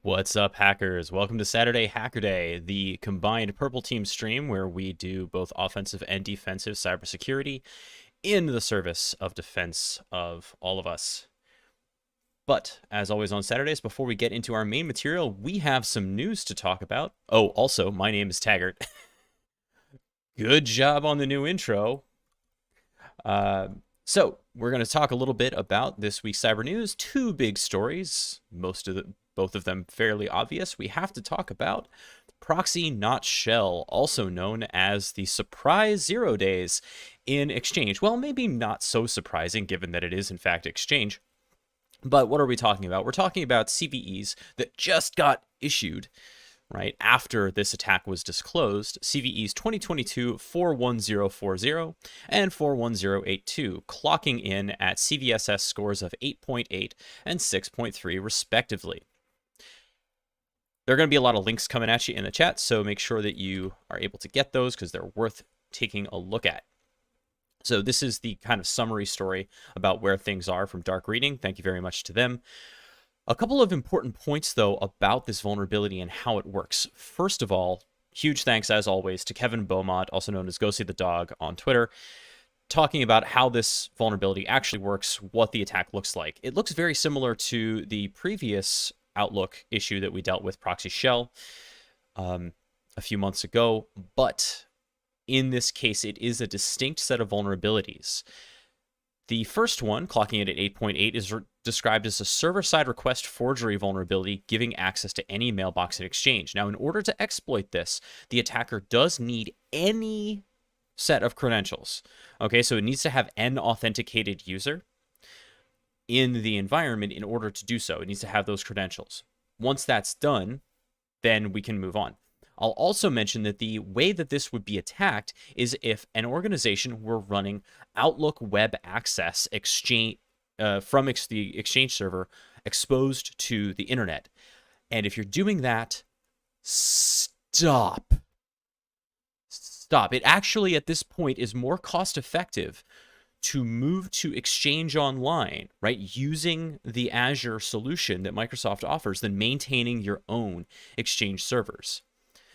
What's up, hackers? Welcome to Saturday Hacker Day, the combined Purple Team stream where we do both offensive and defensive cybersecurity in the service of defense of all of us. But, as always on Saturdays, before we get into our main material, we have some news to talk about. Oh, also, my name is Taggart. Good job on the new intro. So, we're going to talk a little bit about this week's cyber news. Two big stories, both of them fairly obvious. We have to talk about proxy not shell, also known as the surprise 0 days in Exchange. Well, maybe not so surprising given that it is in fact Exchange. But what are we talking about? We're talking about CVEs that just got issued right after this attack was disclosed. CVEs 2022-41040 and 41082, clocking in at CVSS scores of 8.8 and 6.3 respectively. There are going to be a lot of links coming at you in the chat, so make sure that you are able to get those because they're worth taking a look at. So this is the kind of summary story about where things are from Dark Reading. Thank you very much to them. A couple of important points, though, about this vulnerability and how it works. First of all, huge thanks, as always, to Kevin Beaumont, also known as Go See the Dog on Twitter, talking about how this vulnerability actually works, what the attack looks like. It looks very similar to the previous Outlook issue that we dealt with, Proxy Shell, a few months ago, but in this case, it is a distinct set of vulnerabilities. The first one, clocking it at 8.8, is described as a server-side request forgery vulnerability giving access to any mailbox in Exchange. Now, in order to exploit this, the attacker does need any set of credentials. Okay, so it needs to have an authenticated user in the environment in order to do so. It needs to have those credentials. Once that's done, then we can move on. I'll also mention that the way that this would be attacked is if an organization were running Outlook web access exchange from the Exchange server exposed to the internet. And if you're doing that, stop. It actually, at this point, is more cost effective to move to Exchange Online, right, using the Azure solution that Microsoft offers than maintaining your own Exchange servers.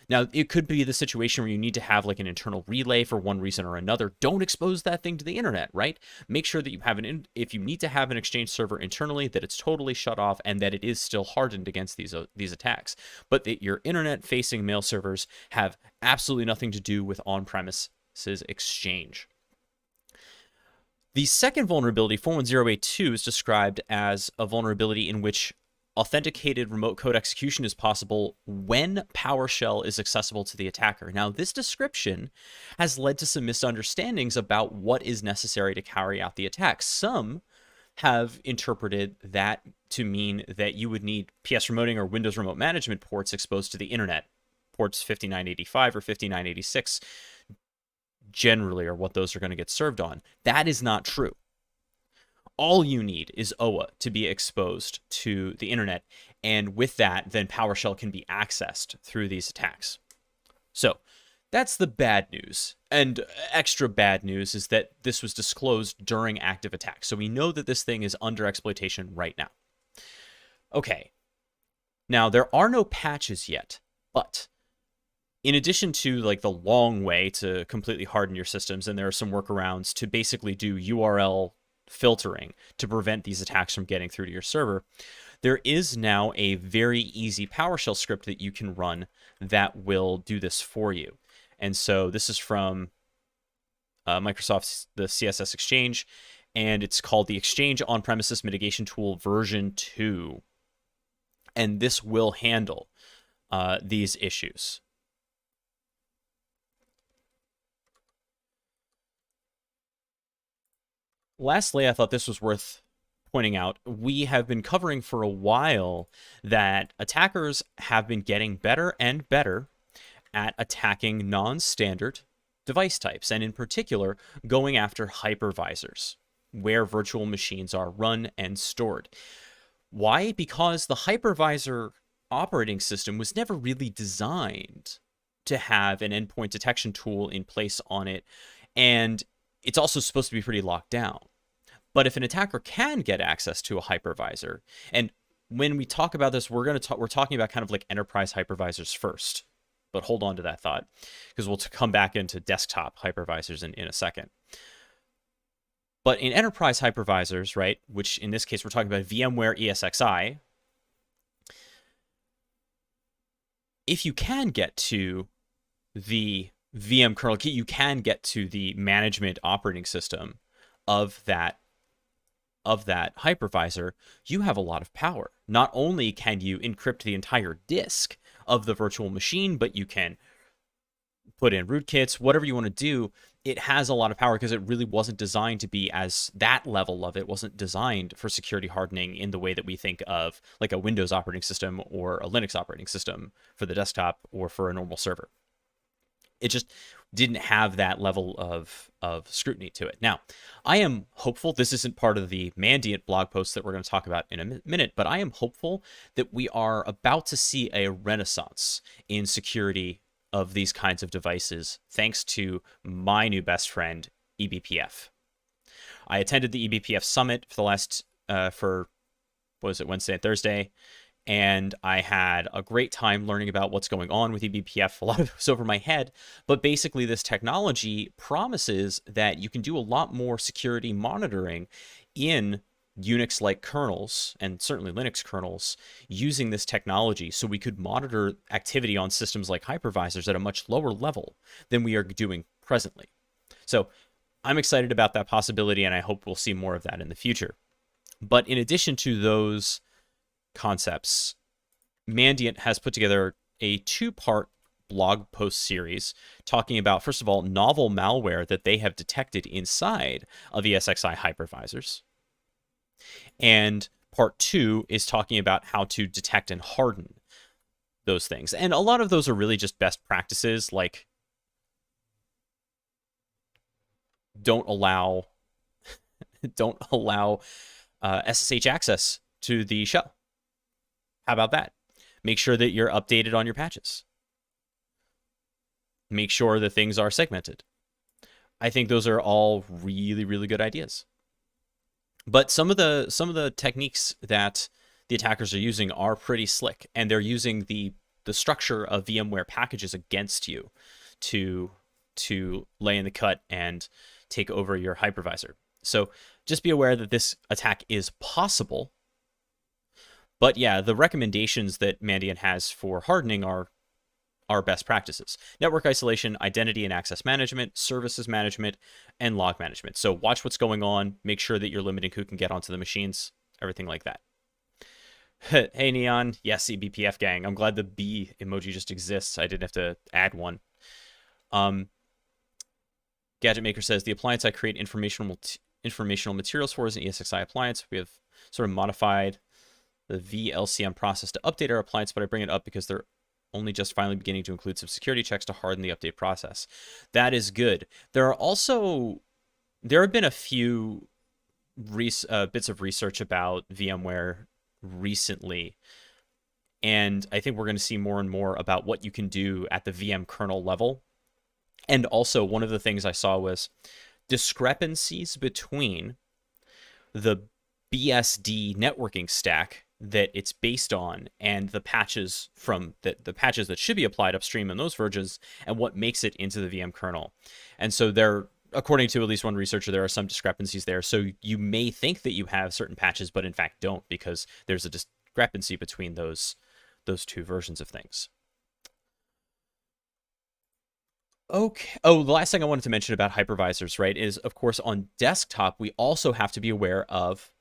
Now, it could be the situation where you need to have like an internal relay for one reason or another. Don't expose that thing to the internet, right? Make sure that you have if you need to have an Exchange server internally, that it's totally shut off and that it is still hardened against these attacks. But that your internet-facing mail servers have absolutely nothing to do with on-premises Exchange. The second vulnerability, 41082, is described as a vulnerability in which authenticated remote code execution is possible when PowerShell is accessible to the attacker. Now, this description has led to some misunderstandings about what is necessary to carry out the attack. Some have interpreted that to mean that you would need PS remoting or Windows remote management ports exposed to the internet. Ports 5985 or 5986 generally are what those are going to get served on. That is not true. All you need is OA to be exposed to the internet, and with that, then PowerShell can be accessed through these attacks. So that's the bad news. And extra bad news is that this was disclosed during active attack. So we know that this thing is under exploitation right now. Okay. Now, there are no patches yet, but in addition to like the long way to completely harden your systems, and there are some workarounds to basically do URL filtering to prevent these attacks from getting through to your server, there is now a very easy PowerShell script that you can run that will do this for you. And so this is from Microsoft's the CSS Exchange, and it's called the Exchange On-Premises Mitigation Tool version 2. And this will handle these issues. Lastly, I thought this was worth pointing out. We have been covering for a while that attackers have been getting better and better at attacking non-standard device types, and in particular, going after hypervisors, where virtual machines are run and stored. Why? Because the hypervisor operating system was never really designed to have an endpoint detection tool in place on it, and it's also supposed to be pretty locked down. But if an attacker can get access to a hypervisor, and when we talk about this, we're talking about kind of like enterprise hypervisors first. But hold on to that thought, because we'll come back into desktop hypervisors in a second. But in enterprise hypervisors, right, which in this case we're talking about VMware ESXi, if you can get to the VM kernel, you can get to the management operating system of that hypervisor, you have a lot of power. Not only can you encrypt the entire disk of the virtual machine, but you can put in rootkits, whatever you want to do. It has a lot of power because it really wasn't designed to be as that level of it wasn't designed for security hardening in the way that we think of like a Windows operating system or a Linux operating system for the desktop or for a normal server. It just didn't have that level of scrutiny to it. Now, I am hopeful, this isn't part of the Mandiant blog post that we're going to talk about in a minute, but I am hopeful that we are about to see a renaissance in security of these kinds of devices, thanks to my new best friend, eBPF. I attended the eBPF summit for the last, Wednesday and Thursday, and I had a great time learning about what's going on with eBPF. A lot of it was over my head, but basically this technology promises that you can do a lot more security monitoring in Unix-like kernels, and certainly Linux kernels, using this technology, so we could monitor activity on systems like hypervisors at a much lower level than we are doing presently. So I'm excited about that possibility, and I hope we'll see more of that in the future. But in addition to those concepts, Mandiant has put together a 2-part blog post series talking about, first of all, novel malware that they have detected inside of ESXi hypervisors. And part 2 is talking about how to detect and harden those things. And a lot of those are really just best practices, like don't allow SSH access to the shell. How about that? Make sure that you're updated on your patches. Make sure that things are segmented. I think those are all really, really good ideas. But some of the techniques that the attackers are using are pretty slick, and they're using the structure of VMware packages against you to lay in the cut and take over your hypervisor. So just be aware that this attack is possible. But yeah, the recommendations that Mandiant has for hardening are best practices: network isolation, identity and access management, services management, and log management. So watch what's going on, make sure that you're limiting who can get onto the machines, everything like that. Hey, Neon. Yes, eBPF gang. I'm glad the B emoji just exists. I didn't have to add one. Gadget Maker says, the appliance I create informational materials for is an ESXi appliance. We have sort of modified the VLCM process to update our appliance, but I bring it up because they're only just finally beginning to include some security checks to harden the update process. That is good. There have been a few bits of research about VMware recently, and I think we're going to see more and more about what you can do at the VM kernel level. And also, one of the things I saw was discrepancies between the BSD networking stack that it's based on and the patches the patches that should be applied upstream in those versions, and what makes it into the VM kernel. And so there, according to at least one researcher, there are some discrepancies there. So you may think that you have certain patches, but in fact don't, because there's a discrepancy between those two versions of things. Okay. Oh, the last thing I wanted to mention about hypervisors, right, is of course on desktop we also have to be aware of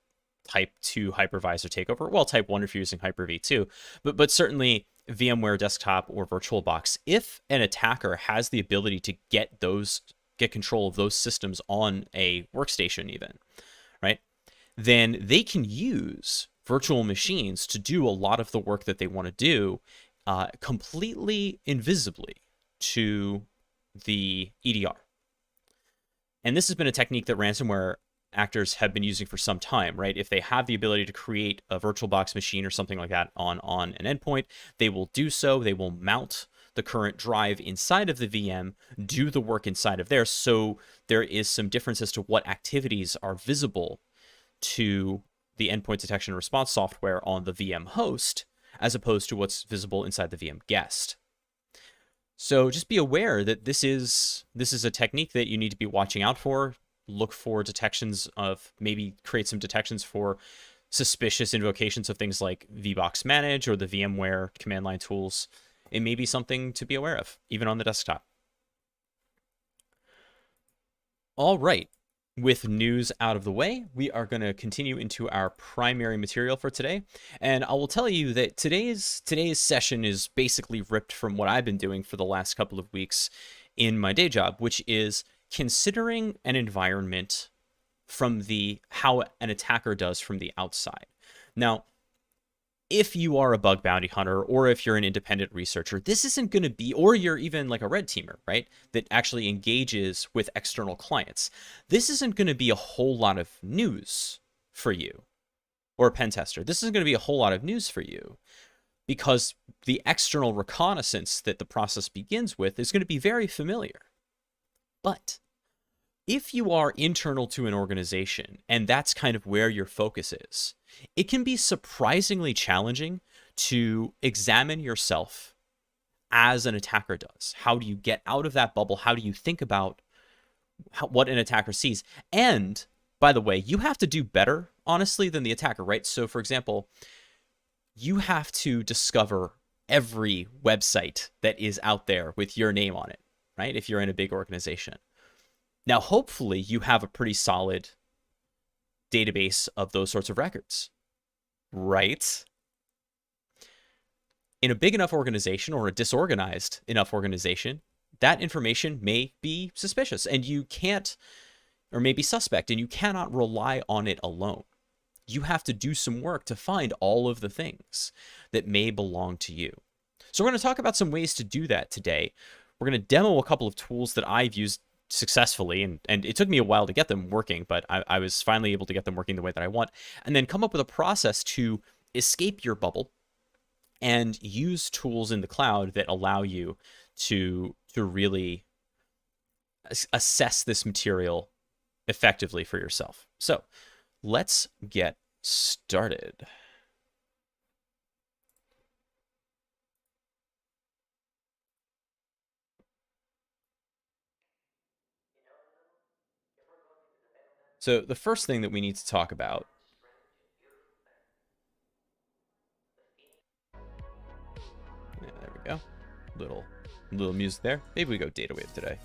Type 2 hypervisor takeover. Well, Type 1 if you're using Hyper-V too, but certainly VMware Desktop or VirtualBox. If an attacker has the ability to get control of those systems on a workstation even, right, then they can use virtual machines to do a lot of the work that they want to do completely invisibly to the EDR. And this has been a technique that ransomware actors have been using for some time, right? If they have the ability to create a VirtualBox machine or something like that on an endpoint, they will do so. They will mount the current drive inside of the VM, do the work inside of there. So there is some difference as to what activities are visible to the endpoint detection and response software on the VM host, as opposed to what's visible inside the VM guest. So just be aware that this is a technique that you need to be watching out for. Look for detections of, maybe create some detections for suspicious invocations of things like vbox manage or the VMware command line tools. It may be something to be aware of, even on the desktop. All right. With news out of the way, we are going to continue into our primary material for today. And I will tell you that today's session is basically ripped from what I've been doing for the last couple of weeks in my day job, which is considering an environment from how an attacker does from the outside. Now, if you are a bug bounty hunter or if you're an independent researcher, this isn't going to be, or you're even like a red teamer, right, that actually engages with external clients, this isn't going to be a whole lot of news for you. Or a pen tester, this isn't going to be a whole lot of news for you, because the external reconnaissance that the process begins with is going to be very familiar. But if you are internal to an organization and that's kind of where your focus is, it can be surprisingly challenging to examine yourself as an attacker does. How do you get out of that bubble? How do you think about what an attacker sees? And by the way, you have to do better, honestly, than the attacker, right? So for example, you have to discover every website that is out there with your name on it, right? If you're in a big organization. Now, hopefully you have a pretty solid database of those sorts of records, right? In a big enough organization or a disorganized enough organization, that information may be suspicious and you can't, or may be suspect, and you cannot rely on it alone. You have to do some work to find all of the things that may belong to you. So we're going to talk about some ways to do that today. We're going to demo a couple of tools that I've used successfully, and it took me a while to get them working, but I was finally able to get them working the way that I want, and then come up with a process to escape your bubble and use tools in the cloud that allow you to really assess this material effectively for yourself. So let's get started. So the first thing that we need to talk about there we go. Little music there. Maybe we go data wave today.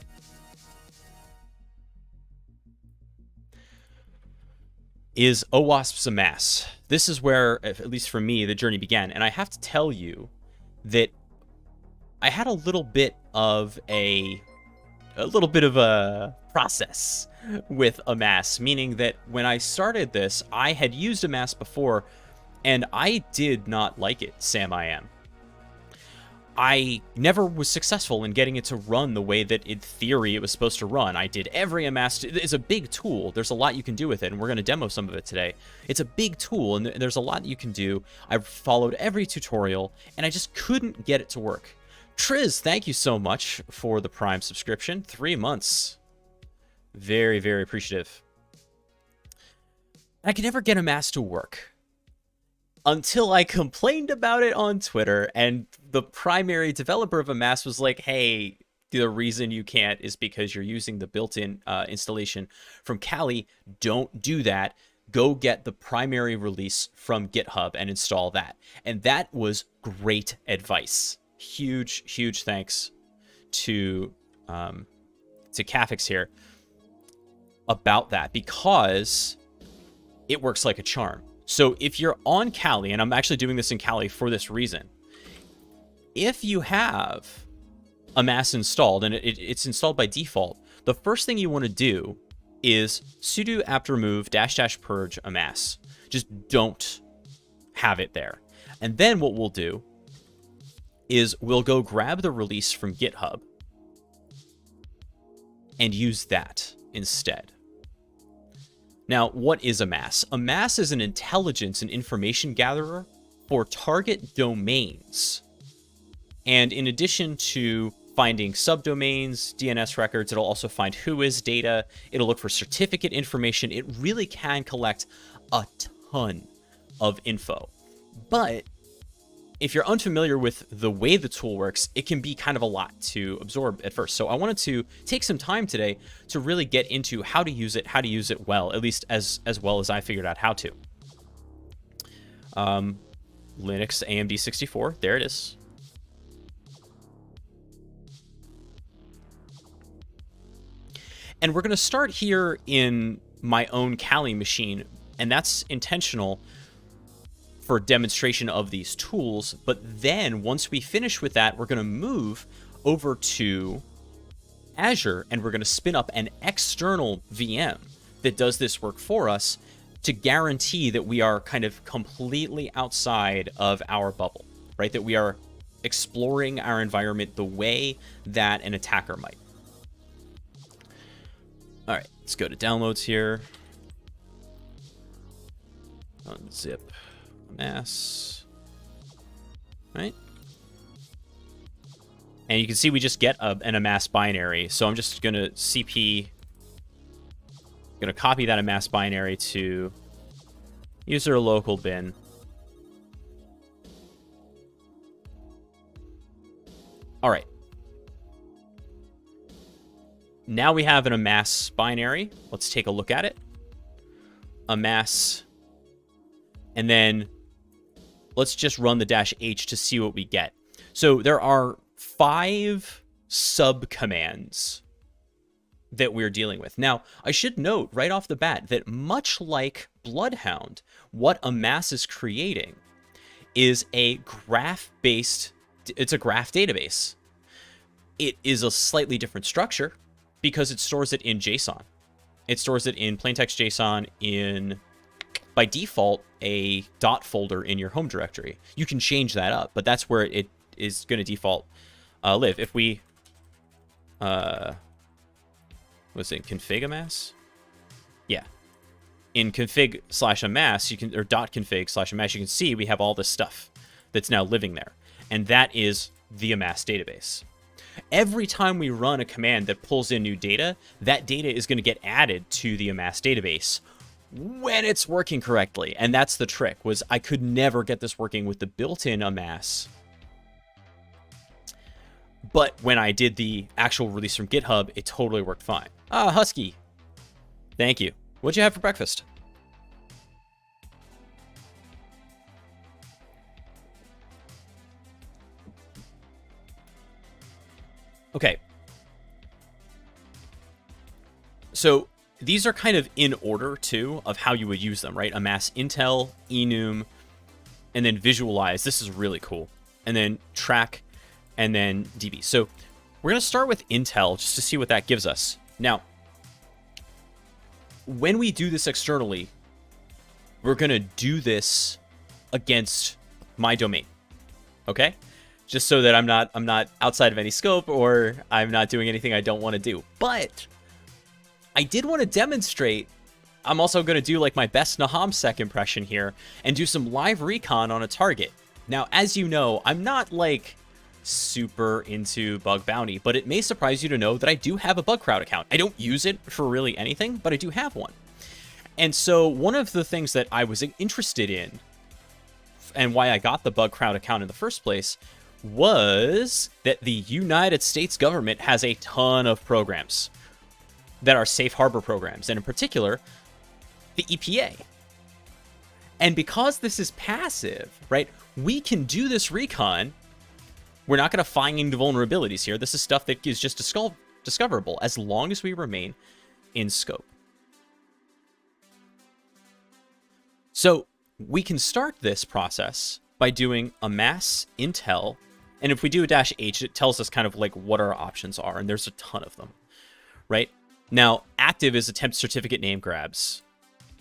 Is OWASP's Amass. This is where, at least for me, the journey began. And I have to tell you that I had a little bit of a process with Amass, meaning that when I started this, I had used Amass before, and I did not like it, Sam I am. I never was successful in getting it to run the way that in theory it was supposed to run. I did every Amass. It's a big tool. There's a lot you can do with it, and we're going to demo some of it today. It's a big tool, and there's a lot you can do. I followed every tutorial, and I just couldn't get it to work. Triz, thank you so much for the Prime subscription. 3 months. Very, very appreciative. I could never get Amass to work until I complained about it on Twitter, and the primary developer of Amass was like, hey, the reason you can't is because you're using the built-in installation from Kali. Don't do that. Go get the primary release from GitHub and install that. And that was great advice. Huge thanks to Cafix here about that, because it works like a charm. So if you're on Kali, and I'm actually doing this in Kali for this reason, if you have Amass installed, and it's installed by default, the first thing you want to do is sudo apt remove -- purge Amass. Just don't have it there. And then what we'll do is we'll go grab the release from GitHub and use that instead. Now, what is Amass? Amass is an intelligence and information gatherer for target domains. And in addition to finding subdomains, DNS records, it'll also find whois data. It'll look for certificate information. It really can collect a ton of info. But if you're unfamiliar with the way the tool works, it can be kind of a lot to absorb at first. So I wanted to take some time today to really get into how to use it well, at least as well as I figured out how to. Linux AMD 64, there it is. And we're going to start here in my own Kali machine, and that's intentional for demonstration of these tools. But then once we finish with that, we're going to move over to Azure, and we're going to spin up an external VM that does this work for us to guarantee that we are kind of completely outside of our bubble, right? That we are exploring our environment the way that an attacker might. All right, let's go to downloads here. Unzip Amass. Right? And you can see we just get an Amass binary. So I'm just going to going to copy that Amass binary to user local bin. All right. Now we have an Amass binary. Let's take a look at it. Amass. And then let's just run the -h to see what we get. So there are 5 sub-commands that we're dealing with. Now, I should note right off the bat that much like Bloodhound, what Amass is creating is a graph-based, it's a graph database. It is a slightly different structure because it stores it in JSON. It stores it in plaintext JSON in, by default, a dot folder in your home directory. You can change that up, but that's where it is going to default live. If we, what's it, config Amass? Yeah. In config/Amass, you can, or .config/Amass, you can see we have all this stuff that's now living there. And that is the Amass database. Every time we run a command that pulls in new data, that data is going to get added to the Amass database when it's working correctly. And that's the trick, was I could never get this working with the built-in Amass. But when I did the actual release from GitHub, it totally worked fine. Ah, Husky. Thank you. What'd you have for breakfast? Okay. So these are kind of in order, too, of how you would use them, right? Amass Intel, enum, and then visualize. This is really cool. And then track, and then DB. So we're going to start with Intel just to see what that gives us. Now, when we do this externally, we're going to do this against my domain. Okay? Just so that I'm not outside of any scope, or I'm not doing anything I don't want to do. But I did want to demonstrate. I'm also going to do like my best Nahamsec impression here and do some live recon on a target. Now, as you know, I'm not like super into bug bounty, but it may surprise you to know that I do have a bug crowd account. I don't use it for really anything, but I do have one. And so one of the things that I was interested in, and why I got the bug crowd account in the first place, was that the United States government has a ton of programs that are safe harbor programs, and in particular, the EPA. And because this is passive, right, we can do this recon. We're not going to find vulnerabilities here. This is stuff that is just discoverable as long as we remain in scope. So we can start this process by doing Amass Intel. And if we do a -h, it tells us kind of like what our options are. And there's a ton of them, right? Now, active is attempt certificate name grabs.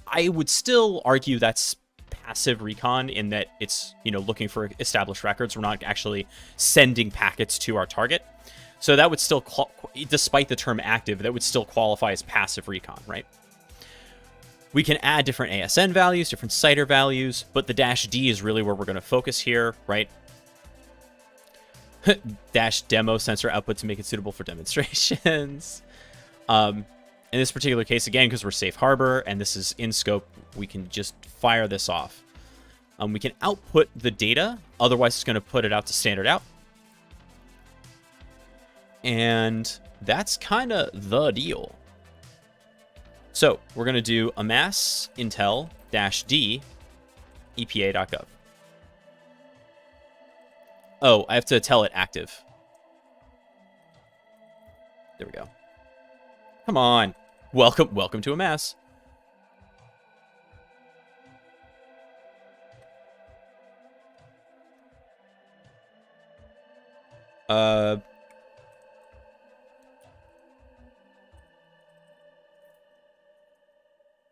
I would still argue that's passive recon in that it's, you know, looking for established records. We're not actually sending packets to our target. So that would still, despite the term active, that would still qualify as passive recon, right? We can add different ASN values, different CIDR values, but the -d is really where we're going to focus here, right? -demo sensor output to make it suitable for demonstrations. In this particular case, again, because we're safe harbor and this is in scope, we can just fire this off. We can output the data. Otherwise, it's going to put it out to standard out. And that's kind of the deal. So we're going to do Amass Intel-D EPA.gov. Oh, I have to tell it active. There we go. Come on. Welcome to Amass.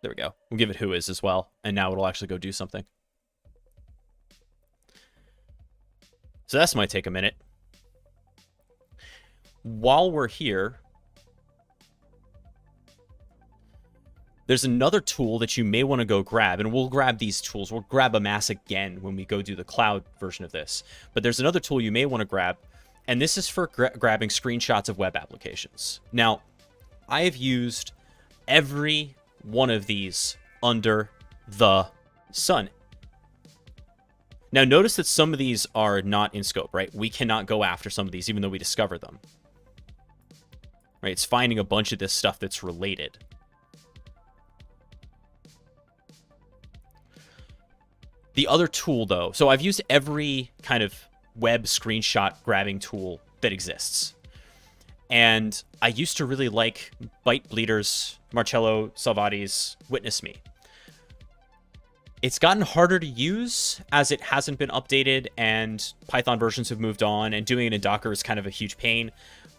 There we go. We'll give it who is as well, and now it'll actually go do something. So this might take a minute. While we're here, there's another tool that you may want to go grab, and we'll grab these tools. We'll grab Amass again when we go do the cloud version of this. But there's another tool you may want to grab, and this is for grabbing screenshots of web applications. Now, I have used every one of these under the sun. Now, notice that some of these are not in scope, right? We cannot go after some of these, even though we discovered them. Right? It's finding a bunch of this stuff that's related. The other tool, though, so I've used every kind of web screenshot grabbing tool that exists. And I used to really like Byte Bleeder's, Marcello Salvati's Witness Me. It's gotten harder to use as it hasn't been updated and Python versions have moved on, and doing it in Docker is kind of a huge pain.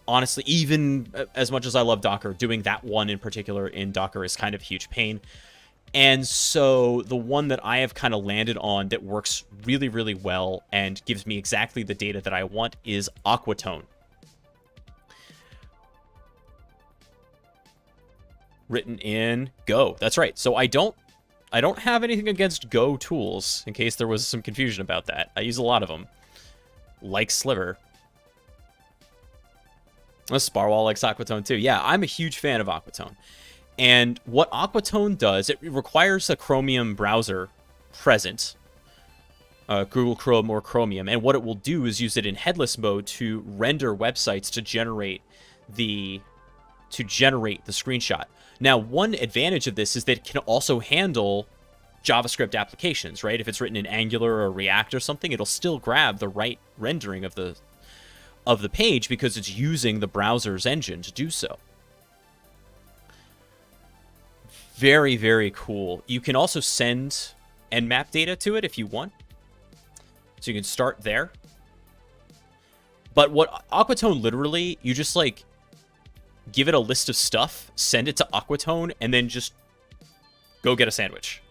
Honestly, even as much as I love Docker, doing that one in particular in Docker is kind of a huge pain. And so the one that I have kind of landed on that works really, really well and gives me exactly the data that I want is Aquatone. Written in Go. That's right. So I don't have anything against Go tools, in case there was some confusion about that. I use a lot of them. Like Sliver. Sparwall likes Aquatone too. Yeah, I'm a huge fan of Aquatone. And what Aquatone does, it requires a Chromium browser present. Google Chrome or Chromium. And what it will do is use it in headless mode to render websites to generate the screenshot. Now, one advantage of this is that it can also handle JavaScript applications, right? If it's written in Angular or React or something, it'll still grab the right rendering of the page because it's using the browser's engine to do so. Very, very cool. You can also send Nmap data to it if you want. So you can start there. But what Aquatone literally, you just like give it a list of stuff, send it to Aquatone, and then just go get a sandwich.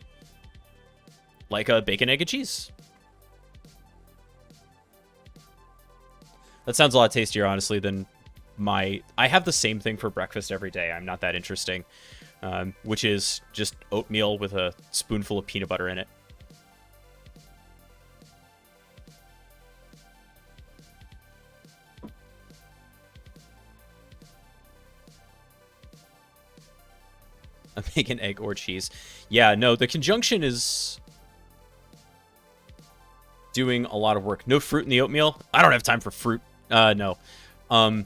Like a bacon, egg, and cheese. That sounds a lot tastier, honestly, than my... I have the same thing for breakfast every day. I'm not that interesting. Which is just oatmeal with a spoonful of peanut butter in it. A bacon, egg, or cheese. Yeah, no, the conjunction is doing a lot of work. No fruit in the oatmeal? I don't have time for fruit. No. I'm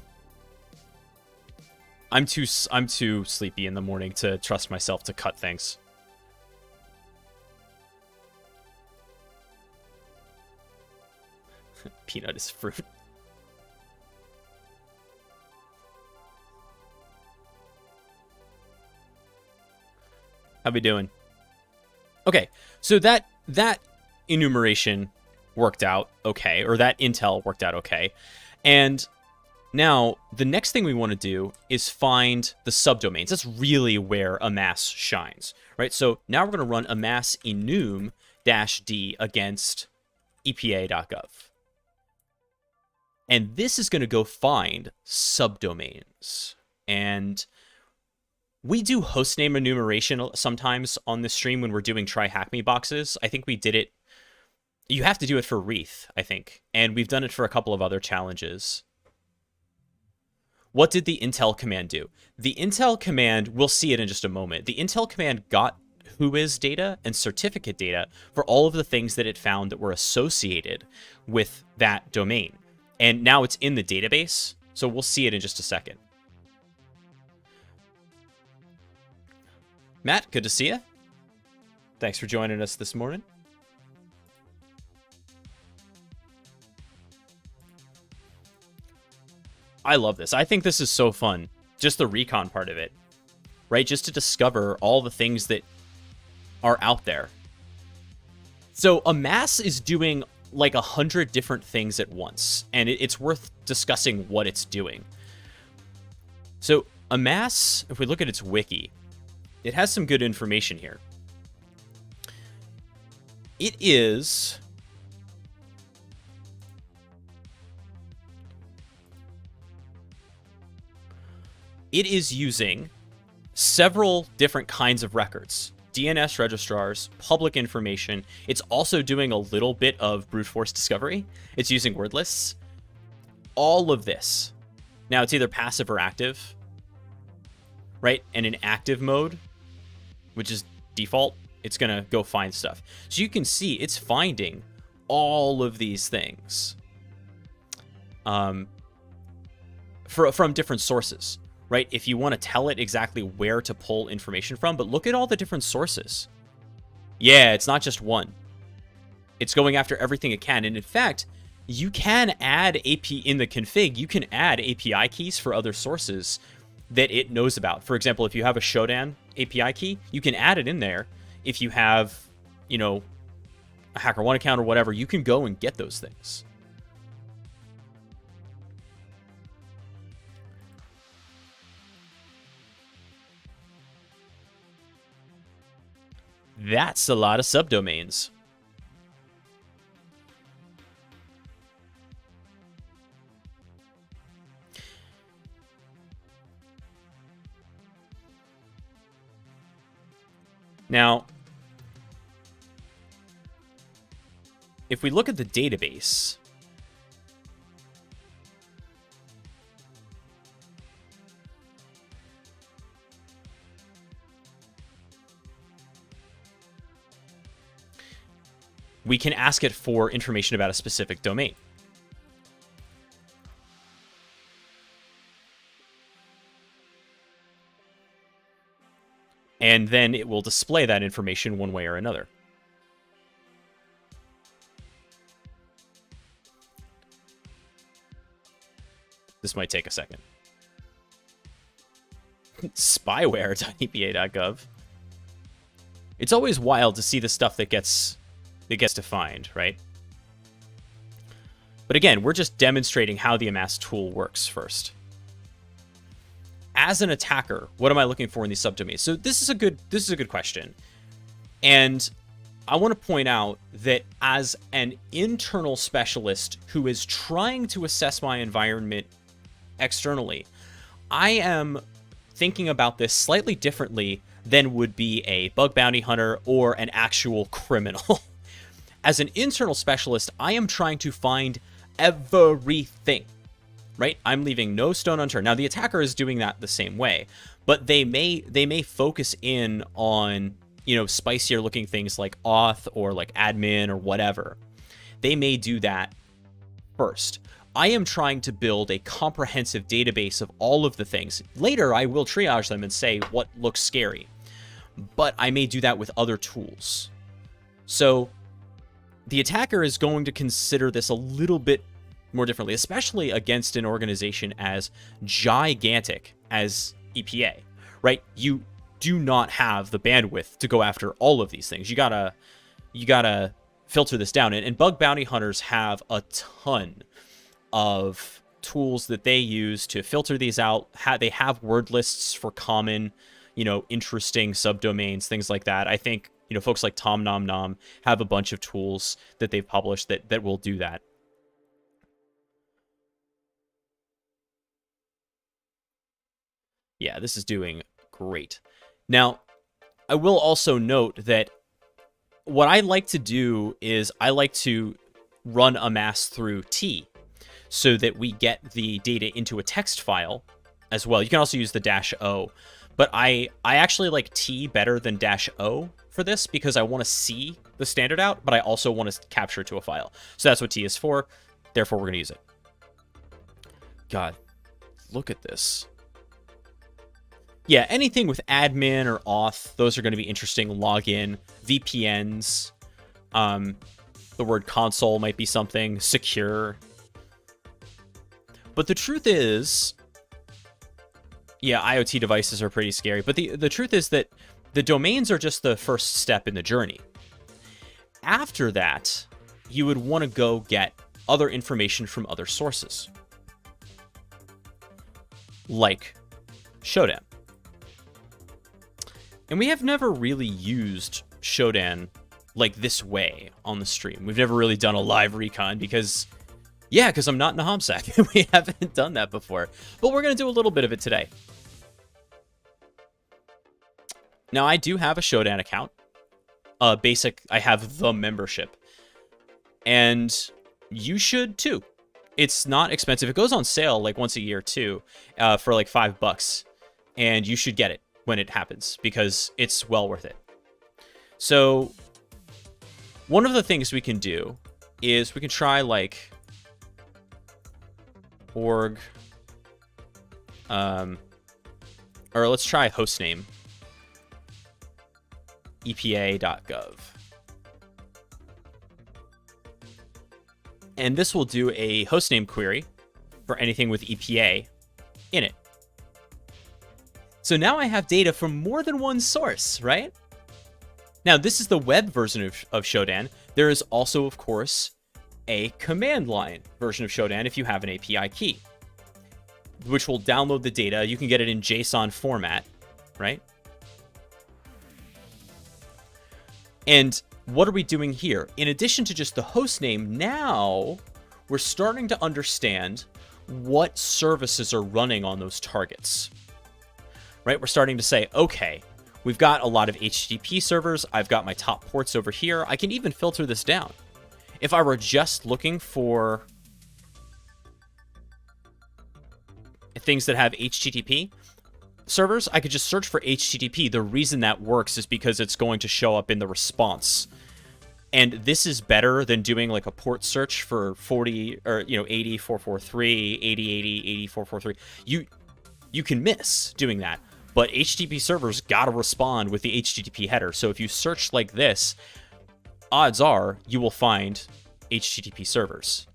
too sleepy in the morning to trust myself to cut things. Peanut is fruit. How we doing? Okay, so that enumeration worked out okay, or that intel worked out okay. And now, the next thing we want to do is find the subdomains. That's really where Amass shines, right? So now we're going to run Amass enum-d against epa.gov. And this is going to go find subdomains. And we do hostname enumeration sometimes on this stream when we're doing Try Hack Me boxes. I think we did it. You have to do it for Wreath, I think. And we've done it for a couple of other challenges. what did the intel command do? The intel command, we'll see it in just a moment. The intel command got whois data and certificate data for all of the things that it found that were associated with that domain. And now it's in the database, so we'll see it in just a second. Matt, good to see you. Thanks for joining us this morning. I love this. I think this is so fun. Just the recon part of it, right? Just to discover all the things that are out there. So Amass is doing like 100 different things at once, and it's worth discussing what it's doing. So Amass, if we look at its wiki, it has some good information here. It is using several different kinds of records. DNS registrars, public information. It's also doing a little bit of brute force discovery. It's using word lists. All of this. Now, it's either passive or active, right? And in active mode, which is default, it's going to go find stuff. So you can see it's finding all of these things from different sources. Right? If you want to tell it exactly where to pull information from, but look at all the different sources. Yeah, it's not just one. It's going after everything it can. And in fact, you can add in the config, you can add API keys for other sources that it knows about. For example, if you have a Shodan API key, you can add it in there. If you have, you know, a HackerOne account or whatever, you can go and get those things. That's a lot of subdomains. Now, if we look at the database, we can ask it for information about a specific domain. And then it will display that information one way or another. This might take a second. Spyware.epa.gov. It's always wild to see the stuff that gets defined, right? But again, we're just demonstrating how the Amass tool works first. As an attacker, what am I looking for in these subdomains? So this is a good question. And I want to point out that as an internal specialist who is trying to assess my environment externally, I am thinking about this slightly differently than would be a bug bounty hunter or an actual criminal. As an internal specialist, I am trying to find everything, right? I'm leaving no stone unturned. Now, the attacker is doing that the same way, but they may focus in on, you know, spicier looking things like auth or like admin or whatever. They may do that first. I am trying to build a comprehensive database of all of the things. Later, I will triage them and say what looks scary, but I may do that with other tools. So the attacker is going to consider this a little bit more differently, especially against an organization as gigantic as EPA, right? You do not have the bandwidth to go after all of these things. You gotta filter this down. And bug bounty hunters have a ton of tools that they use to filter these out. They have word lists for common, you know, interesting subdomains, things like that. I think, you know, folks like Tom Nom Nom have a bunch of tools that they've published that will do that. Yeah, this is doing great. Now, I will also note that what I like to do is I like to run Amass through T so that we get the data into a text file as well. You can also use the -O, but I actually like T better than -O for this because I want to see the standard out, but I also want to capture it to a file. So that's what T is for. Therefore, we're going to use it. God, look at this. Yeah, anything with admin or auth, those are going to be interesting. Login, VPNs, the word console might be something, secure. But the truth is, yeah, IoT devices are pretty scary. But the truth is that the domains are just the first step in the journey. After that, you would want to go get other information from other sources, like Shodan. And we have never really used Shodan like this way on the stream. We've never really done a live recon because I'm not in a HomSec. We haven't done that before. But we're going to do a little bit of it today. Now, I do have a Shodan account. I have the membership. And you should too. It's not expensive. It goes on sale like once a year too, for like $5. And you should get it when it happens because it's well worth it. So one of the things we can do is we can try like org, or let's try hostname, epa.gov. And this will do a hostname query for anything with EPA in it. So now I have data from more than one source, right? Now, this is the web version of Shodan. There is also, of course, a command line version of Shodan if you have an API key, which will download the data. You can get it in JSON format, right? And what are we doing here? In addition to just the host name, now we're starting to understand what services are running on those targets. Right? We're starting to say, okay, we've got a lot of HTTP servers. I've got my top ports over here. I can even filter this down. If I were just looking for things that have HTTP servers, I could just search for HTTP. The reason that works is because it's going to show up in the response. And this is better than doing like a port search for 40 or 80.443, 80.80, 80.443. You can miss doing that. But HTTP servers gotta respond with the HTTP header. So if you search like this, odds are you will find HTTP servers.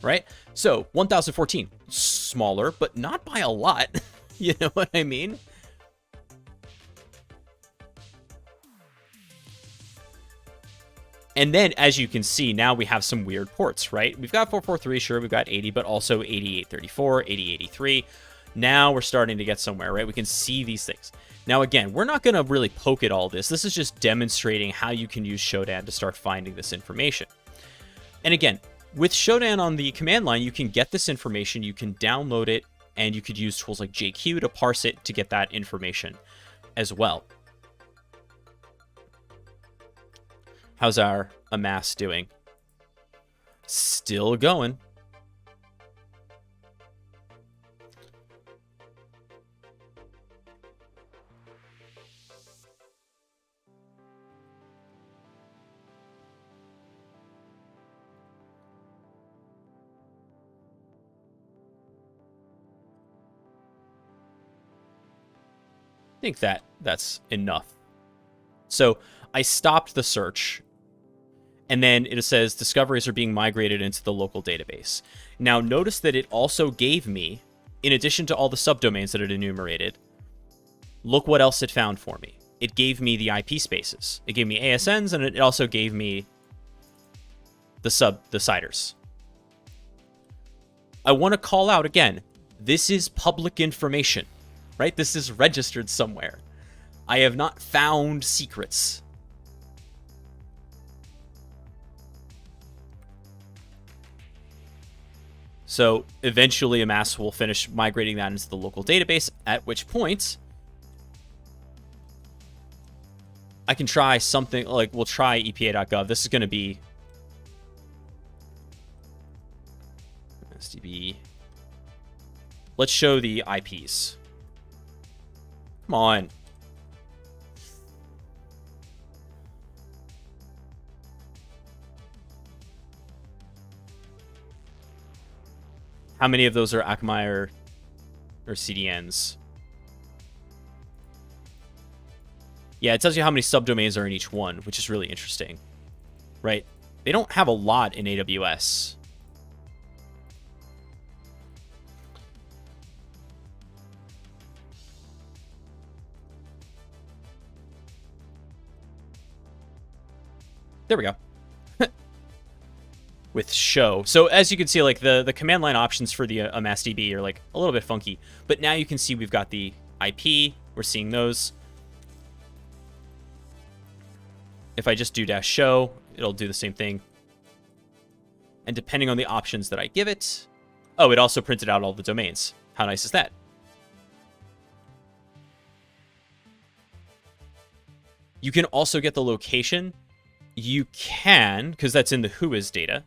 Right? So 1014, smaller, but not by a lot. You know what I mean? And then, as you can see, now we have some weird ports, right? We've got 443, sure, we've got 80, but also 8834, 8083. Now we're starting to get somewhere, right? We can see these things. Now, again, we're not going to really poke at all this. This is just demonstrating how you can use Shodan to start finding this information. And again, with Shodan on the command line, you can get this information, you can download it, and you could use tools like JQ to parse it to get that information as well. How's our Amass doing? Still going. I think that's enough. So I stopped the search. And then it says discoveries are being migrated into the local database. Now, notice that it also gave me, in addition to all the subdomains that it enumerated, look what else it found for me. It gave me the IP spaces. It gave me ASNs, and it also gave me the CIDRs. I want to call out again, this is public information, right? This is registered somewhere. I have not found secrets. So eventually Amass will finish migrating that into the local database, at which point I can try something like, we'll try epa.gov. This is going to be, SDB. Let's show the IPs. Come on. How many of those are Akamai or CDNs? Yeah, it tells you how many subdomains are in each one, which is really interesting, right? They don't have a lot in AWS. There we go. With show. So as you can see, like the command line options for the Amass DB are like a little bit funky, but now you can see we've got the IP. We're seeing those. If I just do -show, it'll do the same thing. And depending on the options that I give it, oh, it also printed out all the domains. How nice is that? You can also get the location. You can, because that's in the whois data.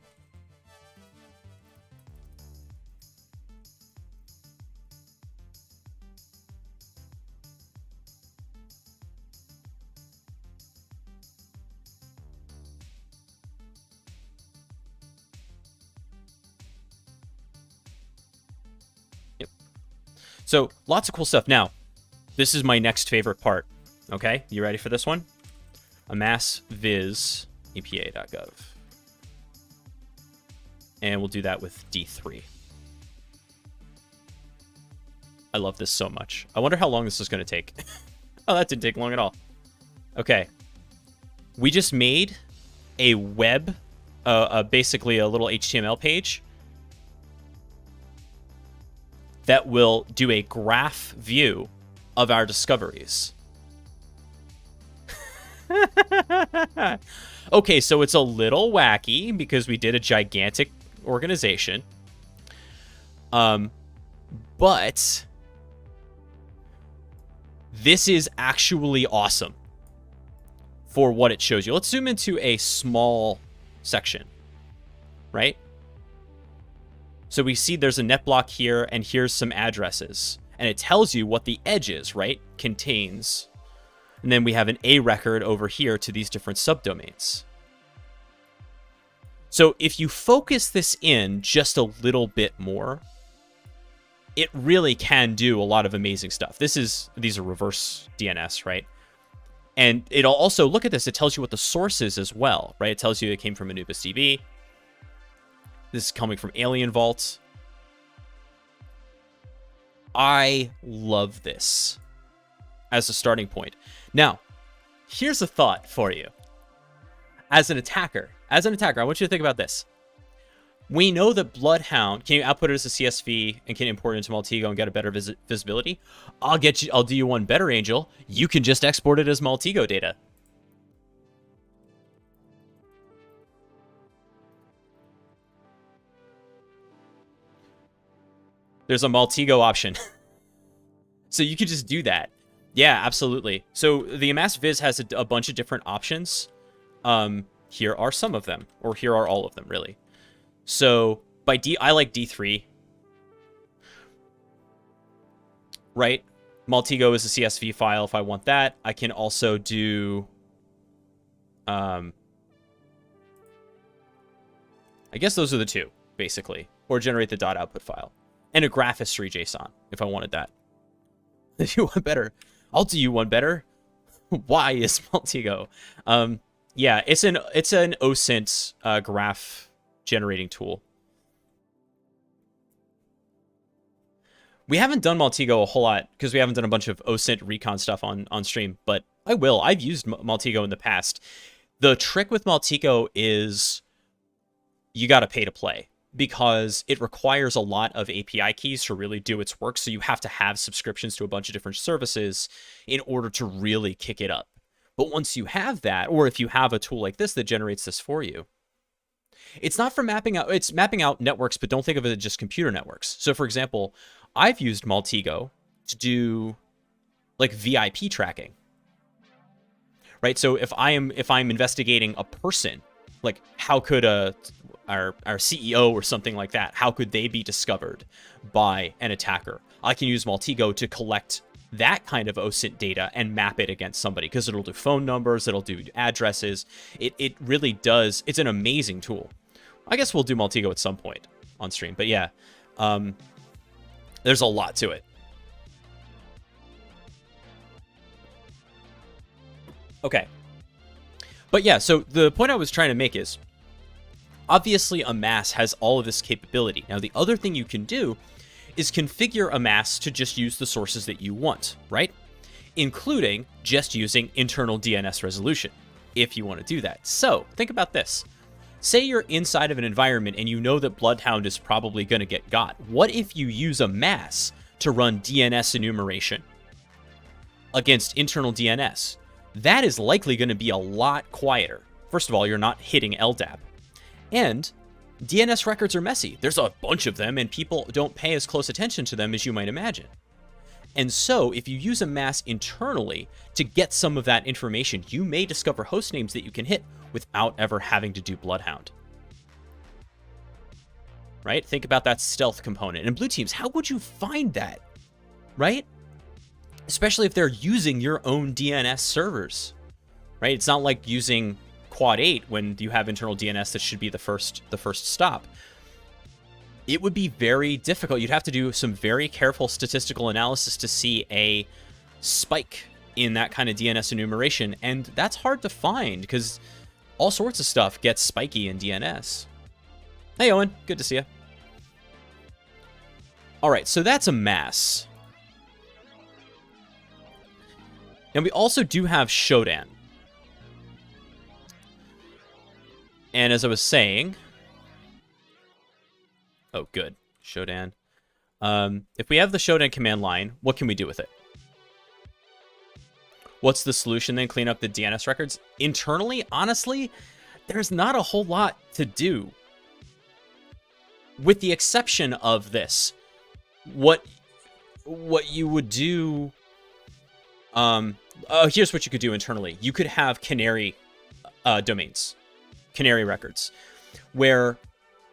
Yep. So lots of cool stuff. Now, this is my next favorite part. Okay, you ready for this one? Amass viz apa.gov. And we'll do that with D3. I love this so much. I wonder how long this is going to take. Oh, that didn't take long at all. Okay. We just made a web, basically a little HTML page that will do a graph view of our discoveries. Okay, so it's a little wacky because we did a gigantic organization. But this is actually awesome for what it shows you. Let's zoom into a small section, right? So we see there's a net block here, and here's some addresses. And it tells you what the edge is, right? Contains. And then we have an A record over here to these different subdomains. So if you focus this in just a little bit more, it really can do a lot of amazing stuff. These are reverse DNS, right? And it'll also, look at this, it tells you what the source is as well, right? It tells you it came from AnubisDB. This is coming from Alien Vault. I love this as a starting point. Now, here's a thought for you. As an attacker, I want you to think about this. We know that Bloodhound, can you output it as a CSV and can import it into Maltego and get a better visibility? I'll do you one better, Angel. You can just export it as Maltego data. There's a Maltego option. So you could just do that. Yeah, absolutely. So the Amass Viz has a bunch of different options. Here are some of them, or here are all of them, really. So I like D3, right? Maltego is a CSV file if I want that. I can also do, I guess those are the two, basically, or generate the .output file. And a graph history JSON if I wanted that. You want better? I'll do you one better. Why is Maltego? Yeah, it's an OSINT graph generating tool. We haven't done Maltego a whole lot because we haven't done a bunch of OSINT Recon stuff on stream, but I will. I've used Maltego in the past. The trick with Maltego is you got to pay to play, because it requires a lot of API keys to really do its work. So you have to have subscriptions to a bunch of different services in order to really kick it up. But once you have that, or if you have a tool like this that generates this for you, it's not for mapping out, it's mapping out networks, but don't think of it as just computer networks. So for example, I've used Maltego to do like VIP tracking, right? So if I'm investigating a person, like how could our CEO or something like that. How could they be discovered by an attacker? I can use Maltego to collect that kind of OSINT data and map it against somebody, because it'll do phone numbers, it'll do addresses. It really does. It's an amazing tool. I guess we'll do Maltego at some point on stream, but yeah, there's a lot to it. Okay. But yeah, so the point I was trying to make is, obviously Amass has all of this capability. Now, the other thing you can do is configure Amass to just use the sources that you want, right? Including just using internal DNS resolution, if you want to do that. So, think about this. Say you're inside of an environment and you know that Bloodhound is probably going to get got. What if you use Amass to run DNS enumeration against internal DNS? That is likely going to be a lot quieter. First of all, you're not hitting LDAP. And DNS records are messy. There's a bunch of them, and people don't pay as close attention to them as you might imagine. And so, if you use Amass internally to get some of that information, you may discover host names that you can hit without ever having to do Bloodhound. Right? Think about that stealth component. And blue teams, how would you find that? Right? Especially if they're using your own DNS servers, right? It's not like using Quad 8 when you have internal DNS that should be the first stop. It would be very difficult. You'd have to do some very careful statistical analysis to see a spike in that kind of DNS enumeration, and that's hard to find because all sorts of stuff gets spiky in DNS. Hey, Owen, good to see you. All right, so that's Amass. And we also do have Shodan. And as I was saying... Oh, good. Shodan. If we have the Shodan command line, what can we do with it? What's the solution then? Clean up the DNS records? Internally, honestly, there's not a whole lot to do. With the exception of this. What you would do... here's what you could do internally. You could have canary domains, canary records, where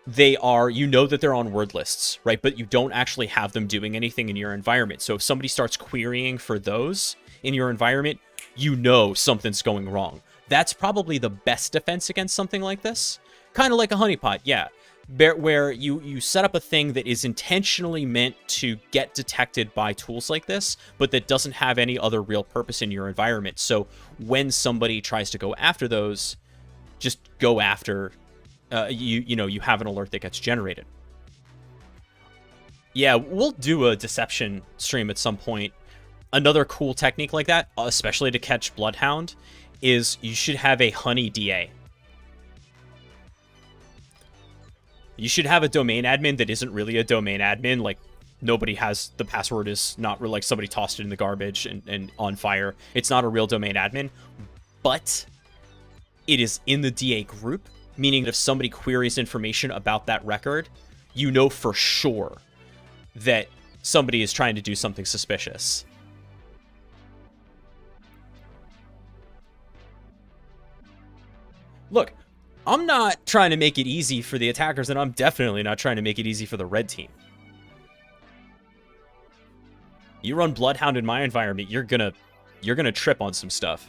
they are, you know that they're on word lists, right? But you don't actually have them doing anything in your environment. So if somebody starts querying for those in your environment, you know something's going wrong. That's probably the best defense against something like this. Kind of like a honeypot, yeah. Where you set up a thing that is intentionally meant to get detected by tools like this, but that doesn't have any other real purpose in your environment. So when somebody tries to go after those, just go after, you have an alert that gets generated. Yeah, we'll do a deception stream at some point. Another cool technique like that, especially to catch Bloodhound, is you should have a honey DA. You should have a domain admin that isn't really a domain admin. Like, nobody has, the password is not real, like somebody tossed it in the garbage and on fire. It's not a real domain admin, but it is in the DA group, meaning that if somebody queries information about that record, you know for sure that somebody is trying to do something suspicious. Look, I'm not trying to make it easy for the attackers, and I'm definitely not trying to make it easy for the red team. You run Bloodhound in my environment, you're gonna trip on some stuff.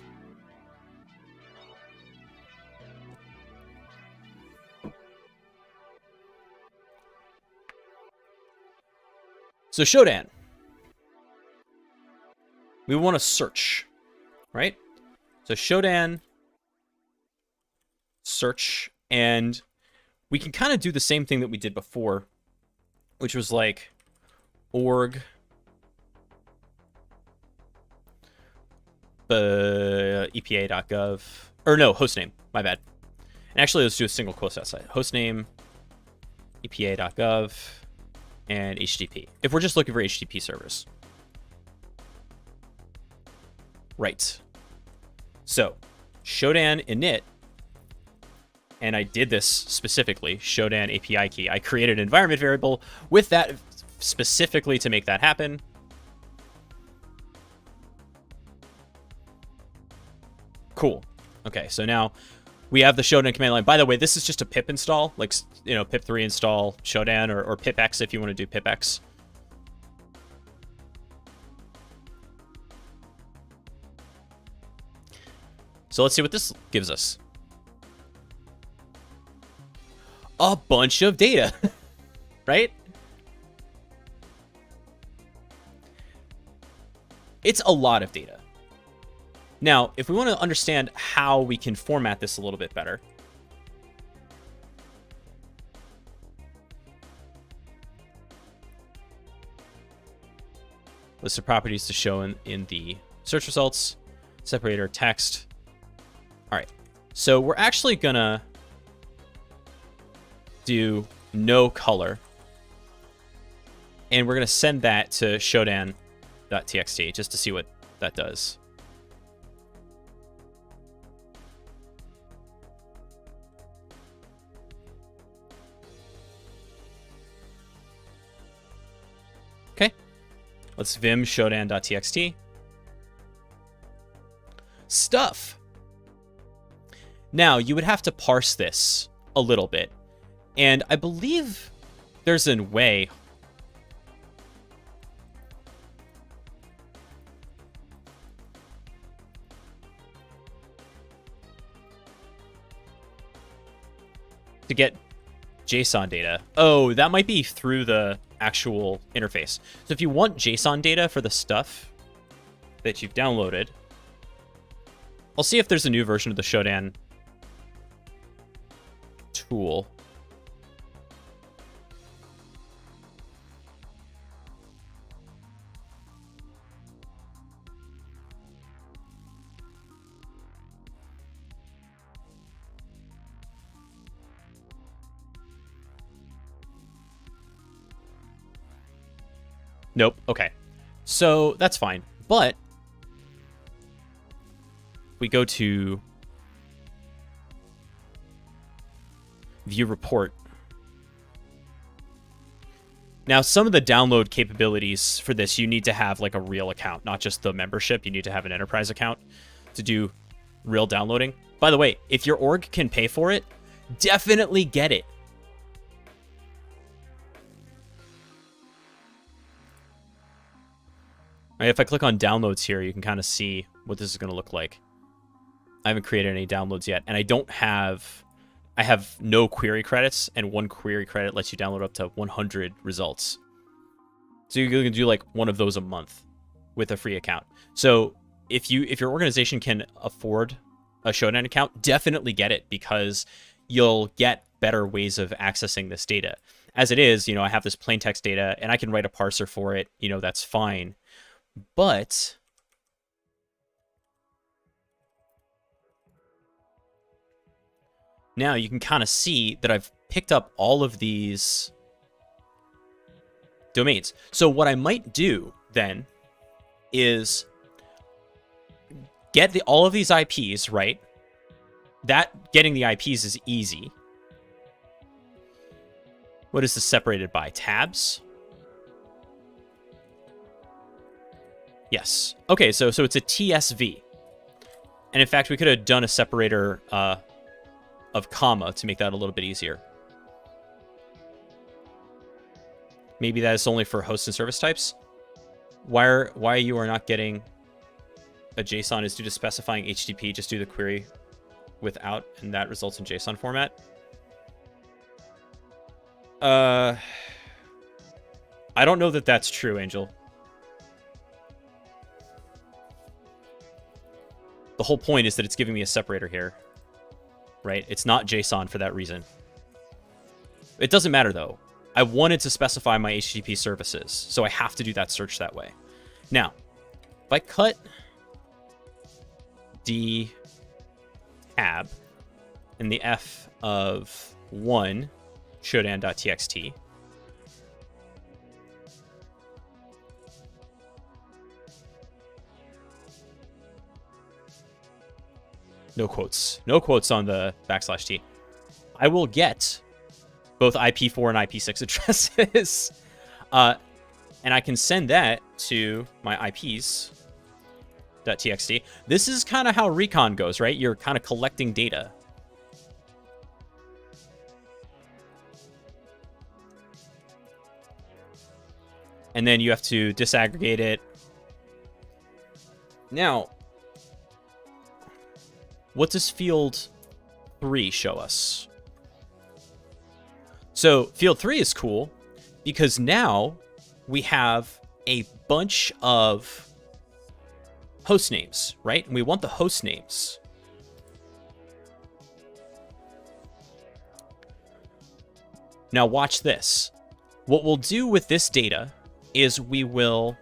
So Shodan. We want to search, right? So Shodan, search, and we can kind of do the same thing that we did before, which was like org epa.gov, or no, hostname, my bad. And actually, let's do a single quote outside. Hostname, epa.gov, and HTTP. If we're just looking for HTTP servers. Right. So, Shodan init, and I did this specifically, Shodan API key. I created an environment variable with that specifically to make that happen. Cool. Okay, so now We have the Shodan command line. By the way, this is just a pip install, like, you know, pip3 install Shodan, or pipx if you want to do pipx. So let's see what this gives us. A bunch of data, right? It's a lot of data. Now, if we want to understand how we can format this a little bit better, list of properties to show in the search results, separator, text. All right, so we're actually gonna do no color, and we're gonna send that to shodan.txt just to see what that does. Okay, let's vim shodan.txt. Stuff. Now, you would have to parse this a little bit. And I believe there's a way. To get JSON data. Oh, that might be through the actual interface. So if you want JSON data for the stuff that you've downloaded, I'll see if there's a new version of the Shodan tool. Nope. Okay. So that's fine. But we go to view report. Now, some of the download capabilities for this, you need to have like a real account, not just the membership. You need to have an enterprise account to do real downloading. By the way, if your org can pay for it, definitely get it. Right, if I click on downloads here, you can kind of see what this is going to look like. I haven't created any downloads yet, and I have no query credits, and 1 query credit lets you download up to 100 results. So you can do like one of those a month with a free account. So if your organization can afford a Shodan account, definitely get it, because you'll get better ways of accessing this data. As it is, you know, I have this plain text data, and I can write a parser for it. You know, that's fine. But now you can kind of see that I've picked up all of these domains. So what I might do then is get all of these IPs, right? That getting the IPs is easy. What is this separated by? Tabs? Yes. Okay, so it's a TSV. And in fact, we could have done a separator of comma to make that a little bit easier. Maybe that is only for host and service types. Why you are not getting a JSON is due to specifying HTTP. Just do the query without, and that results in JSON format. I don't know that that's true, Angel. The whole point is that it's giving me a separator here, right? It's not JSON for that reason. It doesn't matter, though. I wanted to specify my HTTP services, so I have to do that search that way. Now, if I cut D tab and the F of 1 shodan.txt, no quotes on the \T. I will get both IP4 and IP6 addresses, and I can send that to my IPs.txt. This is kind of how Recon goes, right? You're kind of collecting data. And then you have to disaggregate it. Now, what does field 3 show us? So field 3 is cool because now we have a bunch of host names, right? And we want the host names. Now watch this. What we'll do with this data is we will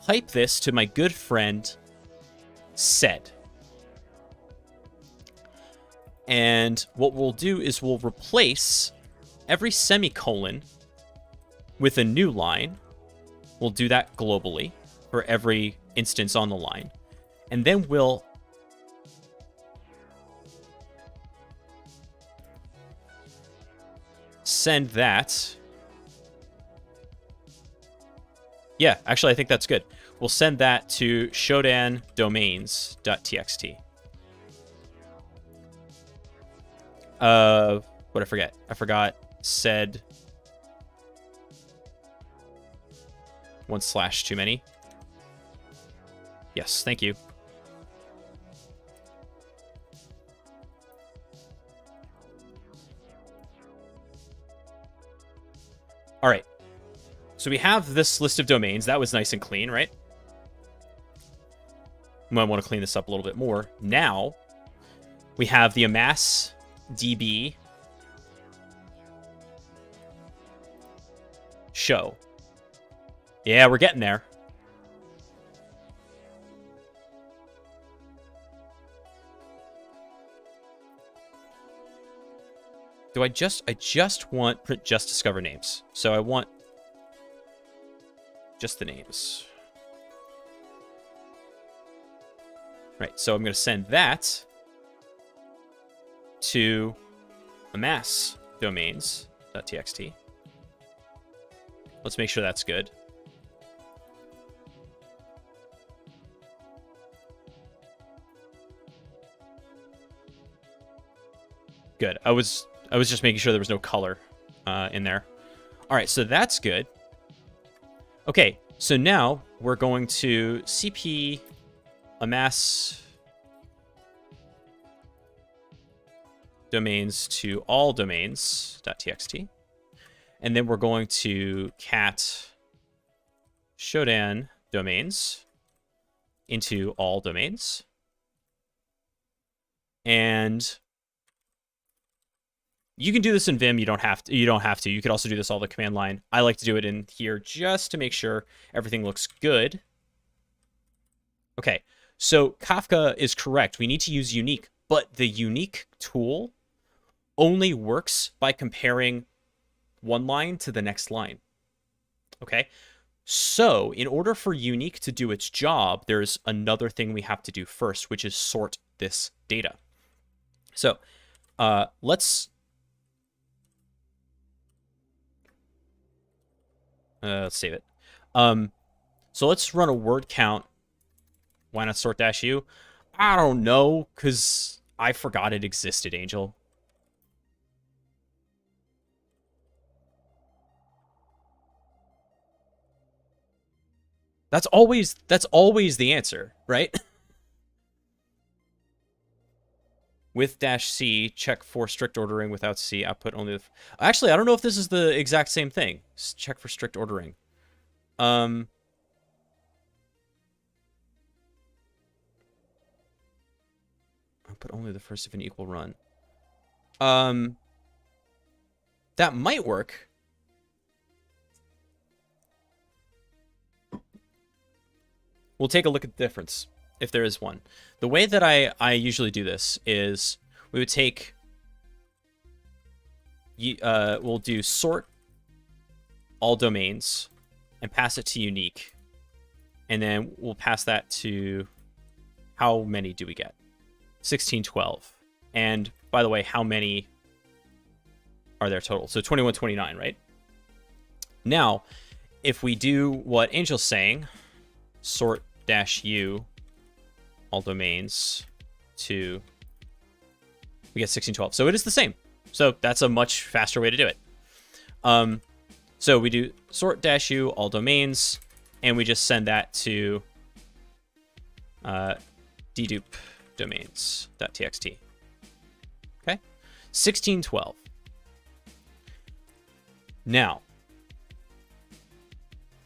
pipe this to my good friend Sed. And what we'll do is we'll replace every semicolon with a new line. We'll do that globally for every instance on the line. And then we'll send that. Yeah, actually, I think that's good. We'll send that to Shodan domains.txt. What I forget? I forgot Sed 1/ too many. Yes, thank you. All right. So we have this list of domains. That was nice and clean, right? Might want to clean this up a little bit more. Now, we have the Amass DB show. Yeah, we're getting there. Do I just want print just discover names. So I want just the names. Right, so I'm going to send that to Amass domains.txt. Let's make sure that's good. Good. I was just making sure there was no color in there. All right, so that's good. Okay, so now we're going to cp Amass domains to all domains.txt. And then we're going to cat Shodan domains into all domains. And you can do this in Vim. You don't have to. You could also do this all the command line. I like to do it in here just to make sure everything looks good. Okay, so Kafka is correct. We need to use unique, but the unique tool only works by comparing one line to the next line. Okay, so in order for unique to do its job, there's another thing we have to do first, which is sort this data. So let's save it. So let's run a word count. Why not sort -u? I don't know, because I forgot it existed, Angel. That's always the answer, right? With -c, check for strict ordering. Without C, output only the... Actually, I don't know if this is the exact same thing. Check for strict ordering. Output only the first of an equal run. That might work. We'll take a look at the difference, if there is one. The way that I usually do this is we would take... we'll do sort all domains and pass it to unique. And then we'll pass that to... How many do we get? 1612. And, by the way, how many are there total? So 2129, right? Now, if we do what Angel's saying... sort -u all domains to, we get 1612. So it is the same. So that's a much faster way to do it. So we do sort-u all domains, and we just send that to dedupe domains.txt. Okay, 1612. Now,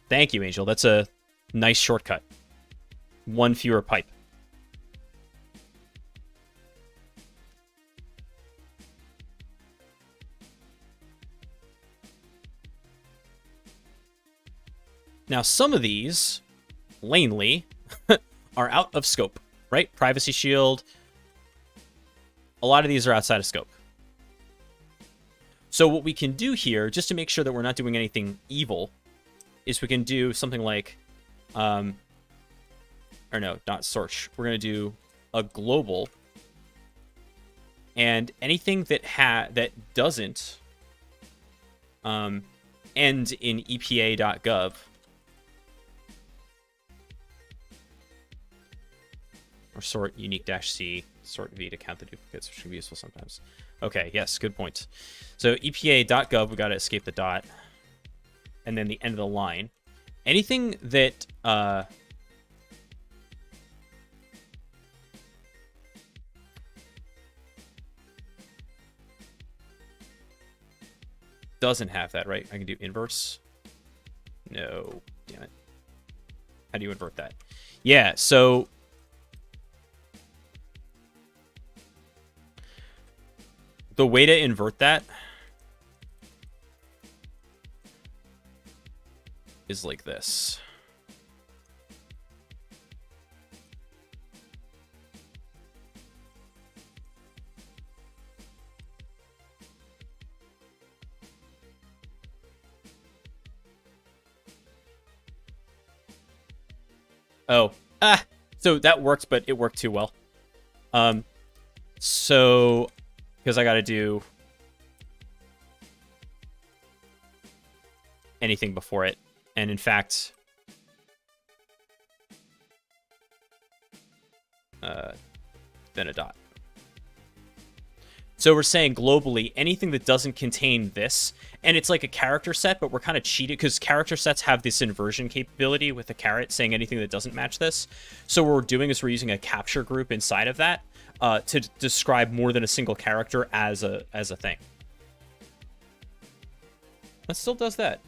thank you, Angel. That's a nice shortcut. One fewer pipe. Now, some of these, lamely, are out of scope, right? Privacy Shield. A lot of these are outside of scope. So what we can do here, just to make sure that we're not doing anything evil, is we can do something like, or no, not search. We're going to do a global, and anything that doesn't end in epa.gov, or sort unique-c, sort v to count the duplicates, which can be useful sometimes. Okay, yes, good point. So epa.gov, we got to escape the dot, and then the end of the line. Anything that doesn't have that, right? I can do inverse. No, damn it. How do you invert that? Yeah, so the way to invert that is like this. Oh, so that worked, but it worked too well. So because I got to do anything before it. And in fact, then a dot. So we're saying globally, anything that doesn't contain this, and it's like a character set, but we're kind of cheated because character sets have this inversion capability with the caret saying anything that doesn't match this. So what we're doing is we're using a capture group inside of that to describe more than a single character as a thing. That still does that.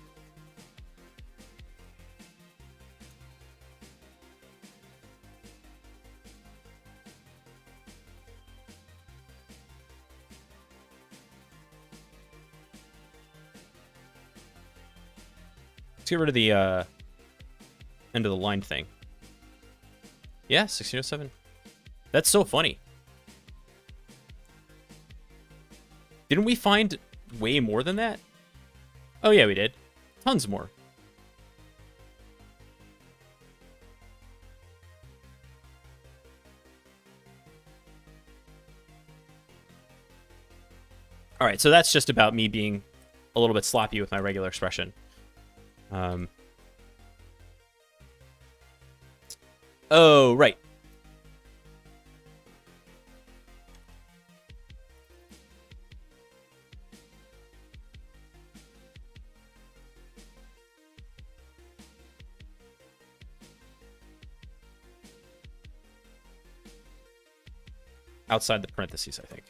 Let's get rid of the end of the line thing. Yeah, 1607. That's so funny. Didn't we find way more than that? Oh yeah, we did. Tons more. All right, so that's just about me being a little bit sloppy with my regular expression. Oh, right. Outside the parentheses, I think.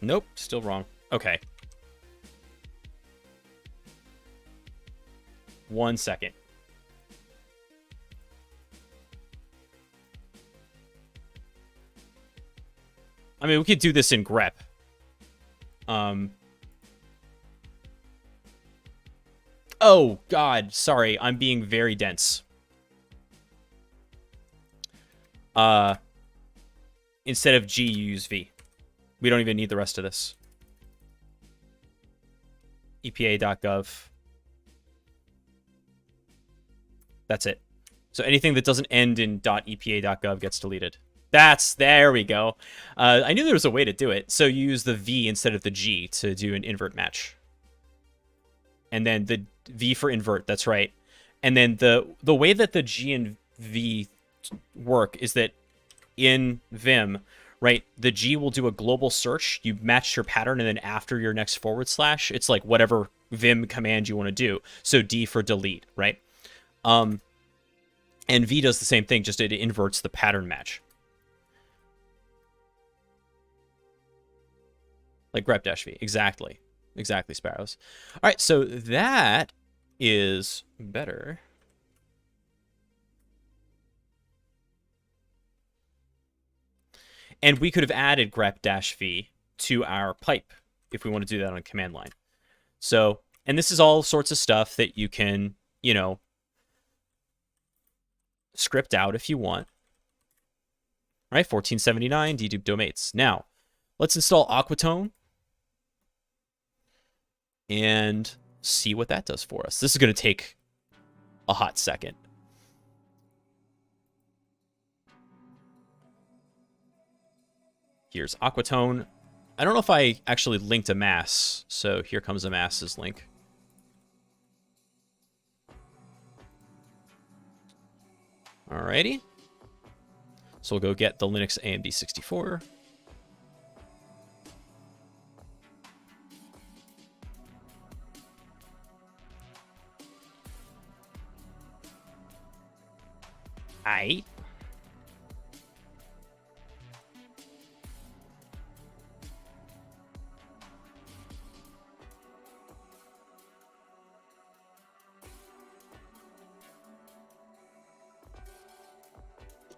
Nope, still wrong. Okay. 1 second. I mean, we could do this in grep. Oh, God. Sorry. I'm being very dense. Instead of G, you use V. We don't even need the rest of this. EPA.gov. That's it. So anything that doesn't end in .epa.gov gets deleted. There we go. I knew there was a way to do it. So you use the V instead of the G to do an invert match. And then the V for invert, that's right. And then the way that the G and V work is that in Vim, right? The G will do a global search. You match your pattern, and then after your next forward slash, it's like whatever vim command you want to do. So D for delete, right? And V does the same thing, just it inverts the pattern match. Like grep-v. Exactly. Exactly, Sparrows. All right, so that is better. And we could have added grep-v to our pipe if we want to do that on command line. So, and this is all sorts of stuff that you can, you know, script out if you want. All right, 1479, dedupe domains. Now, let's install Aquatone and see what that does for us. This is going to take a hot second. Here's Aquatone. I don't know if I actually linked Amass, so here comes Amass's link. Alrighty. So we'll go get the Linux AMD 64. Aight.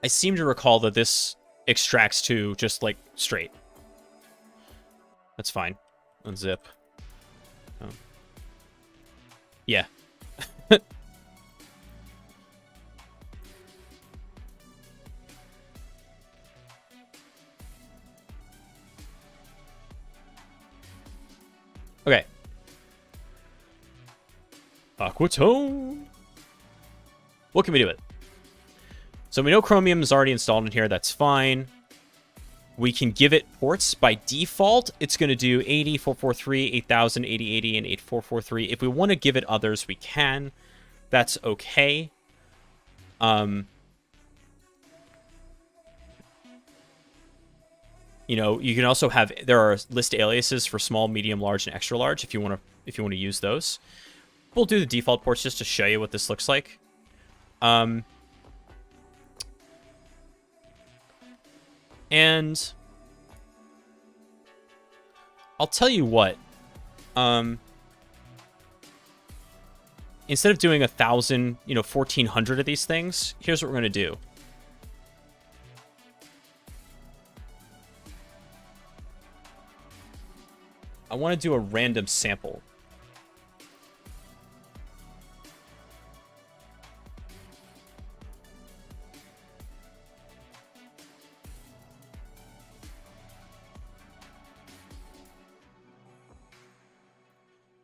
I seem to recall that this extracts to just like straight. That's fine. Unzip. Oh. Yeah. Okay. Aquatone. What can we do with it? So we know Chromium is already installed in here. That's fine. We can give it ports. By default, it's going to do 80, 443, 8000, 8080, and 8443. If we want to give it others, we can. That's okay. You know, you can also have, there are list aliases for small, medium, large, and extra large if you want to use those. We'll do the default ports just to show you what this looks like. And I'll tell you what, instead of doing 1,000, 1,400 of these things, here's what we're going to do. I want to do a random sample.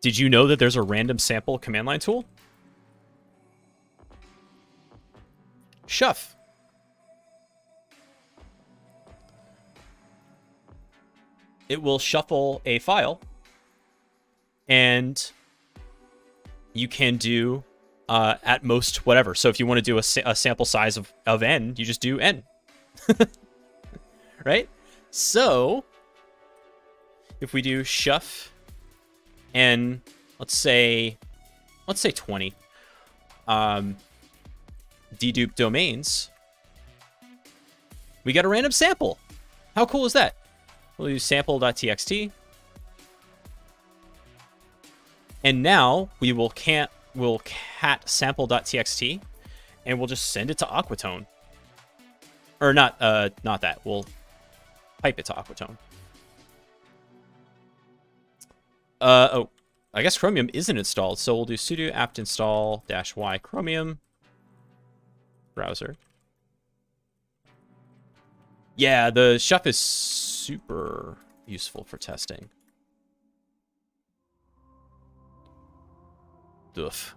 Did you know that there's a random sample command line tool? Shuff. It will shuffle a file, and you can do at most whatever. So if you want to do a sample size of n, you just do n. Right? So if we do shuff and let's say 20 dedupe domains, we get a random sample. How cool is that? We'll use sample.txt. And now we will cat sample.txt, and we'll just send it to Aquatone. Or not that. We'll pipe it to Aquatone. Oh, I guess Chromium isn't installed, so we'll do sudo apt install -y Chromium browser. Yeah, the shuff is super useful for testing. Doof.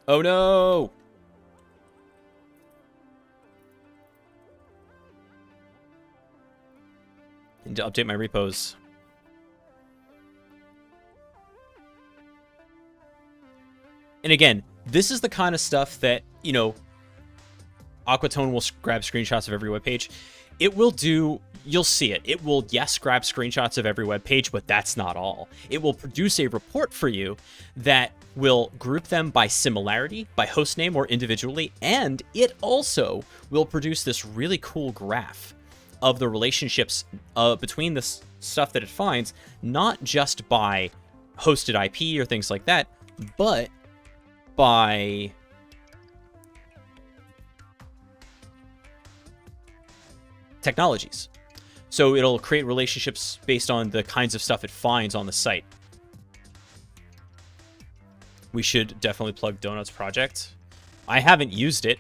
Oh no! Need to update my repos. And again, this is the kind of stuff that, you know, Aquatone will grab screenshots of every web page. It will do, you'll see it. It will, yes, grab screenshots of every web page, but that's not all. It will produce a report for you that will group them by similarity, by host name, or individually, and it also will produce this really cool graph of the relationships between the stuff that it finds, not just by hosted IP or things like that, but by technologies. So it'll create relationships based on the kinds of stuff it finds on the site. We should definitely plug Donut's project. I haven't used it.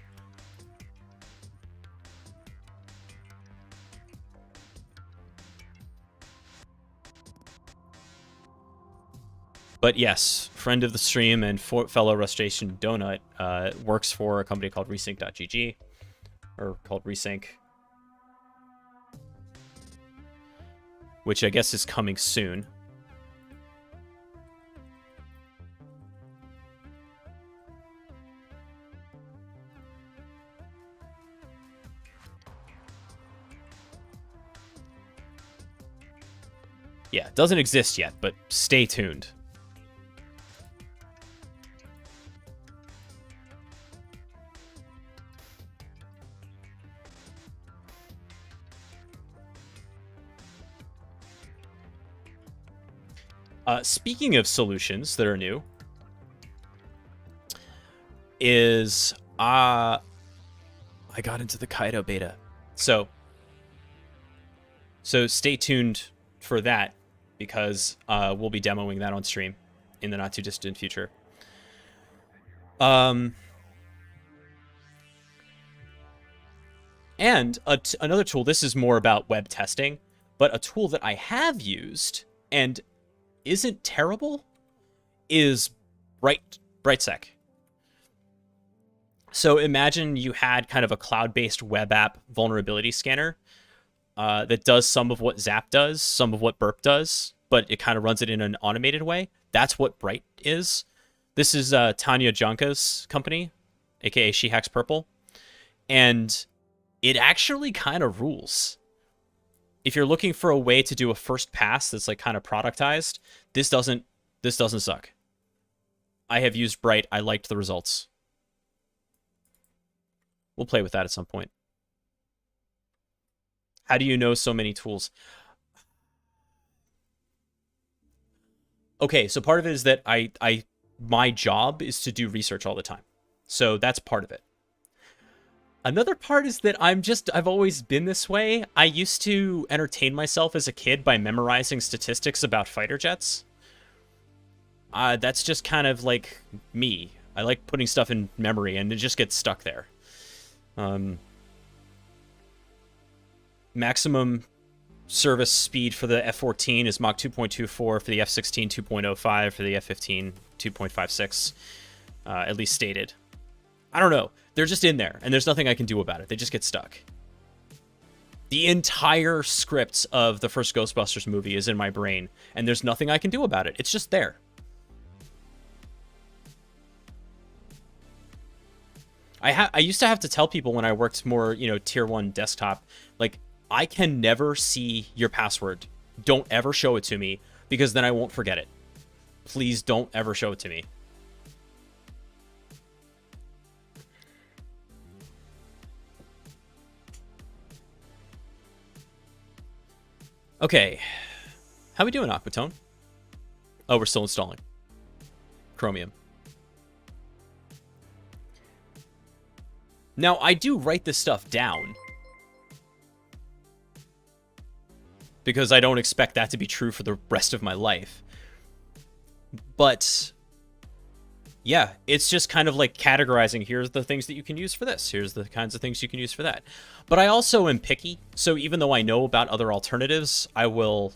But yes, friend of the stream and fellow Rustration Donut works for a company called Resync.gg, or called Resync, which I guess is coming soon. Yeah, it doesn't exist yet, but stay tuned. Speaking of solutions that are new, I got into the Kaido beta. So stay tuned for that, because we'll be demoing that on stream in the not too distant future. And another tool, this is more about web testing, but a tool that I have used and isn't terrible is BrightSec. So imagine you had kind of a cloud-based web app vulnerability scanner that does some of what Zap does, some of what Burp does, but it kind of runs it in an automated way. That's what Bright is. This is Tanya Janka's company, aka She Hacks Purple, and it actually kind of rules. If you're looking for a way to do a first pass that's like kind of productized, this doesn't suck. I have used Bright. I liked the results. We'll play with that at some point. How do you know so many tools? Okay, so part of it is that my job is to do research all the time. So that's part of it. Another part is that I've always been this way. I used to entertain myself as a kid by memorizing statistics about fighter jets. That's just kind of like me. I like putting stuff in memory and it just gets stuck there. Maximum service speed for the F-14 is Mach 2.24, for the F-16 2.05, for the F-15 2.56, at least stated. I don't know. They're just in there, and there's nothing I can do about it. They just get stuck. The entire script of the first Ghostbusters movie is in my brain, and there's nothing I can do about it. It's just there. I used to have to tell people when I worked more, tier 1 desktop, like, I can never see your password. Don't ever show it to me, because then I won't forget it. Please don't ever show it to me. Okay. How we doing, Aquatone? Oh, we're still installing Chromium. Now, I do write this stuff down, because I don't expect that to be true for the rest of my life. But yeah, it's just kind of like categorizing, here's the things that you can use for this, here's the kinds of things you can use for that. But I also am picky, so even though I know about other alternatives, I'll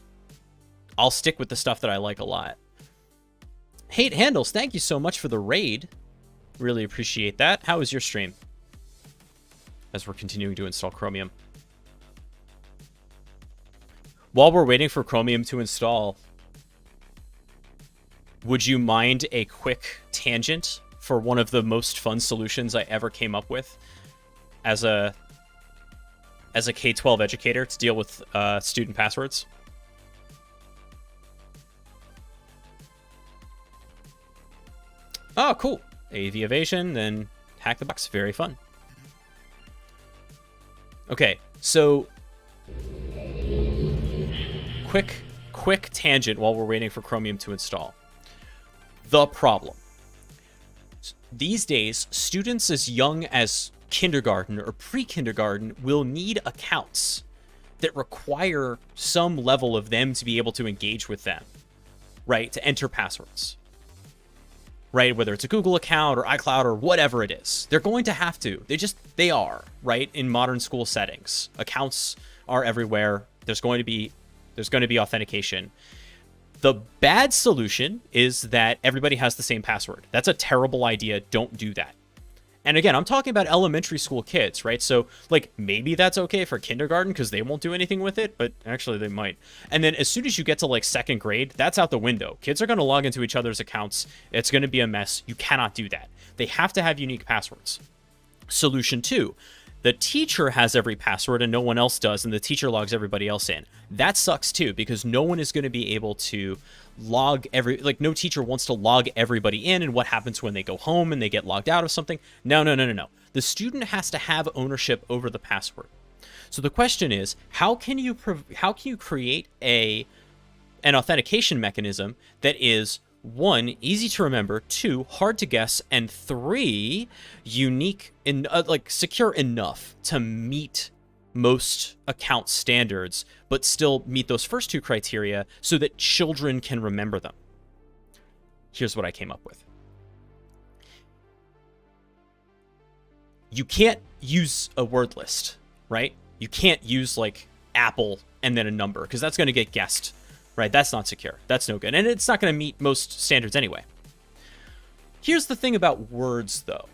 stick with the stuff that I like a lot. Hate Handles, thank you so much for the raid. Really appreciate that. How was your stream? As we're continuing to install Chromium. While we're waiting for Chromium to install, would you mind a quick tangent for one of the most fun solutions I ever came up with as a K-12 educator to deal with student passwords. Oh, cool. AV evasion, then hack the box. Very fun. Okay, so quick tangent while we're waiting for Chromium to install. The problem. These days, students as young as kindergarten or pre-kindergarten will need accounts that require some level of them to be able to engage with them, right? To enter passwords, right? Whether it's a Google account or iCloud or whatever it is, they're going to have to. They are, right? In modern school settings, accounts are everywhere. There's going to be authentication. The bad solution is that everybody has the same password. That's a terrible idea. Don't do that. And again, I'm talking about elementary school kids, right? So, like, maybe that's okay for kindergarten because they won't do anything with it, but actually they might. And then as soon as you get to, like, second grade, that's out the window. Kids are going to log into each other's accounts. It's going to be a mess. You cannot do that. They have to have unique passwords. Solution 2. The teacher has every password and no one else does, and the teacher logs everybody else in. That sucks too, because no one is going to be able to log no teacher wants to log everybody in, and what happens when they go home and they get logged out of something? No. The student has to have ownership over the password. So the question is, how can you create an authentication mechanism that is 1, easy to remember, 2, hard to guess, and 3, unique and secure enough to meet most account standards, but still meet those first 2 criteria so that children can remember them? Here's what I came up with. You can't use a word list, right? You can't use like Apple and then a number, because that's going to get guessed. Right, that's not secure. That's no good. And it's not going to meet most standards anyway. Here's the thing about words, though.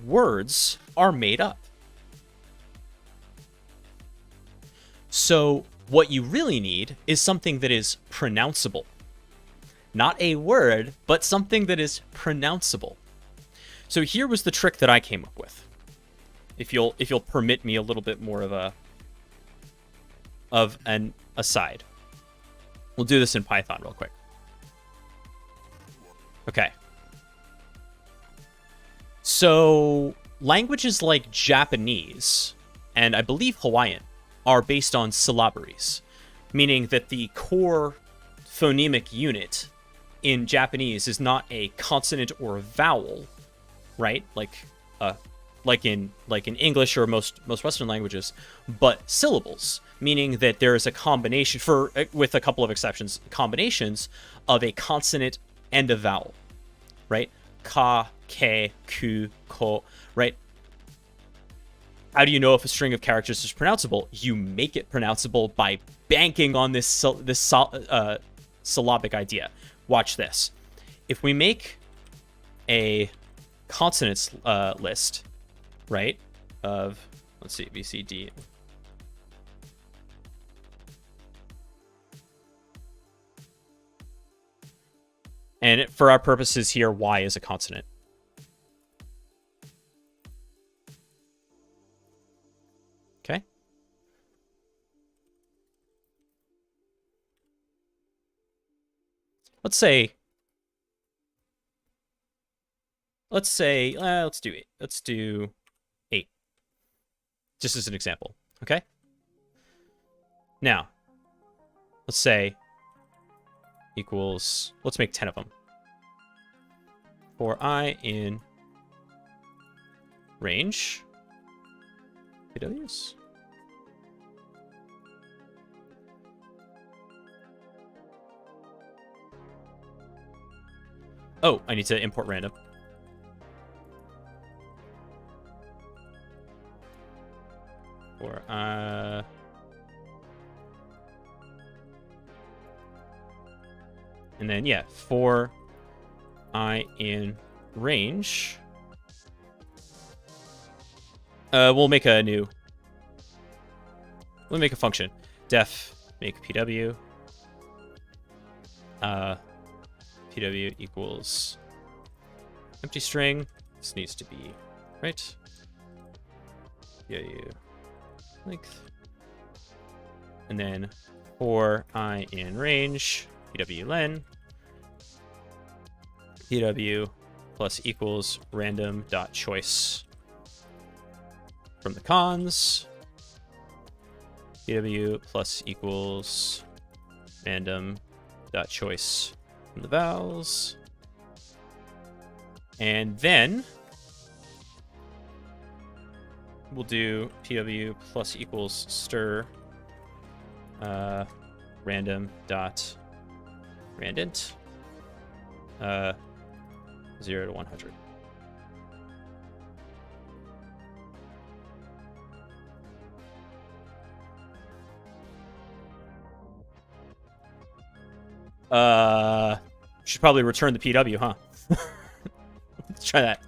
Words are made up. So what you really need is something that is pronounceable. Not a word, but something that is pronounceable. So here was the trick that I came up with. If you'll permit me a little bit more of an aside. We'll do this in Python real quick. Okay. So languages like Japanese and I believe Hawaiian are based on syllabaries, meaning that the core phonemic unit in Japanese is not a consonant or a vowel, right? Like in English or most Western languages, but syllables, meaning that there is a combination, with a couple of exceptions, combinations of a consonant and a vowel, right? Ka, ke, ku, ko, right? How do you know if a string of characters is pronounceable? You make it pronounceable by banking on this syllabic idea. Watch this. If we make a consonants list, right, of, let's see, B, C, D. And for our purposes here, Y is a consonant. Okay. Let's do 8. Let's do 8. Just as an example, okay? Now, let's say equals, let's make 10 of them. For I in range, PWs. Oh, I need to import random. Or and then yeah, for I in range, we'll make a function, def make PW, PW equals empty string. This needs to be right. PW length. And then for I in range, PW len. PW plus equals random dot choice from the cons. PW plus equals random dot choice from the vowels. And then we'll do PW plus equals stir random dot randint 0 to 100. Should probably return the PW, huh? Let's try that.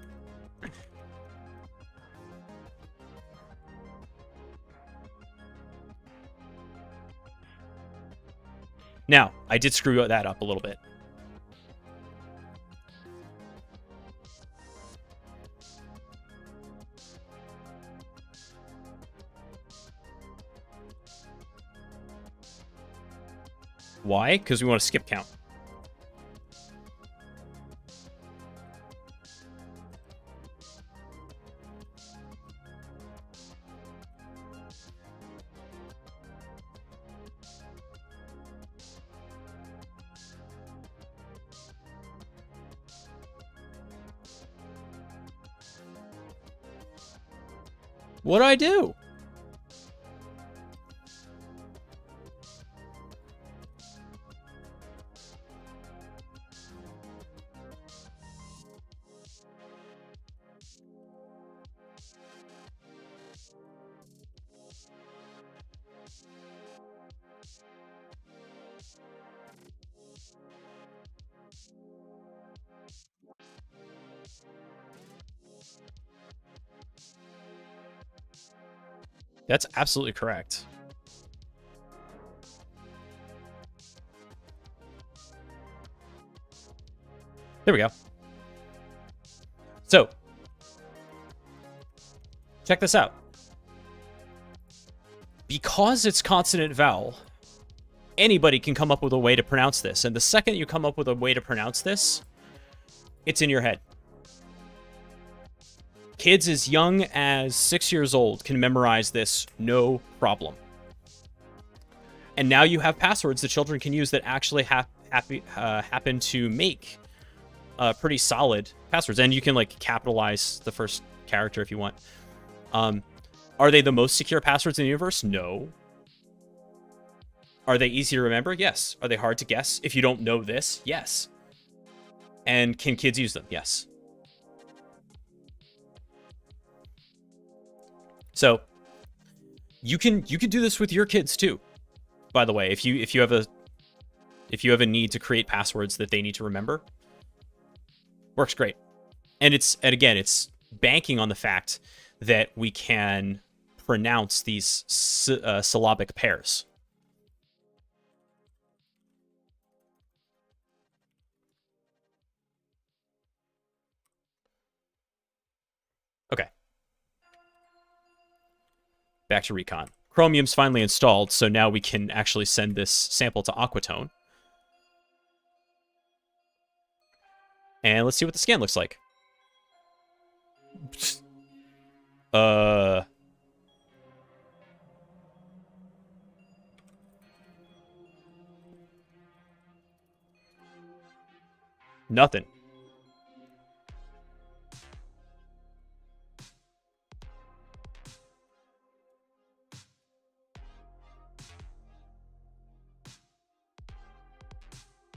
Now, I did screw that up a little bit. Why? Because we want to skip count. What'd I do? That's absolutely correct. There we go. So, check this out. Because it's consonant vowel, anybody can come up with a way to pronounce this. And the second you come up with a way to pronounce this, it's in your head. Kids as young as 6 years old can memorize this, no problem. And now you have passwords that children can use that actually happen to make pretty solid passwords. And you can like capitalize the first character if you want. Are they the most secure passwords in the universe? No. Are they easy to remember? Yes. Are they hard to guess? If you don't know this, yes. And can kids use them? Yes. So you can do this with your kids too. By the way, if you have a need to create passwords that they need to remember, works great. And again, it's banking on the fact that we can pronounce these syllabic pairs. Okay. Back to Recon. Chromium's finally installed, so now we can actually send this sample to Aquatone. And let's see what the scan looks like. Nothing.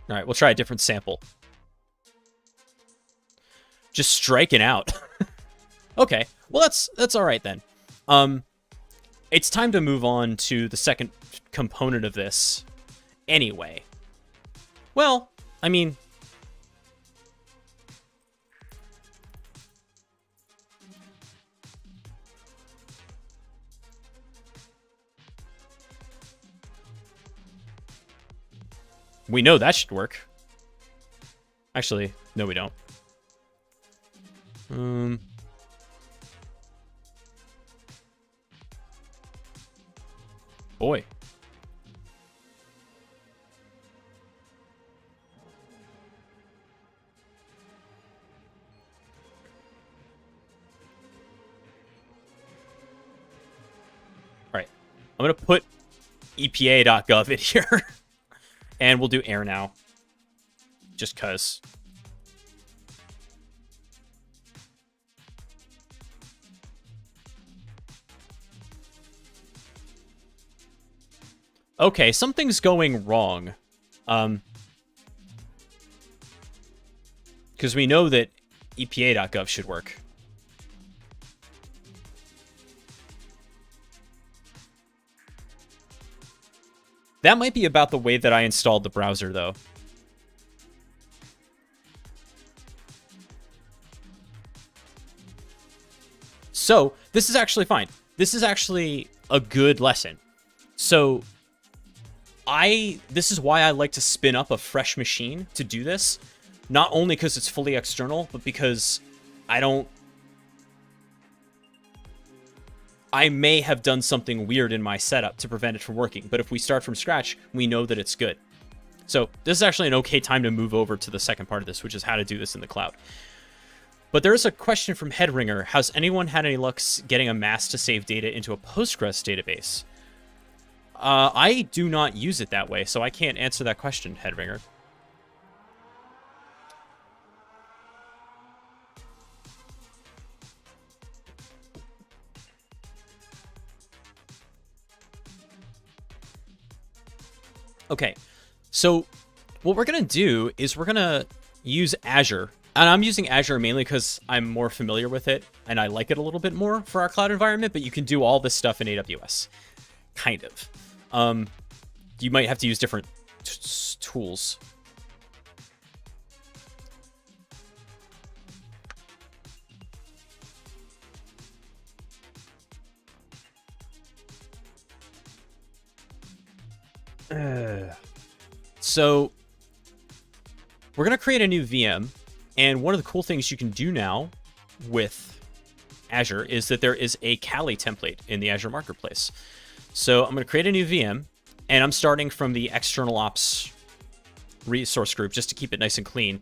All right, we'll try a different sample. Just striking out. Okay, well that's all right then. It's time to move on to the second component of this. Anyway, well, I mean, we know that should work. Actually, no, we don't. Boy. All right. I'm going to put EPA.gov in here. And we'll do air now. Just cuz. Okay, something's going wrong. Because we know that EPA.gov should work. That might be about the way that I installed the browser, though. So, this is actually fine. This is actually a good lesson. So, this is why I like to spin up a fresh machine to do this. Not only because it's fully external, but because I may have done something weird in my setup to prevent it from working. But if we start from scratch, we know that it's good. So this is actually an okay time to move over to the second part of this, which is how to do this in the cloud. But there is a question from Headringer. Has anyone had any luck getting Amass to save data into a Postgres database? I do not use it that way, so I can't answer that question, Headringer. Okay, so what we're going to do is we're going to use Azure. And I'm using Azure mainly because I'm more familiar with it, and I like it a little bit more for our cloud environment, but you can do all this stuff in AWS. Kind of. You might have to use different tools. So we're going to create a new VM. And one of the cool things you can do now with Azure is that there is a Kali template in the Azure Marketplace. So I'm going to create a new VM, and I'm starting from the external ops resource group just to keep it nice and clean.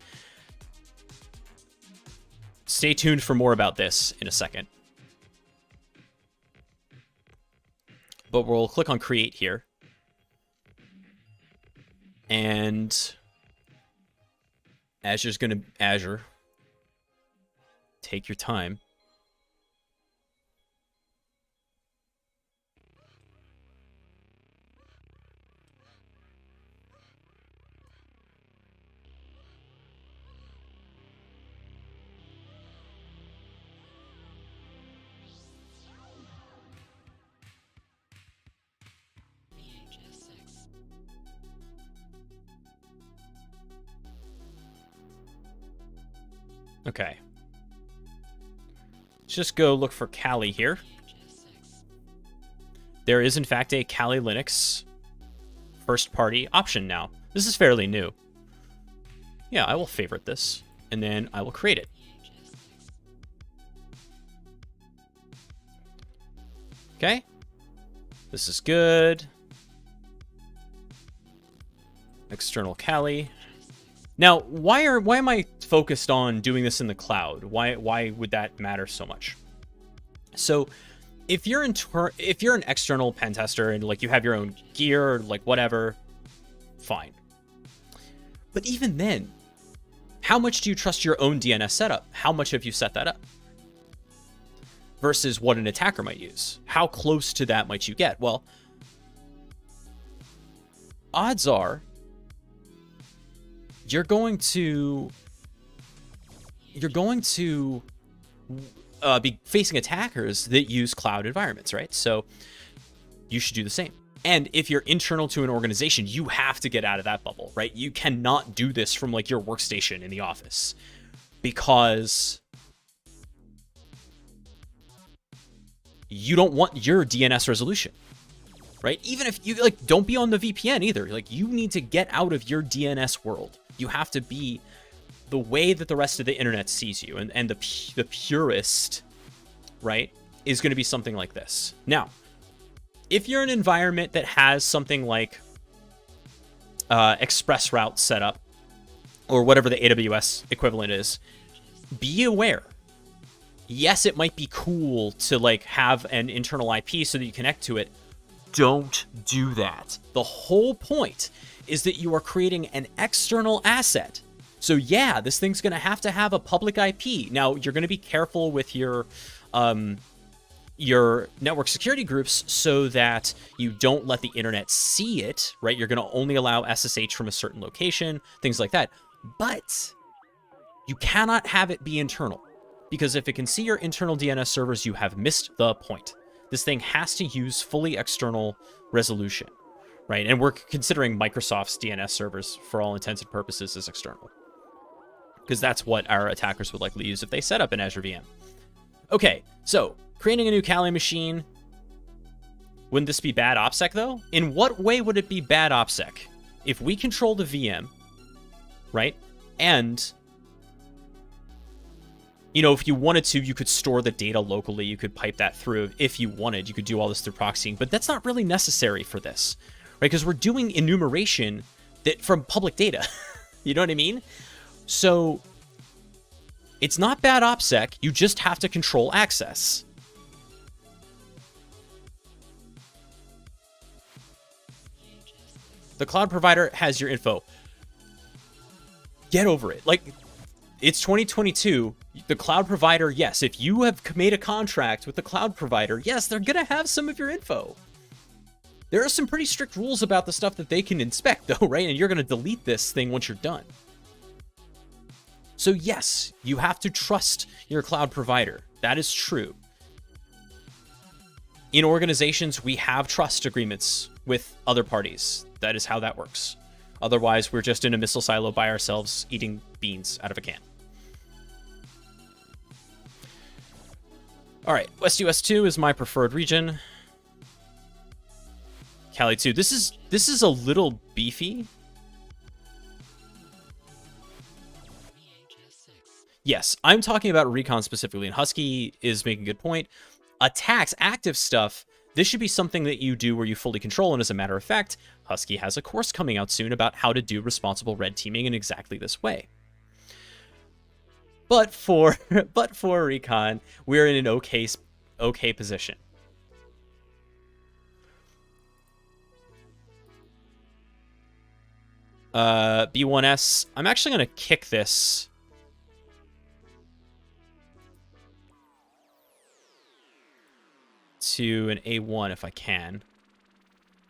Stay tuned for more about this in a second. But we'll click on Create here. And Azure's going to Azure. Take your time. Okay. Let's just go look for Kali here. There is, in fact, a Kali Linux first-party option now. This is fairly new. Yeah, I will favorite this, and then I will create it. Okay. This is good. External Kali. Now, why am I focused on doing this in the cloud? Why would that matter so much? So, if you're an external pen tester and like you have your own gear or like whatever, fine. But even then, how much do you trust your own DNS setup? How much have you set that up? Versus what an attacker might use. How close to that might you get? Well, odds are you're going to be facing attackers that use cloud environments, right? So you should do the same. And if you're internal to an organization, you have to get out of that bubble, right? You cannot do this from like your workstation in the office because you don't want your DNS resolution, right? Even if you like, don't be on the VPN either. Like you need to get out of your DNS world. You have to be the way that the rest of the internet sees you, and the purest, right, is going to be something like this. Now, if you're an environment that has something like express route set up, or whatever the AWS equivalent is, be aware. Yes, it might be cool to like have an internal IP so that you connect to it. Don't do that. The whole point is that you are creating an external asset. So yeah, this thing's going to have a public IP. Now, you're going to be careful with your network security groups so that you don't let the internet see it, right? You're going to only allow SSH from a certain location, things like that. But you cannot have it be internal, because if it can see your internal DNS servers, you have missed the point. This thing has to use fully external resolution, right? And we're considering Microsoft's DNS servers for all intents and purposes as external, because that's what our attackers would likely use if they set up an Azure VM. Okay, so creating a new Kali machine. Wouldn't this be bad OPSEC though? In what way would it be bad OPSEC? If we control the VM, right? And, you know, if you wanted to, you could store the data locally. You could pipe that through if you wanted. You could do all this through proxying, but that's not really necessary for this, right? Because we're doing enumeration that from public data. You know what I mean? So it's not bad OPSEC. You just have to control access. The cloud provider has your info. Get over it. Like, it's 2022. The cloud provider, yes, if you have made a contract with the cloud provider, yes, they're going to have some of your info. There are some pretty strict rules about the stuff that they can inspect, though, right? And you're going to delete this thing once you're done. So, yes, you have to trust your cloud provider. That is true. In organizations, we have trust agreements with other parties. That is how that works. Otherwise, we're just in a missile silo by ourselves eating beans out of a can. All right, West US 2 is my preferred region. Kali 2. This is a little beefy. Yes, I'm talking about Recon specifically, and Husky is making a good point. Attacks, active stuff, this should be something that you do where you fully control, and as a matter of fact, Husky has a course coming out soon about how to do responsible red teaming in exactly this way. But for Recon, we're in an okay position. B1S, I'm actually going to kick this to an A1 if I can.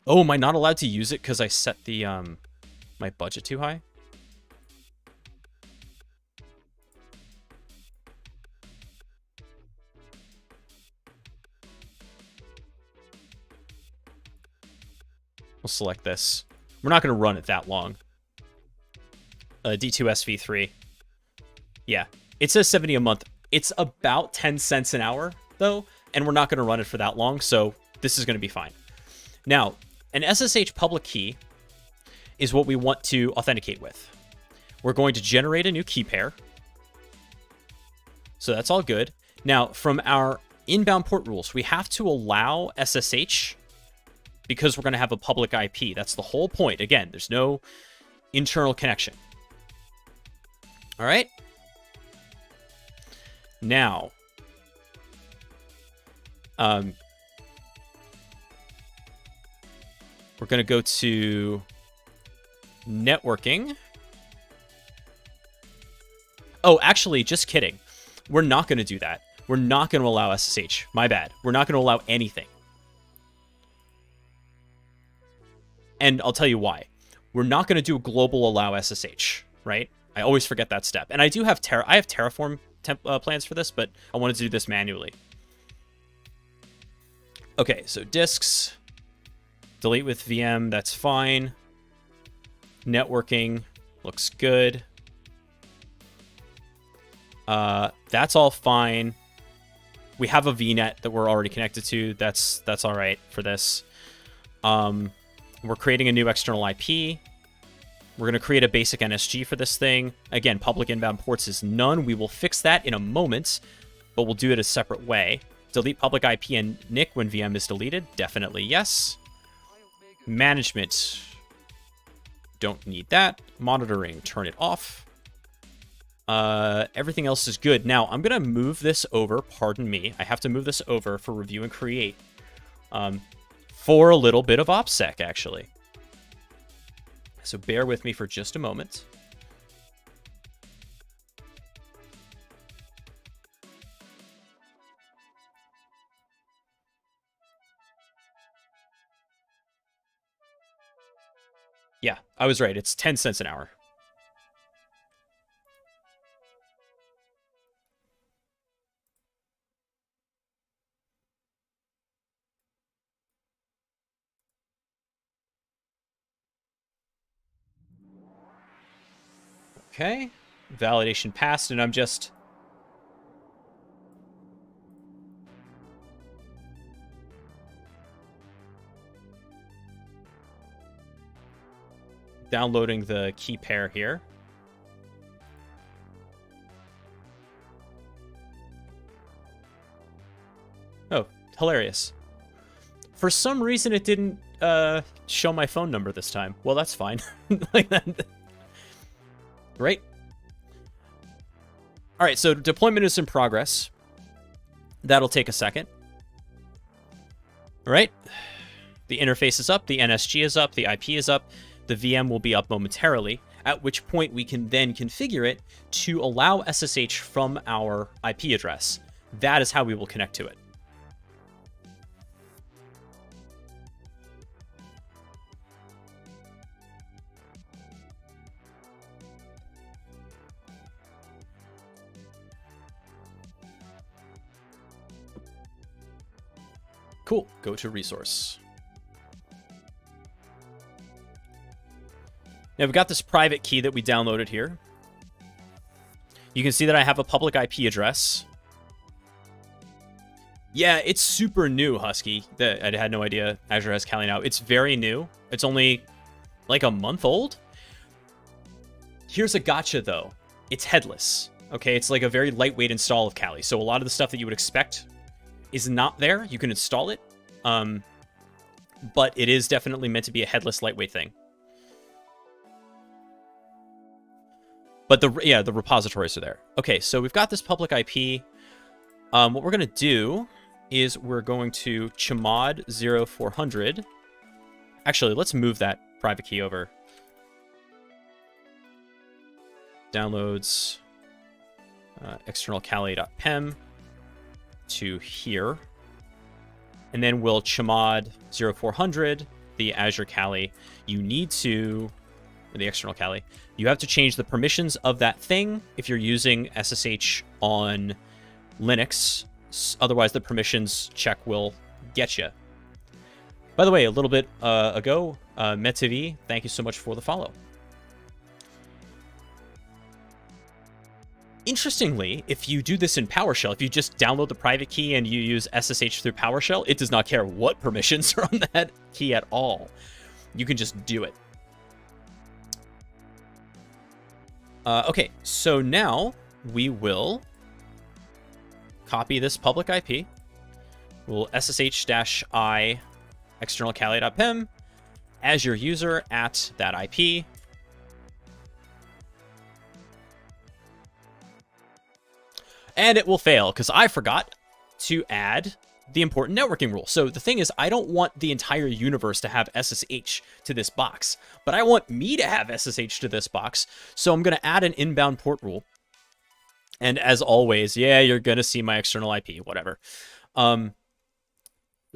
Oh, am I not allowed to use it because I set the my budget too high? We'll select this. We're not going to run it that long. D2SV3. Yeah, it says 70 a month. It's about 10 cents an hour, though, and we're not going to run it for that long, so this is going to be fine. Now, an SSH public key is what we want to authenticate with. We're going to generate a new key pair. So that's all good. Now, from our inbound port rules, we have to allow SSH because we're going to have a public IP. That's the whole point. Again, there's no internal connection. All right. Now, we're going to go to networking. Oh, actually, just kidding. We're not going to do that. We're not going to allow SSH. My bad. We're not going to allow anything. And I'll tell you why. We're not going to do a global allow SSH, right? I always forget that step. And I do have Terraform plans for this, but I wanted to do this manually. Okay, so disks, delete with VM, that's fine. Networking looks good. That's all fine. We have a VNet that we're already connected to. That's all right for this. We're creating a new external IP. We're going to create a basic NSG for this thing. Again, public inbound ports is none. We will fix that in a moment, but we'll do it a separate way. Delete public IP and NIC when VM is deleted. Definitely yes. Management. Don't need that. Monitoring. Turn it off. Everything else is good. Now, I'm going to move this over. Pardon me. I have to move this over for review and create. For a little bit of OPSEC, actually. So bear with me for just a moment. Yeah, I was right. It's 10 cents an hour. Okay. Validation passed, and I'm just... downloading the key pair here. Oh, hilarious. For some reason, it didn't show my phone number this time. Well, that's fine. Like that. Right? All right, so deployment is in progress. That'll take a second. All right. The interface is up, the NSG is up, the IP is up, the VM will be up momentarily, at which point we can then configure it to allow SSH from our IP address. That is how we will connect to it. Cool. Go to resource. Now we've got this private key that we downloaded here. You can see that I have a public IP address. Yeah, it's super new, Husky. I had no idea Azure has Kali now. It's very new. It's only like a month old. Here's a gotcha, though. It's headless. Okay, it's like a very lightweight install of Kali. So a lot of the stuff that you would expect is not there. You can install it. But it is definitely meant to be a headless, lightweight thing. But the repositories are there. Okay, so we've got this public IP. What we're going to do is we're going to chmod 0400. Actually, let's move that private key over. Downloads external kali.pem to here. And then we'll chmod 0400, the Azure Kali. You need to, or the external Kali, you have to change the permissions of that thing if you're using SSH on Linux. Otherwise, the permissions check will get you. By the way, a little bit ago, MetTV, thank you so much for the follow. Interestingly, if you do this in PowerShell, if you just download the private key and you use SSH through PowerShell, it does not care what permissions are on that key at all. You can just do it. Okay, so now we will copy this public IP. We'll SSH-I external kali.pem as your user at that IP. And it will fail because I forgot to add the important networking rule. So the thing is, I don't want the entire universe to have SSH to this box, but I want me to have SSH to this box. So I'm going to add an inbound port rule. And as always, yeah, you're going to see my external IP, whatever. The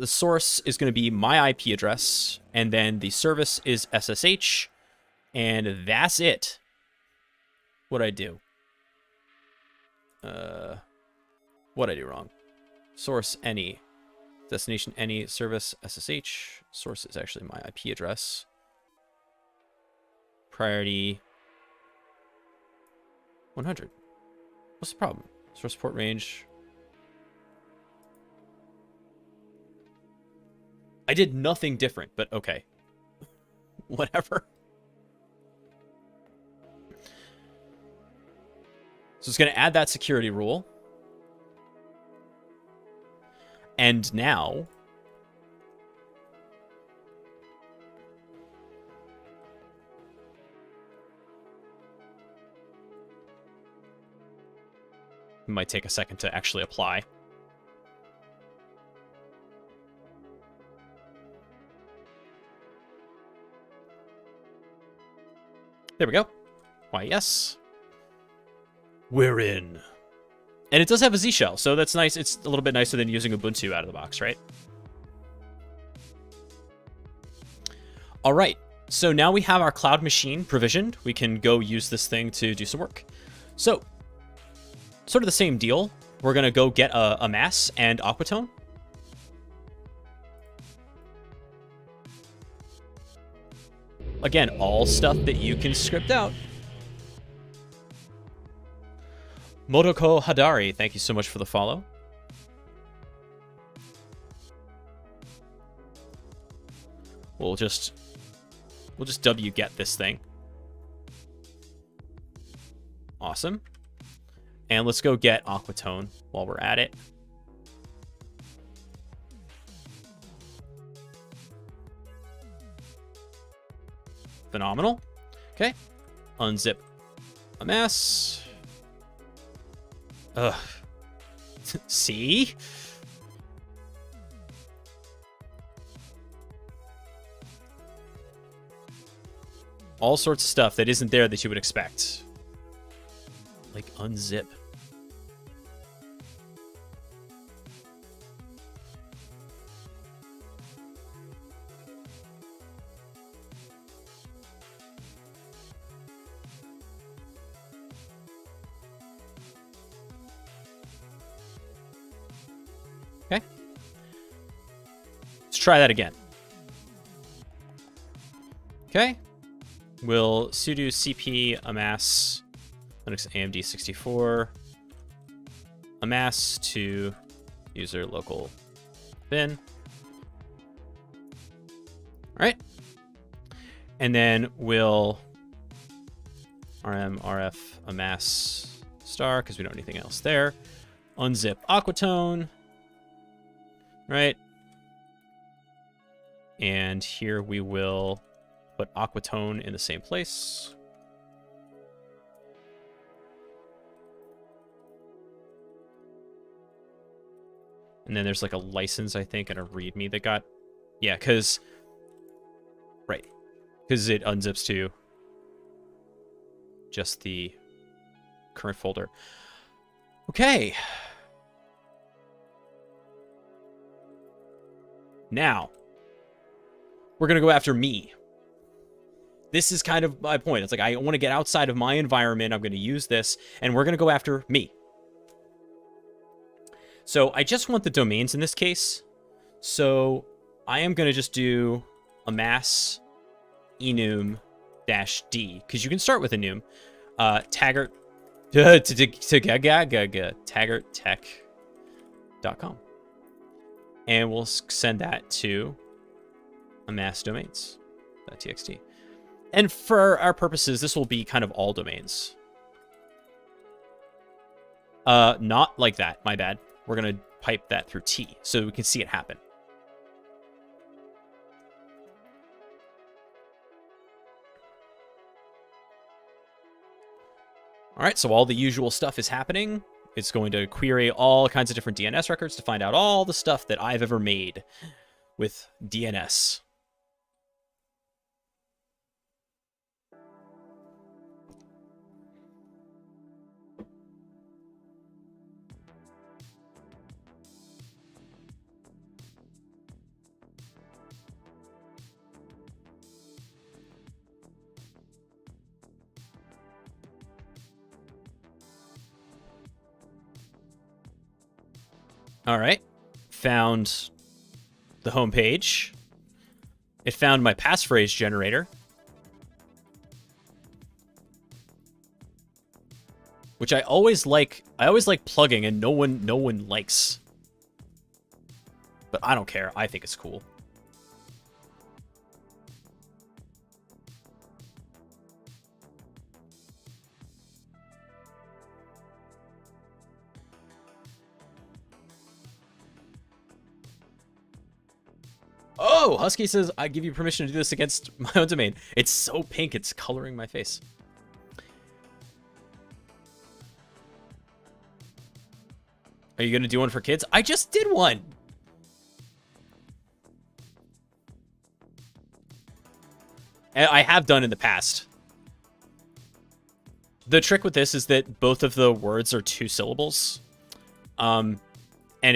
source is going to be my IP address, and then the service is SSH, and that's it. What'd I do? What'd I do wrong? Source any, destination any, service SSH. Source is actually my IP address. Priority 100. What's the problem? Source port range. I did nothing different, but okay. Whatever. So it's going to add that security rule. And now it might take a second to actually apply. There we go. Why, yes. We're in. And it does have a Z shell, so that's nice. It's a little bit nicer than using Ubuntu out of the box, right? All right. So now we have our cloud machine provisioned. We can go use this thing to do some work. So, sort of the same deal. We're going to go get Amass and Aquatone. Again, all stuff that you can script out. Motoko Hadari, thank you so much for the follow. We'll just wget this thing. Awesome. And let's go get Aquatone while we're at it. Phenomenal. Okay. Unzip Amass. Ugh. See? All sorts of stuff that isn't there that you would expect. Like unzip. Okay. Let's try that again. Okay. We'll sudo cp amass Linux AMD 64 amass to user local bin. All right. And then we'll rm rf amass star because we don't have anything else there. Unzip Aquatone. Right. And here we will put Aquatone in the same place. And then there's like a license, I think, and a README that got... Yeah, because... Right. Because it unzips to just the current folder. Okay. Now, we're going to go after me. This is kind of my point. It's like, I want to get outside of my environment. I'm going to use this, and we're going to go after me. So I just want the domains in this case. So I am going to just do amass enum -d, because you can start with enum. Taggart, taggarttech.com. And we'll send that to amass domains.txt. And for our purposes, this will be kind of all domains. Not like that, my bad. We're going to pipe that through T so we can see it happen. All right, so all the usual stuff is happening. It's going to query all kinds of different DNS records to find out all the stuff that I've ever made with DNS. All right, found the home page. It found my passphrase generator, which I always like plugging, and no one likes. But I don't care. I think it's cool. Oh, Husky says, I give you permission to do this against my own domain. It's so pink, it's coloring my face. Are you going to do one for kids? I just did one. And I have done in the past. The trick with this is that both of the words are 2 syllables. And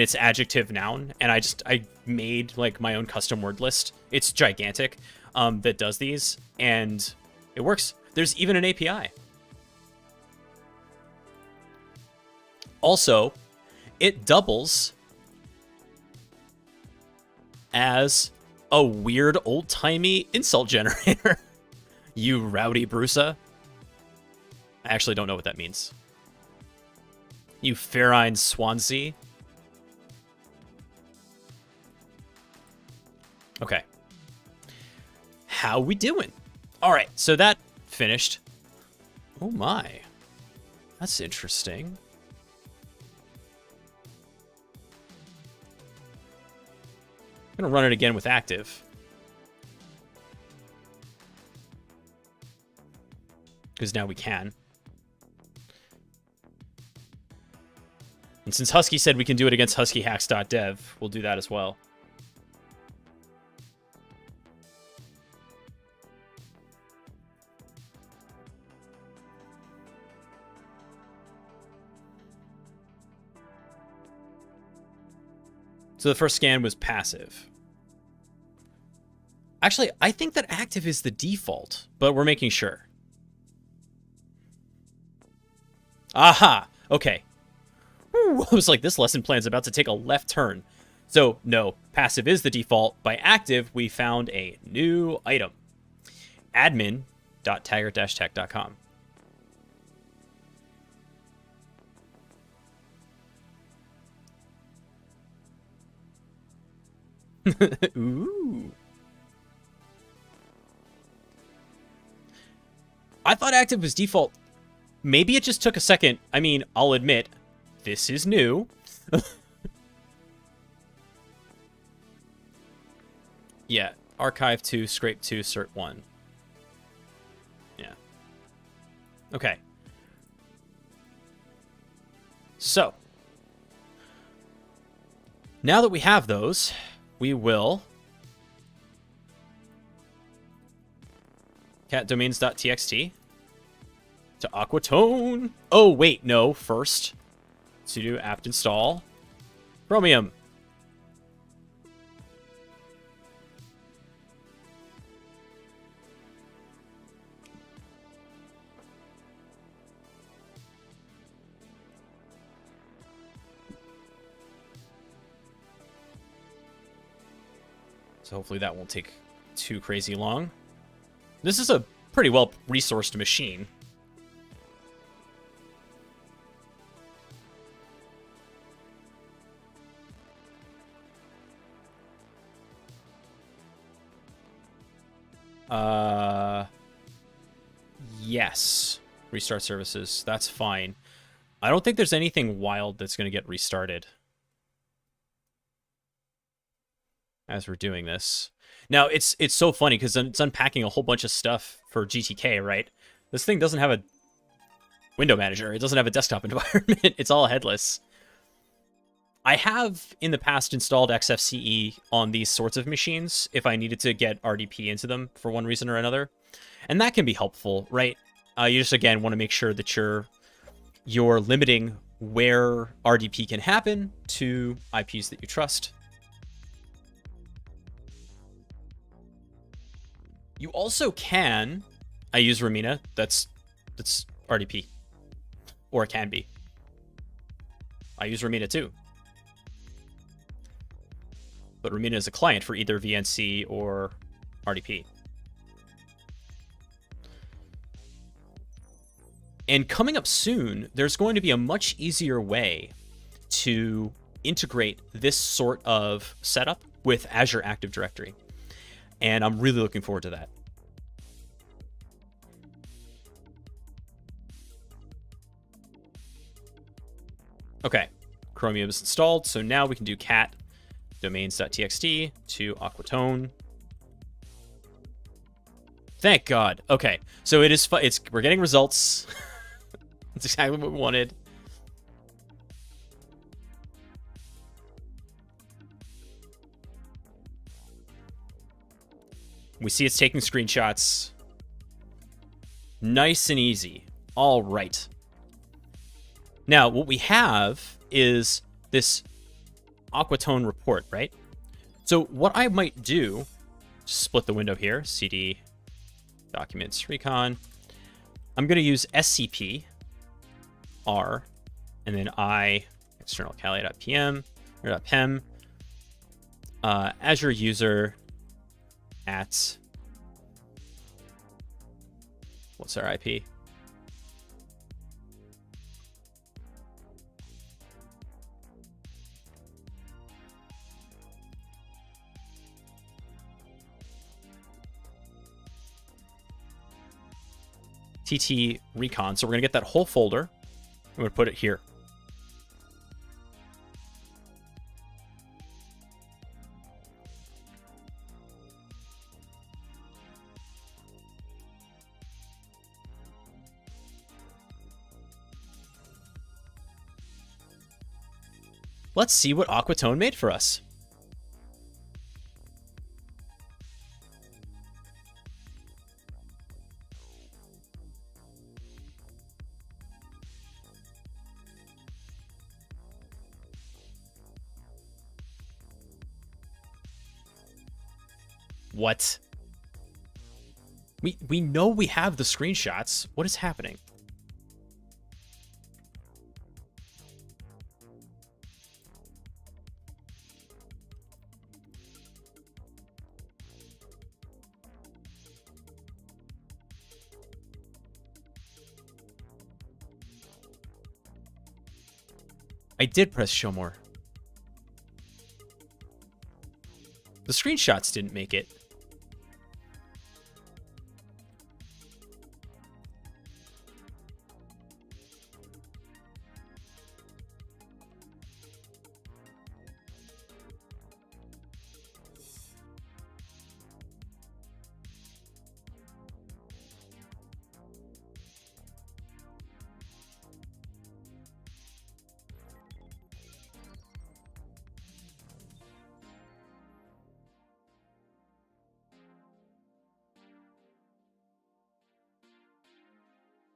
it's adjective noun. And I made like my own custom word list. It's gigantic that does these. And it works. There's even an API. Also, it doubles as a weird old-timey insult generator. You rowdy Brusa. I actually don't know what that means. You ferine Swansea. Okay. How we doing? All right, so that finished. Oh my. That's interesting. I'm going to run it again with active. Because now we can. And since Husky said we can do it against huskyhacks.dev, we'll do that as well. So the first scan was passive. Actually, I think that active is the default, but we're making sure. Aha! Okay. Whew, I was like, this lesson plan's about to take a left turn. So, no, passive is the default. By active, we found a new item. admin.taggart-tech.com. Ooh. I thought active was default. Maybe it just took a second. I mean, I'll admit, this is new. Yeah, archive 2, scrape 2, cert 1. Yeah. Okay. So, now that we have those, we will catdomains.txt to Aquatone. Oh, wait, no. First, sudo apt install Chromium. So hopefully that won't take too crazy long. This is a pretty well resourced machine. Yes. Restart services. That's fine. I don't think there's anything wild that's going to get restarted as we're doing this. Now, it's so funny because it's unpacking a whole bunch of stuff for GTK, right? This thing doesn't have a window manager. It doesn't have a desktop environment. It's all headless. I have, in the past, installed XFCE on these sorts of machines if I needed to get RDP into them for one reason or another. And that can be helpful, right? You just, again, want to make sure that you're limiting where RDP can happen to IPs that you trust. You also can, I use Ramina, that's RDP, or it can be. I use Ramina too. But Ramina is a client for either VNC or RDP. And coming up soon, there's going to be a much easier way to integrate this sort of setup with Azure Active Directory. And I'm really looking forward to that. Okay, Chromium is installed, so now we can do cat domains.txt to Aquatone. Thank God. Okay, so it is. We're getting results. That's exactly what we wanted. We see it's taking screenshots. Nice and easy. All right. Now, what we have is this Aquatone report, right? So what I might do, split the window here, cd documents recon. I'm going to use scp r and then I external kali.pm or .pem Azure user at what's our IP? TT Recon. So we're going to get that whole folder. I'm going to put it here. Let's see what Aquatone made for us. What? We know we have the screenshots. What is happening? I did press show more. The screenshots didn't make it.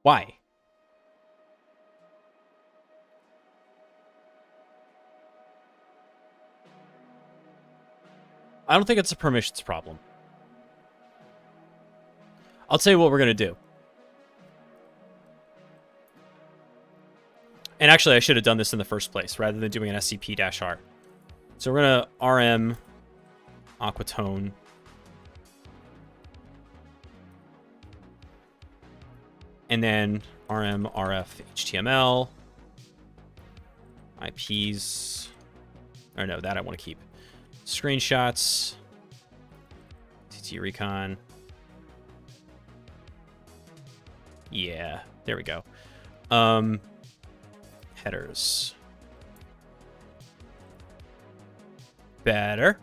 Why? I don't think it's a permissions problem. I'll tell you what we're going to do. And actually, I should have done this in the first place rather than doing an scp-r. So we're going to rm Aquatone. And then rm rf html. IPs. Or no, that I want to keep. Screenshots. TT Recon. Yeah, there we go. Headers. Better.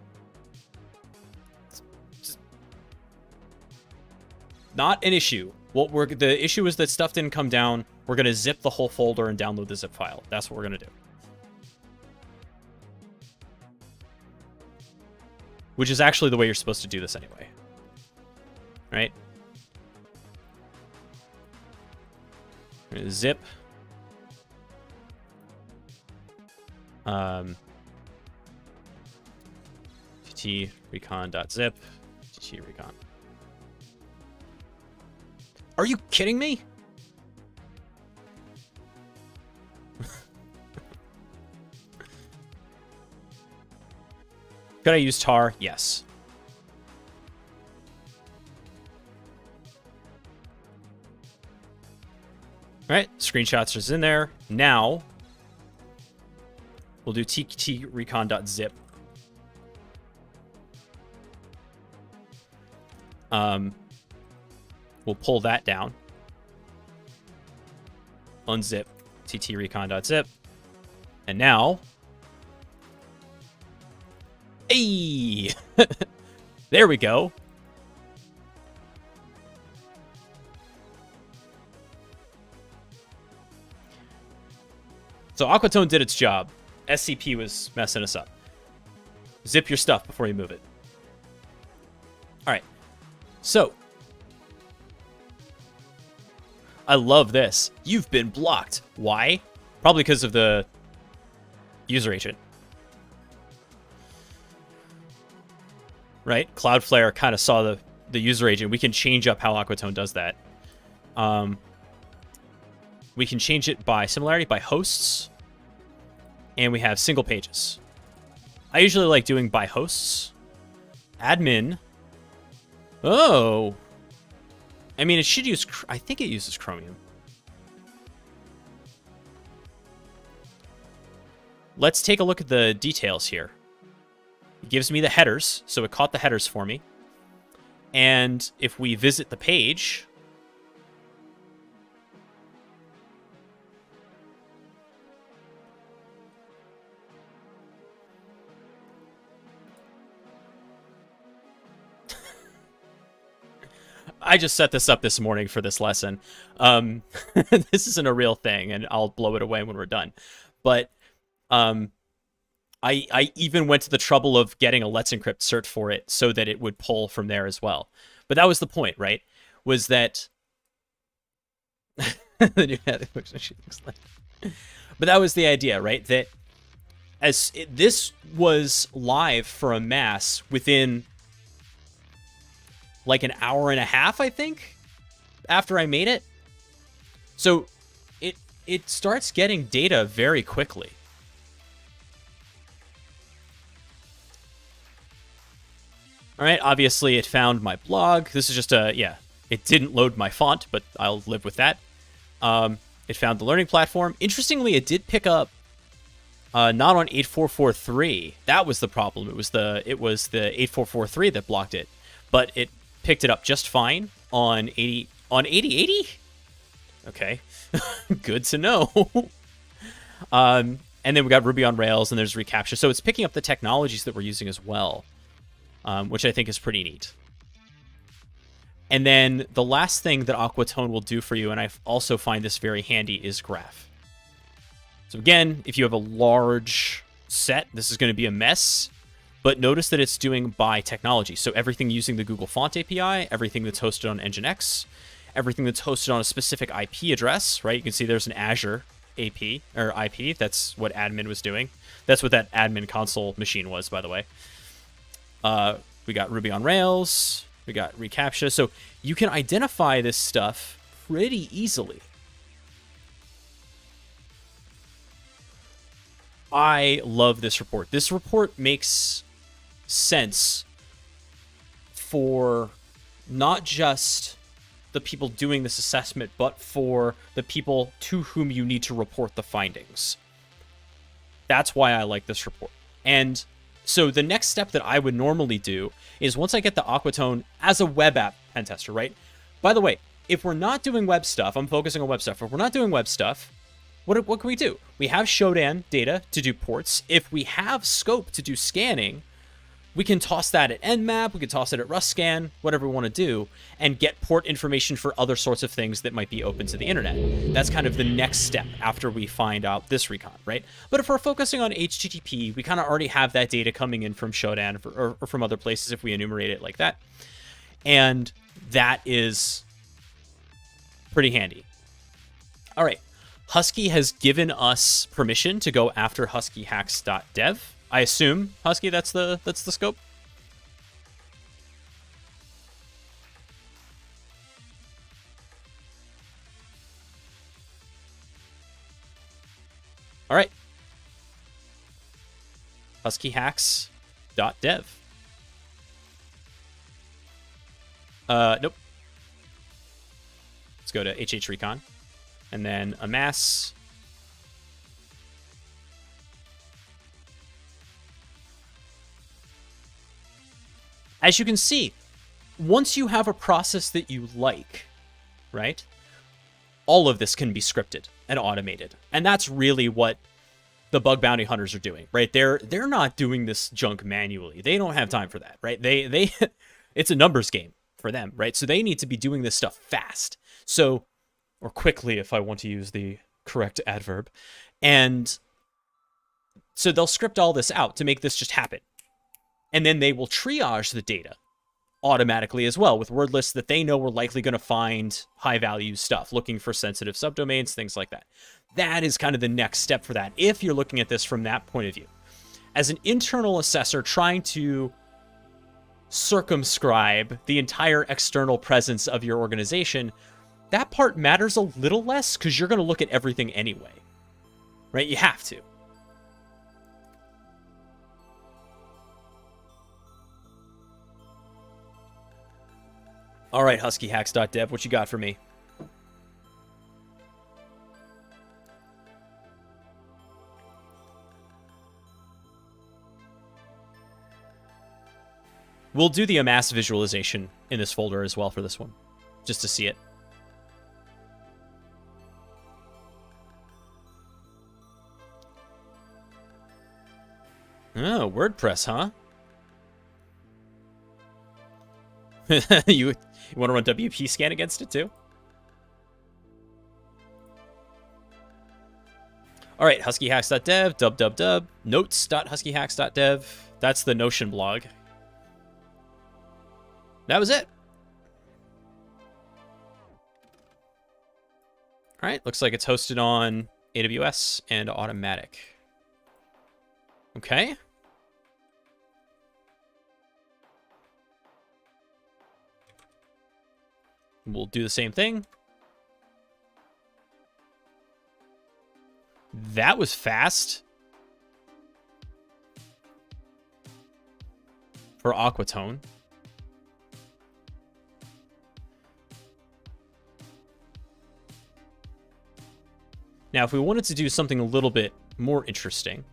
Not an issue. The issue is that stuff didn't come down. We're going to zip the whole folder and download the zip file. That's what we're going to do. Which is actually the way you're supposed to do this anyway. Right? Zip. TT recon.zip. TT recon. Are you kidding me? Could I use tar? Yes. All right, screenshots is in there. Now, we'll do ttrecon.zip. We'll pull that down. Unzip ttrecon.zip. And now, Hey! There we go. So Aquatone did its job. SCP was messing us up. Zip your stuff before you move it. All right. So, I love this. You've been blocked. Why? Probably because of the user agent. Right? Cloudflare kind of saw the user agent. We can change up how Aquatone does that. We can change it by similarity, by hosts. And we have single pages. I usually like doing by hosts. Admin. Oh. I mean, it should use... I think it uses Chromium. Let's take a look at the details here. It gives me the headers, so it caught the headers for me. And if we visit the page... I just set this up this morning for this lesson. This isn't a real thing, and I'll blow it away when we're done. But I even went to the trouble of getting a Let's Encrypt cert for it so that it would pull from there as well. But that was the point, right? Was that... But that was the idea, right? That this was live for Amass within... like an hour and a half, I think, after I made it. So it starts getting data very quickly. All right, obviously it found my blog. This is just yeah, it didn't load my font, but I'll live with that. It found the learning platform. Interestingly, it did pick up not on 8443. That was the problem. It was the 8443 that blocked it, but it picked it up just fine on 8080. Okay, good to know. And then we got Ruby on Rails, and there's reCAPTCHA. So it's picking up the technologies that we're using as well, which I think is pretty neat. And then the last thing that Aquatone will do for you, and I also find this very handy, is graph. So again, if you have a large set, this is going to be a mess. But notice that it's doing by technology. So everything using the Google Font API, everything that's hosted on Nginx, everything that's hosted on a specific IP address, right? You can see there's an Azure AP or IP. That's what admin was doing. That's what that admin console machine was, by the way. We got Ruby on Rails. We got reCAPTCHA. So you can identify this stuff pretty easily. I love this report. This report makes sense for not just the people doing this assessment, but for the people to whom you need to report the findings. That's why I like this report. And so the next step that I would normally do is once I get the Aquatone as a web app pen tester, right? By the way, if we're not doing web stuff, I'm focusing on web stuff. If we're not doing web stuff, what can we do? We have Shodan data to do ports. If we have scope to do scanning, we can toss that at Nmap, we can toss it at RustScan, whatever we want to do, and get port information for other sorts of things that might be open to the internet. That's kind of the next step after we find out this recon, right? But if we're focusing on HTTP, we kind of already have that data coming in from Shodan or from other places if we enumerate it like that. And that is pretty handy. All right. Husky has given us permission to go after huskyhacks.dev. I assume, Husky, that's the scope. All right. huskyhacks.dev. Nope. Let's go to Recon. And then Amass. As you can see, once you have a process that you like, right, all of this can be scripted and automated. And that's really what the bug bounty hunters are doing, right? They're not doing this junk manually. They don't have time for that, right? They it's a numbers game for them, right? So they need to be doing this stuff fast. So, or quickly, if I want to use the correct adverb. And so they'll script all this out to make this just happen. And then they will triage the data automatically as well with word lists that they know we're likely going to find high value stuff, looking for sensitive subdomains, things like that. That is kind of the next step for that, if you're looking at this from that point of view. As an internal assessor trying to circumscribe the entire external presence of your organization, that part matters a little less because you're going to look at everything anyway, right? You have to. All right, huskyhacks.dev, what you got for me? We'll do the Amass visualization in this folder as well for this one, just to see it. Oh, WordPress, huh? You want to run WP scan against it too? All right, huskyhacks.dev, dub, notes.huskyhacks.dev. That's the Notion blog. That was it. All right, looks like it's hosted on AWS and Automatic. Okay. We'll do the same thing. That was fast. For Aquatone. Now, if we wanted to do something a little bit more interesting,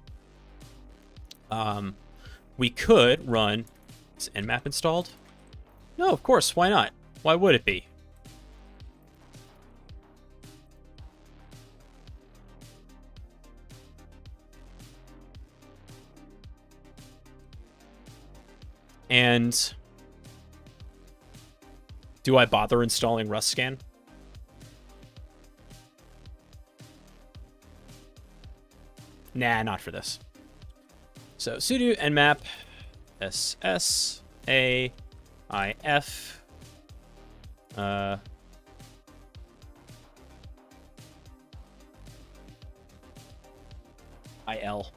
we could run... Is Nmap installed? No, of course. Why not? Why would it be? And do I bother installing RustScan? Nah, not for this. So sudo nmap ss a if il.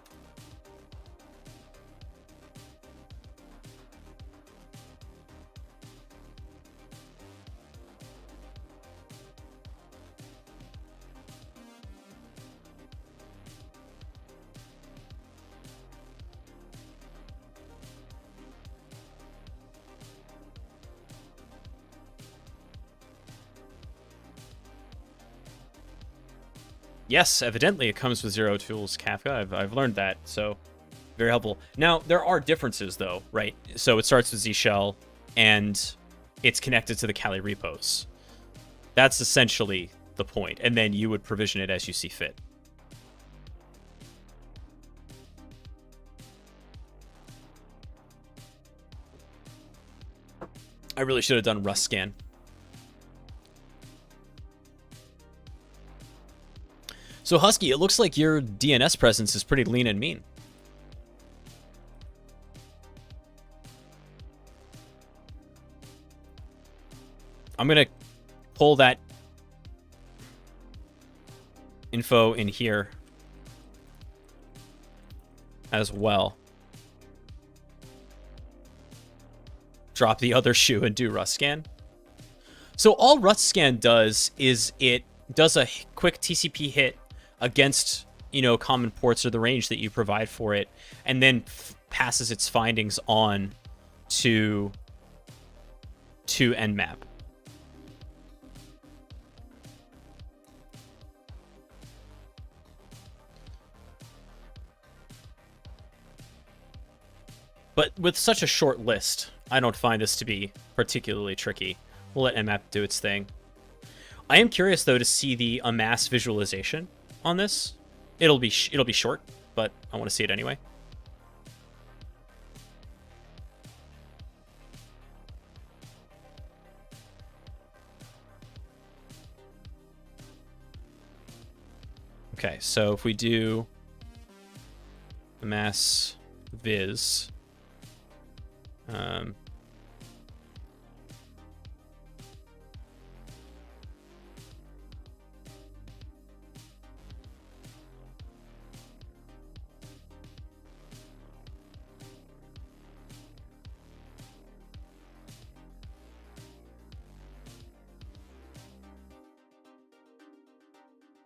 Yes, evidently it comes with Zero Tools Kafka. I've learned that, so very helpful. Now, there are differences, though, right? So it starts with Z Shell, and it's connected to the Kali repos. That's essentially the point, and then you would provision it as you see fit. I really should have done RustScan. So, Husky, it looks like your DNS presence is pretty lean and mean. I'm going to pull that info in here as well. Drop the other shoe and do RustScan. So all RustScan does is it does a quick TCP hit against, common ports or the range that you provide for it, and then passes its findings on to Nmap. But with such a short list, I don't find this to be particularly tricky. We'll let Nmap do its thing. I am curious, though, to see the Amass visualization on this. It'll be short, but I want to see it anyway. Okay, so if we do Amass viz,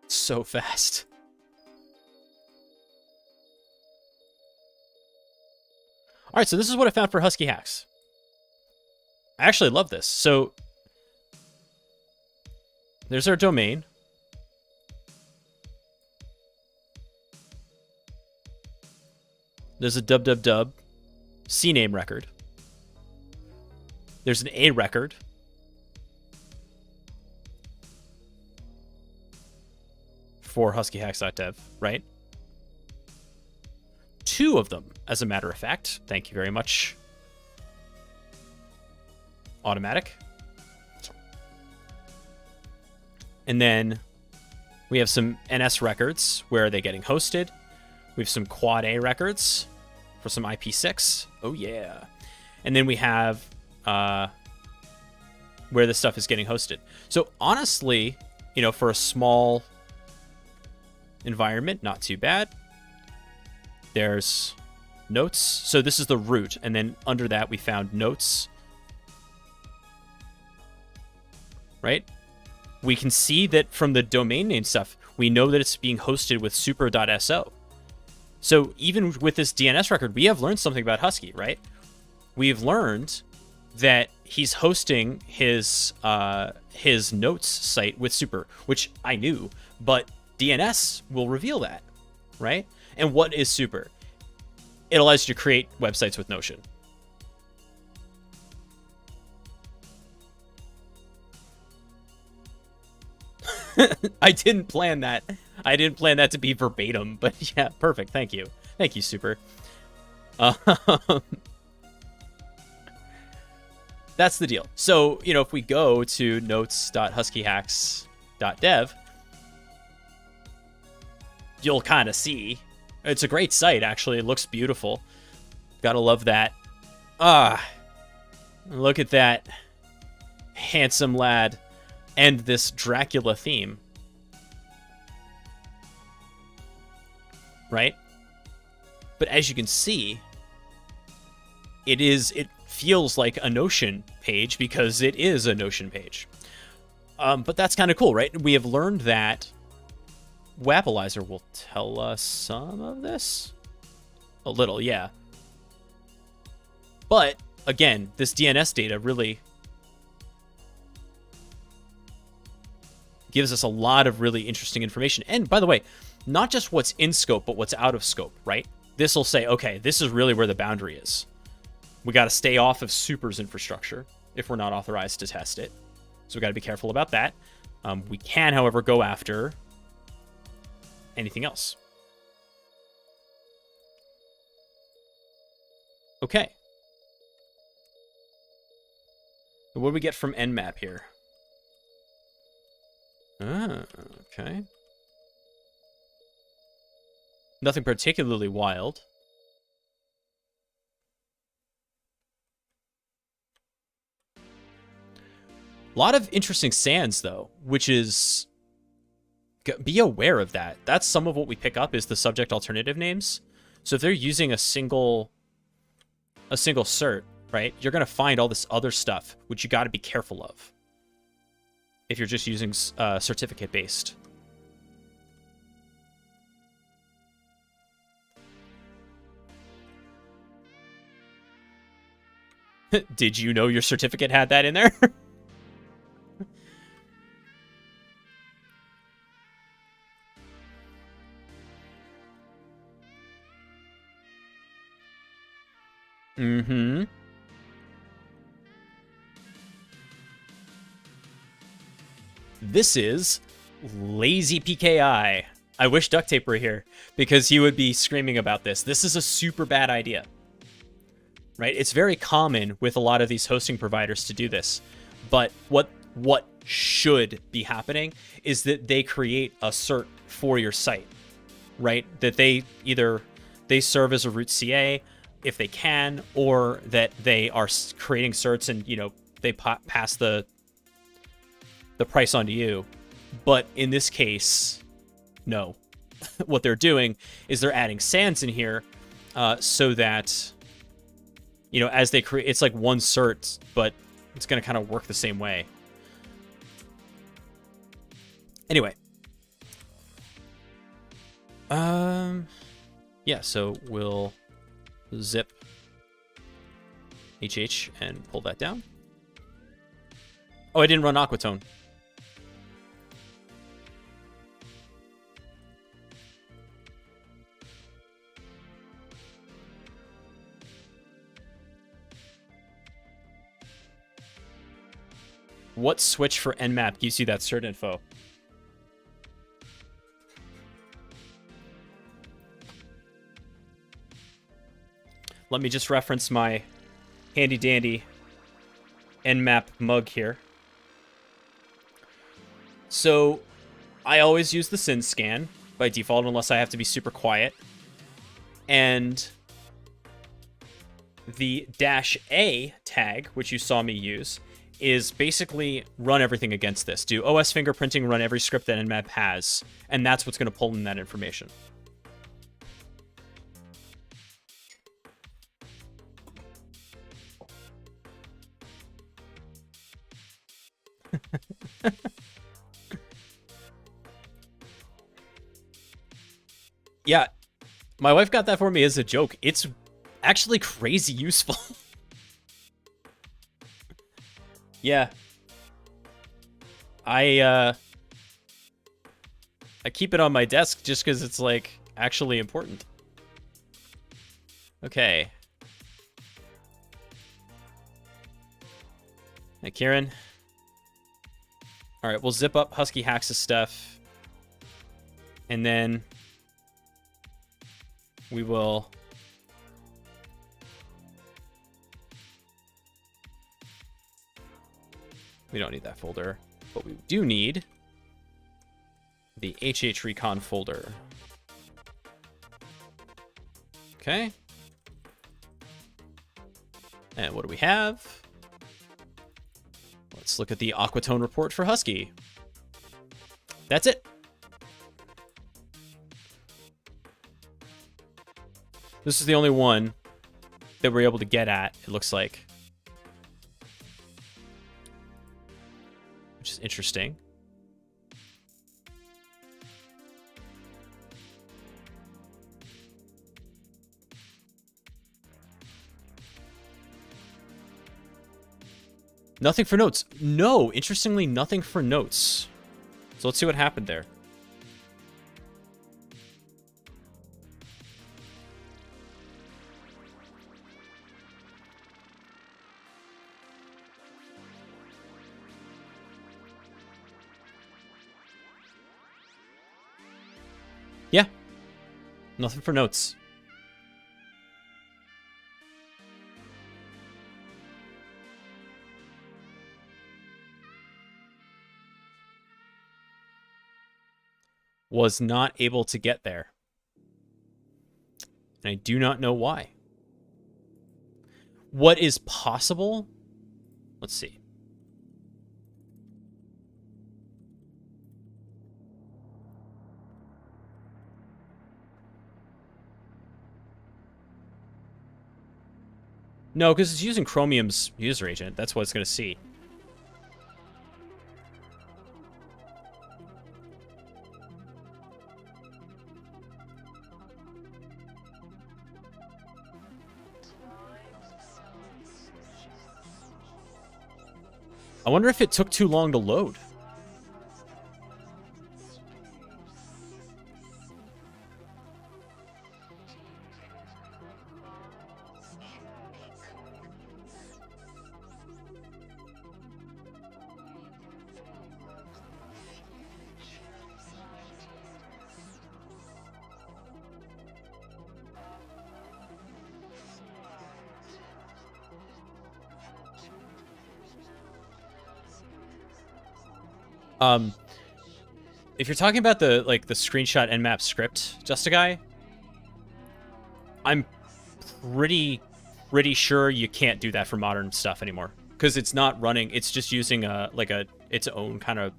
so fast. All right, so this is what I found for Husky Hacks. I actually love this. So there's our domain. There's a www CNAME record. There's an A record. For huskyhacks.dev, right? 2 of them, as a matter of fact. Thank you very much. Automatic. And then we have some NS records. Where are they getting hosted? We have some Quad A records for some IP6. Oh, yeah. And then we have where this stuff is getting hosted. So honestly, you know, for a small environment, not too bad. There's notes. So this is the root, and then under that we found notes. Right? We can see that from the domain name stuff, we know that it's being hosted with super.so. So even with this DNS record, we have learned something about Husky, right? We've learned that he's hosting his notes site with super, which I knew, but DNS will reveal that, right? And what is super? It allows you to create websites with Notion. I didn't plan that. I didn't plan that to be verbatim, but yeah, perfect. Thank you. Thank you, super. That's the deal. So, you know, if we go to notes.huskyhacks.dev, you'll kind of see. It's a great site, actually. It looks beautiful. Gotta love that. Look at that handsome lad and this Dracula theme. Right? But as you can see, it feels like a Notion page because it is a Notion page. But that's kind of cool, right? We have learned that Wappalizer will tell us some of this. A little, yeah. But, again, this DNS data really gives us a lot of really interesting information. And, by the way, not just what's in scope, but what's out of scope, right? This will say, okay, this is really where the boundary is. We got to stay off of Super's infrastructure if we're not authorized to test it. So we got to be careful about that. We can, however, go after anything else. Okay. What do we get from Nmap here? Okay. Nothing particularly wild. A lot of interesting sands, though, which is... Be aware of that. That's some of what we pick up is the subject alternative names. So if they're using a single cert, right, you're going to find all this other stuff, which you got to be careful of if you're just using certificate-based. Did you know your certificate had that in there? Mm-hmm. This is Lazy PKI. I wish Duct Tape were here because he would be screaming about this. This is a super bad idea, right? It's very common with a lot of these hosting providers to do this. But what should be happening is that they create a cert for your site, right? That they serve as a root CA if they can, or that they are creating certs and, you know, they pass the price on to you. But in this case, no. What they're doing is they're adding sands in here so that, you know, as they create, it's like one cert, but it's going to kind of work the same way. Anyway. Yeah, so we'll zip HH and pull that down. Oh, I didn't run Aquatone. What switch for Nmap gives you that cert info? Let me just reference my handy dandy Nmap mug here. So I always use the SYN scan by default unless I have to be super quiet. And the -A tag, which you saw me use, is basically run everything against this. Do OS fingerprinting, run every script that Nmap has, and that's what's going to pull in that information. Yeah, my wife got that for me as a joke. It's actually crazy useful. Yeah. I keep it on my desk just because it's, like, actually important. Okay. Hey, Kieran. Alright, we'll zip up Husky Hacks' stuff. And then we will... We don't need that folder, but we do need the HH Recon folder. Okay. And what do we have? Let's look at the Aquatone report for Husky. That's it. This is the only one that we're able to get at, it looks like. Which is interesting. Nothing for notes. No, interestingly, nothing for notes. So let's see what happened there. Yeah. Nothing for notes. Was not able to get there. And I do not know why. What is possible? Let's see. No, because it's using Chromium's user agent. That's what it's going to see. I wonder if it took too long to load. Um, if you're talking about the screenshot nmap script, just a guy, I'm pretty sure you can't do that for modern stuff anymore because it's not running. It's just using its own kind of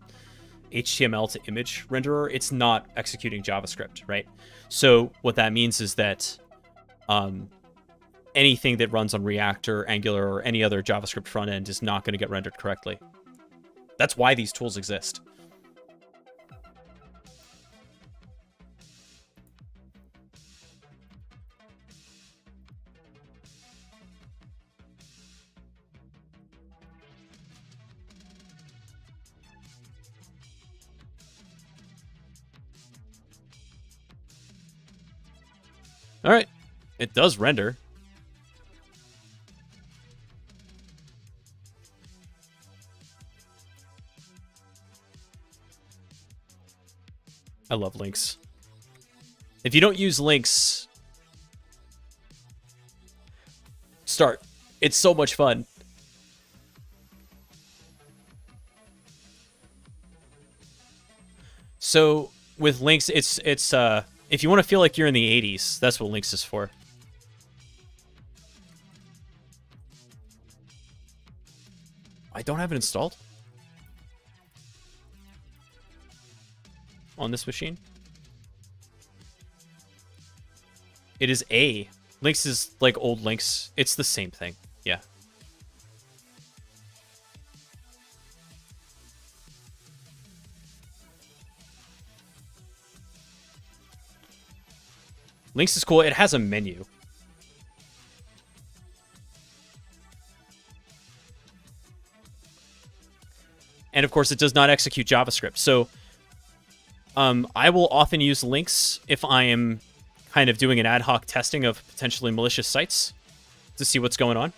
HTML to image renderer. It's not executing JavaScript, right? So what that means is that anything that runs on React or Angular or any other JavaScript front end is not going to get rendered correctly. That's why these tools exist. All right, it does render. I love links. If you don't use links, start. It's so much fun. So with links, it's if you want to feel like you're in the 80s, that's what links is for. I don't have it installed on this machine. It is A. Links is like old links. It's the same thing. Yeah. Links is cool. It has a menu. And of course, it does not execute JavaScript. So I will often use links if I am kind of doing an ad hoc testing of potentially malicious sites to see what's going on.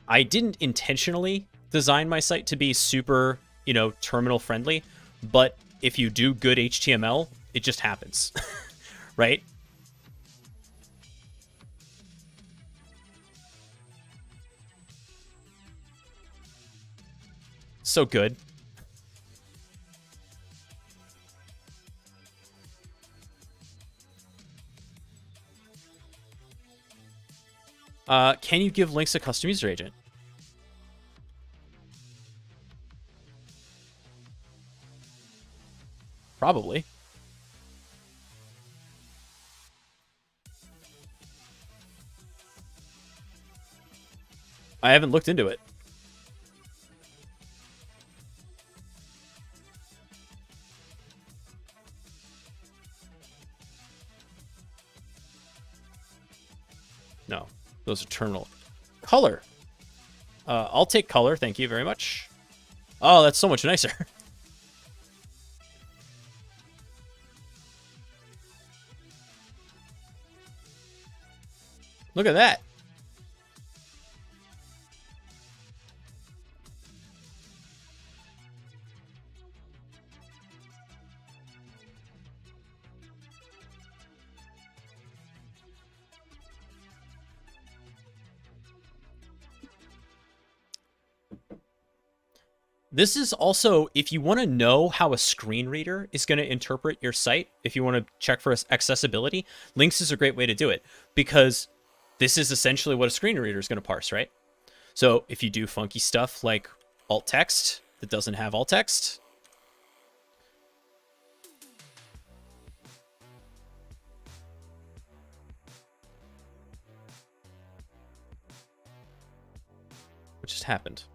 I didn't intentionally design my site to be super, terminal friendly, but if you do good HTML, it just happens, right? So good. Can you give links a custom user agent? Probably. I haven't looked into it. No, those are terminal. Color. I'll take color. Thank you very much. Oh, that's so much nicer. Look at that. This is also, if you want to know how a screen reader is going to interpret your site, if you want to check for accessibility, links is a great way to do it, because this is essentially what a screen reader is going to parse, right? So if you do funky stuff like alt text that doesn't have alt text, what just happened?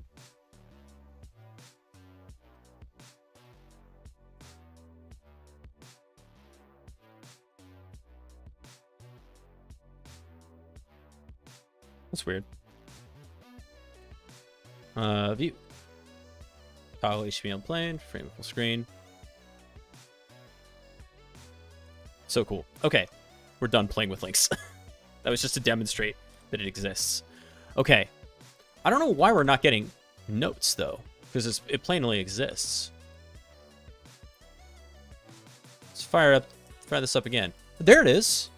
That's weird. View. Toggle HTML plane, frame full screen. So cool. Okay, we're done playing with links. That was just to demonstrate that it exists. Okay. I don't know why we're not getting notes, though, because it plainly exists. Let's fire this up again. There it is.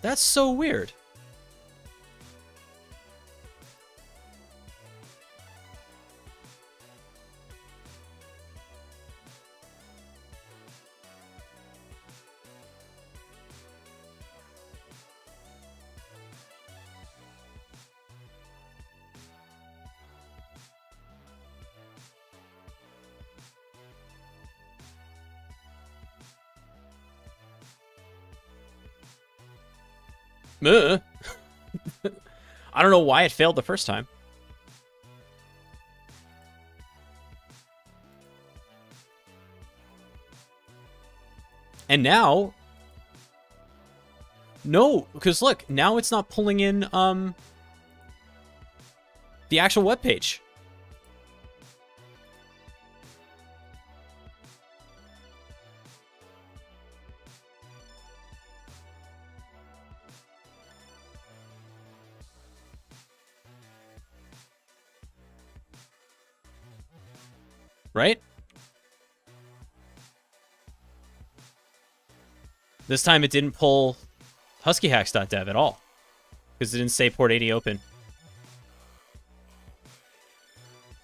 That's so weird. I don't know why it failed the first time. And now... No, because look, now it's not pulling in the actual web page. Right? This time it didn't pull huskyhacks.dev at all, because it didn't say port 80 open.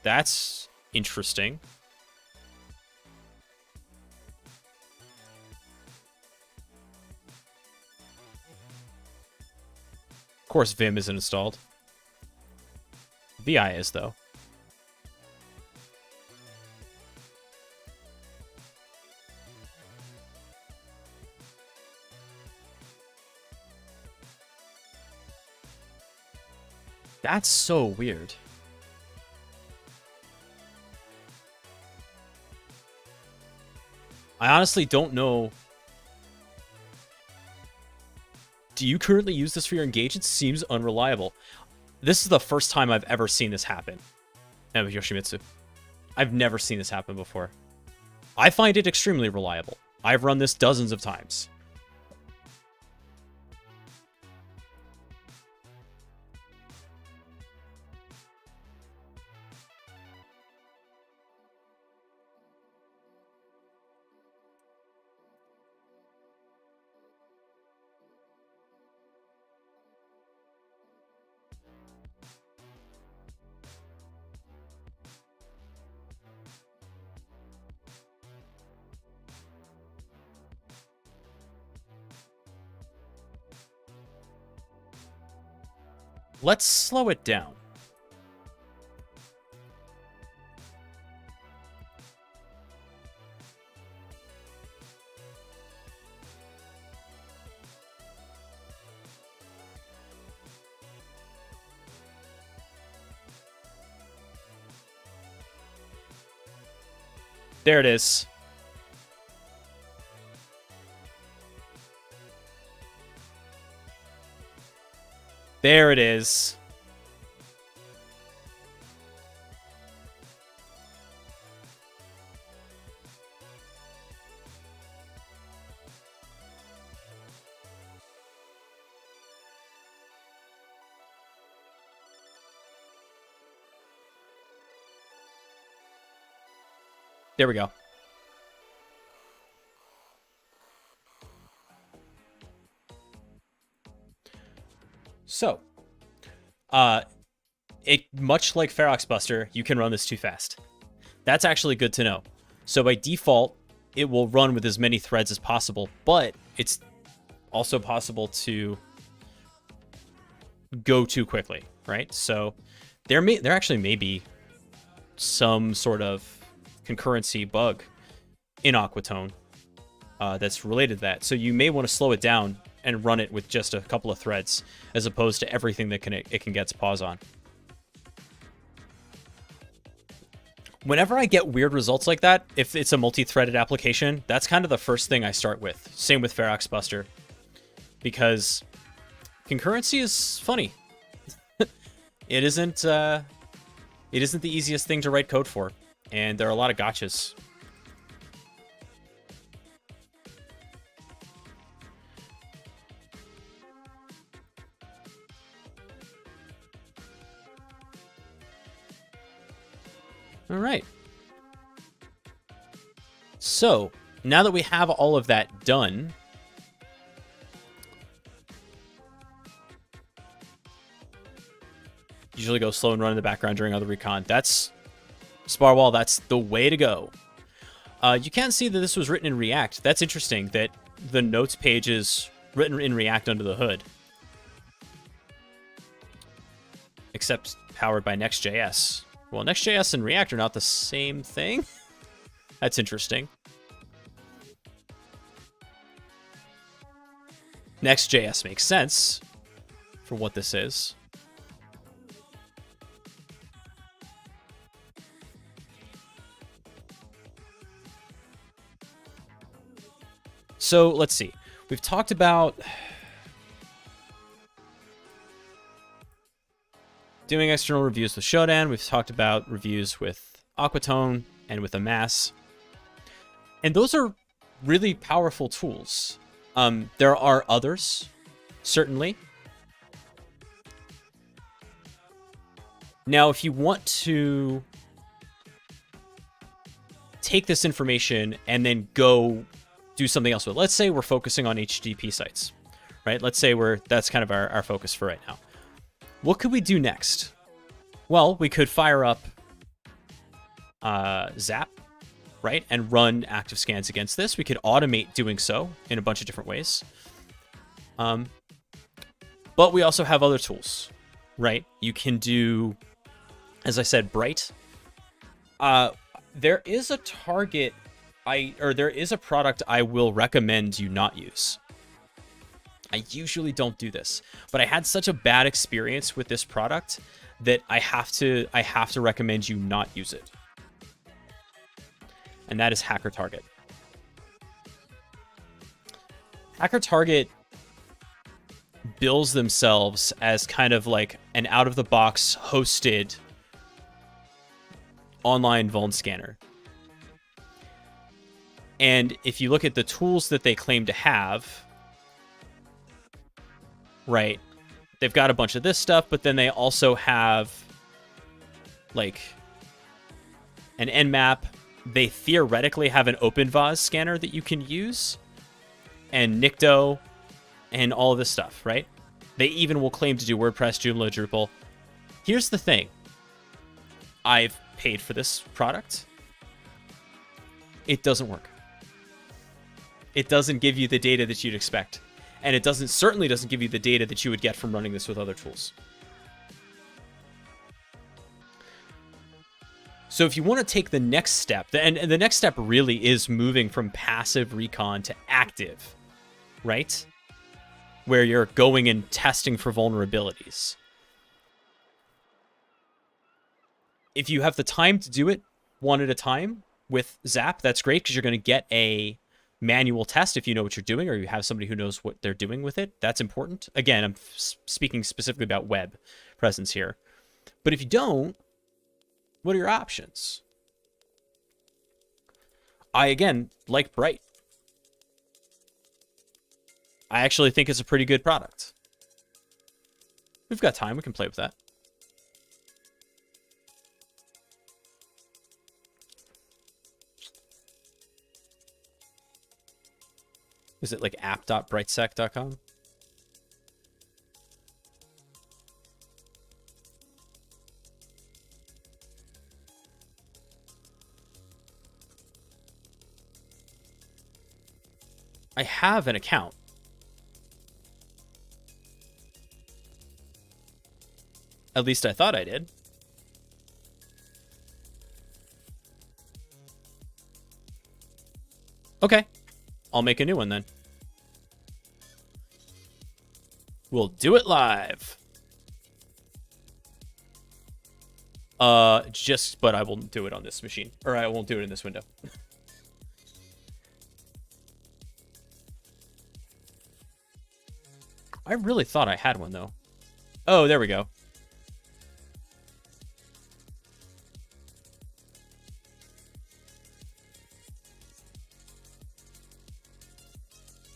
That's interesting. Of course, Vim isn't installed. VI is, though. That's so weird. I honestly don't know. Do you currently use this for your engagements? Seems unreliable. This is the first time I've ever seen this happen. Yoshimitsu. I've never seen this happen before. I find it extremely reliable. I've run this dozens of times. Let's slow it down. There it is. There it is. There we go. So, much like Ferox Buster, you can run this too fast. That's actually good to know. So by default, it will run with as many threads as possible, but it's also possible to go too quickly, right? So there actually may be some sort of concurrency bug in Aquatone that's related to that. So you may want to slow it down and run it with just a couple of threads, as opposed to everything that it can get pause on. Whenever I get weird results like that, if it's a multi-threaded application, that's kind of the first thing I start with. Same with Ferox Buster, because concurrency is funny. It isn't the easiest thing to write code for, and there are a lot of gotchas. All right. So now that we have all of that done, usually go slow and run in the background during other recon. That's Sparwall. That's the way to go. You can see that this was written in React. That's interesting that the notes page is written in React under the hood, except powered by Next.js. Well, Next.js and React are not the same thing. That's interesting. Next.js makes sense for what this is. So let's see. We've talked about doing external reviews with Shodan. We've talked about reviews with Aquatone and with Amass. And those are really powerful tools. There are others, certainly. Now, if you want to take this information and then go do something else with it, let's say we're focusing on HTTP sites, right? Let's say that's kind of our focus for right now. What could we do next? Well, we could fire up Zap, right? And run active scans against this. We could automate doing so in a bunch of different ways. But we also have other tools, right? You can do, as I said, Bright. There is a target there is a product I will recommend you not use. I usually don't do this, but I had such a bad experience with this product that I have to recommend you not use it. And that is Hacker Target. Hacker Target bills themselves as kind of like an out-of-the-box hosted online vuln scanner. And if you look at the tools that they claim to have, right, they've got a bunch of this stuff, but then they also have like an Nmap. They theoretically have an OpenVAS scanner that you can use, and Nikto, and all of this stuff, right? They even will claim to do WordPress, Joomla, Drupal. Here's the thing. I've paid for this product. It doesn't work. It doesn't give you the data that you'd expect. And it certainly doesn't give you the data that you would get from running this with other tools. So if you want to take the next step, and the next step really is moving from passive recon to active, right? Where you're going and testing for vulnerabilities. If you have the time to do it one at a time with Zap, that's great, because you're going to get a manual test if you know what you're doing, or you have somebody who knows what they're doing with it. That's important. Again, I'm speaking specifically about web presence here. But if you don't, what are your options? I, again, like Bright. I actually think it's a pretty good product. We've got time. We can play with that. Is it like app.brightsec.com? I have an account. At least I thought I did. Okay. I'll make a new one then. We'll do it live. But I won't do it on this machine. Or I won't do it in this window. I really thought I had one, though. Oh, there we go.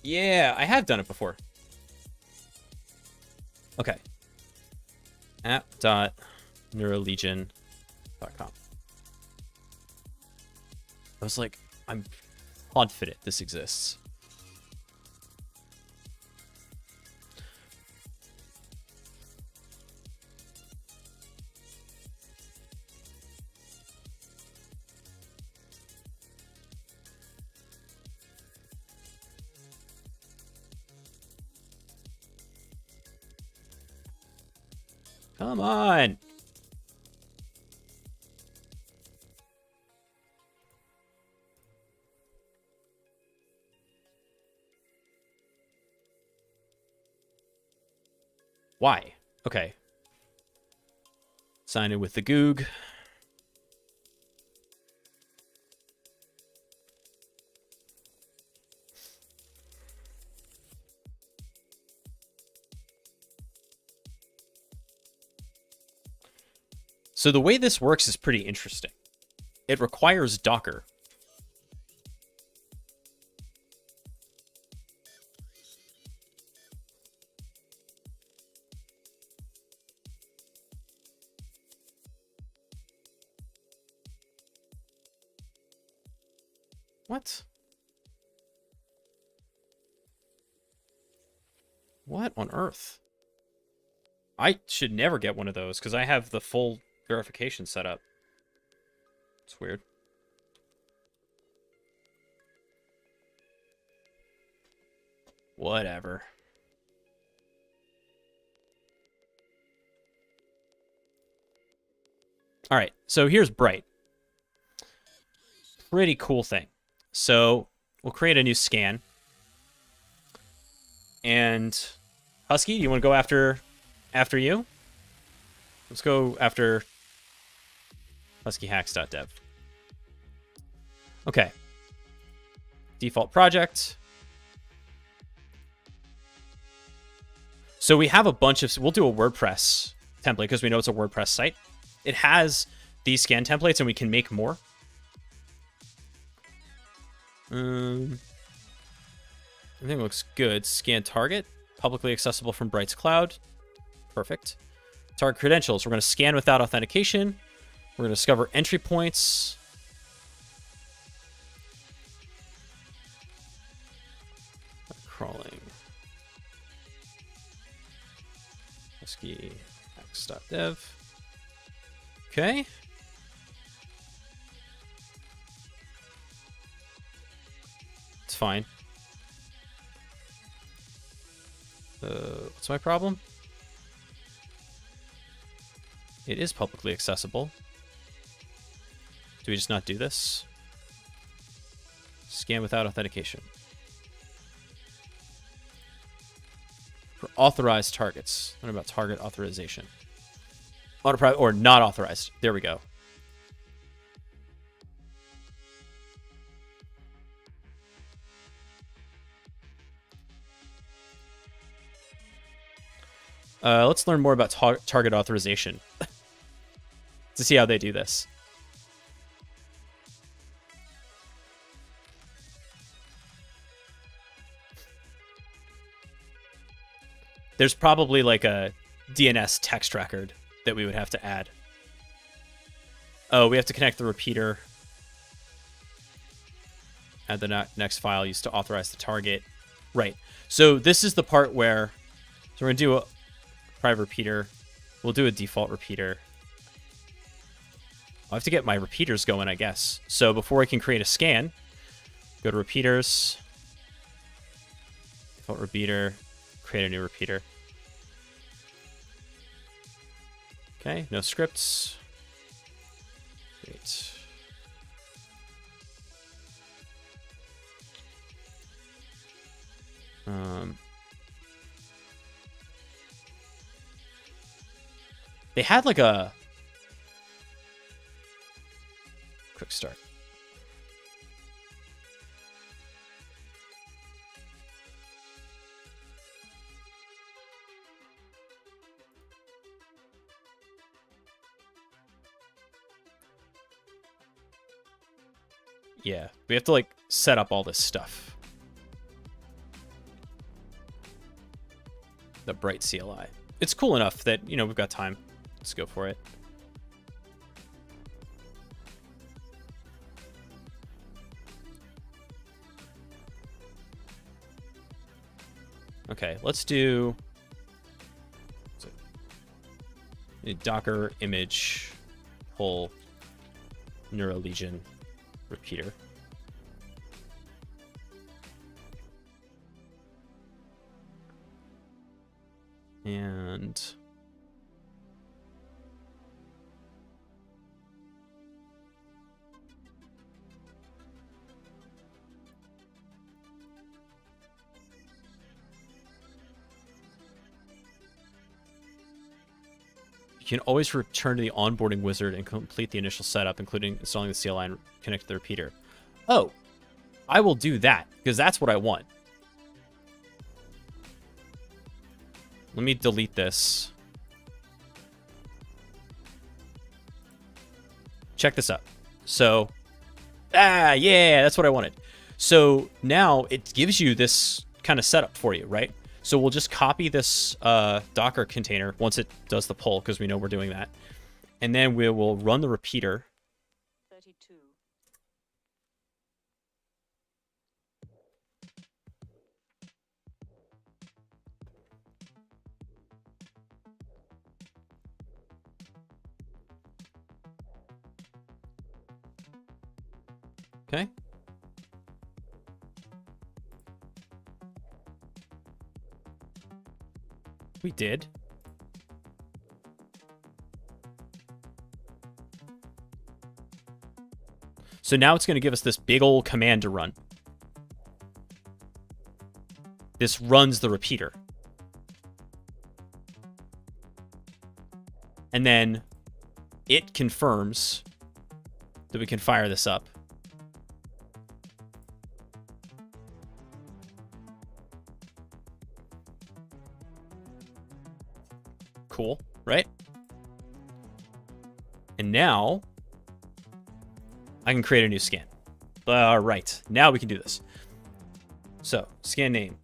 Yeah, I have done it before. Okay. App.neurolegion.com. I was like, I'm confident this exists. Come on. Why? Okay. Sign in with the Goog. So the way this works is pretty interesting. It requires Docker. What? What on earth? I should never get one of those because I have the full verification set up. It's weird. Whatever. All right, so here's Bright. Pretty cool thing. So we'll create a new scan. And Husky, do you want to go after you? Let's go after huskyhacks.dev. Okay. Default project. So we have a bunch of... We'll do a WordPress template because we know it's a WordPress site. It has these scan templates and we can make more. Everything looks good. Scan target. Publicly accessible from Bright's cloud. Perfect. Target credentials. We're going to scan without authentication. We're going to discover entry points. Crawling. huskyhacks.dev. Okay. It's fine. What's my problem? It is publicly accessible. Do we just not do this? Scan without authentication. For authorized targets. What about target authorization? Or not authorized. There we go. Let's learn more about target authorization to see how they do this. There's probably like a DNS text record that we would have to add. Oh, we have to connect the repeater. Add the next file used to authorize the target. Right. So this is the part where... So we're going to do a private repeater. We'll do a default repeater. I'll have to get my repeaters going, I guess. So before I can create a scan, go to repeaters. Default repeater. Create a new repeater. Okay, no scripts. Great. They had like a quick start. Yeah, we have to like set up all this stuff. The Bright CLI. It's cool enough that, you know, we've got time. Let's go for it. Okay, let's do a Docker image pull NeuroLegion repeater. And you can always return to the onboarding wizard and complete the initial setup, including installing the CLI and connect to the repeater. Oh, I will do that, because that's what I want. Let me delete this. Check this out. So, yeah, that's what I wanted. So now it gives you this kind of setup for you, right? So we'll just copy this Docker container once it does the pull, because we know we're doing that. And then we will run the repeater. 32. Okay. We did. So now it's going to give us this big old command to run. This runs the repeater. And then it confirms that we can fire this up. Cool, right? And now I can create a new scan. All right, now we can do this. So scan name.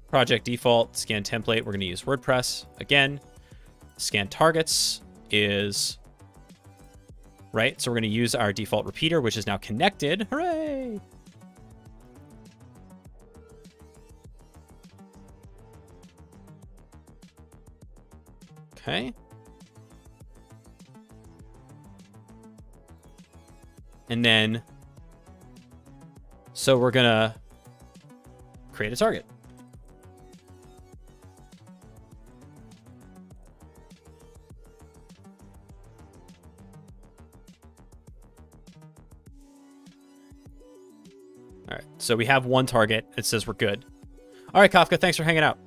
Project default, scan template. We're going to use WordPress. Again, scan targets is right. So we're going to use our default repeater, which is now connected. Hooray! Okay. And then, so we're going to create a target. All right, so we have one target. It says we're good. All right, Kafka, thanks for hanging out.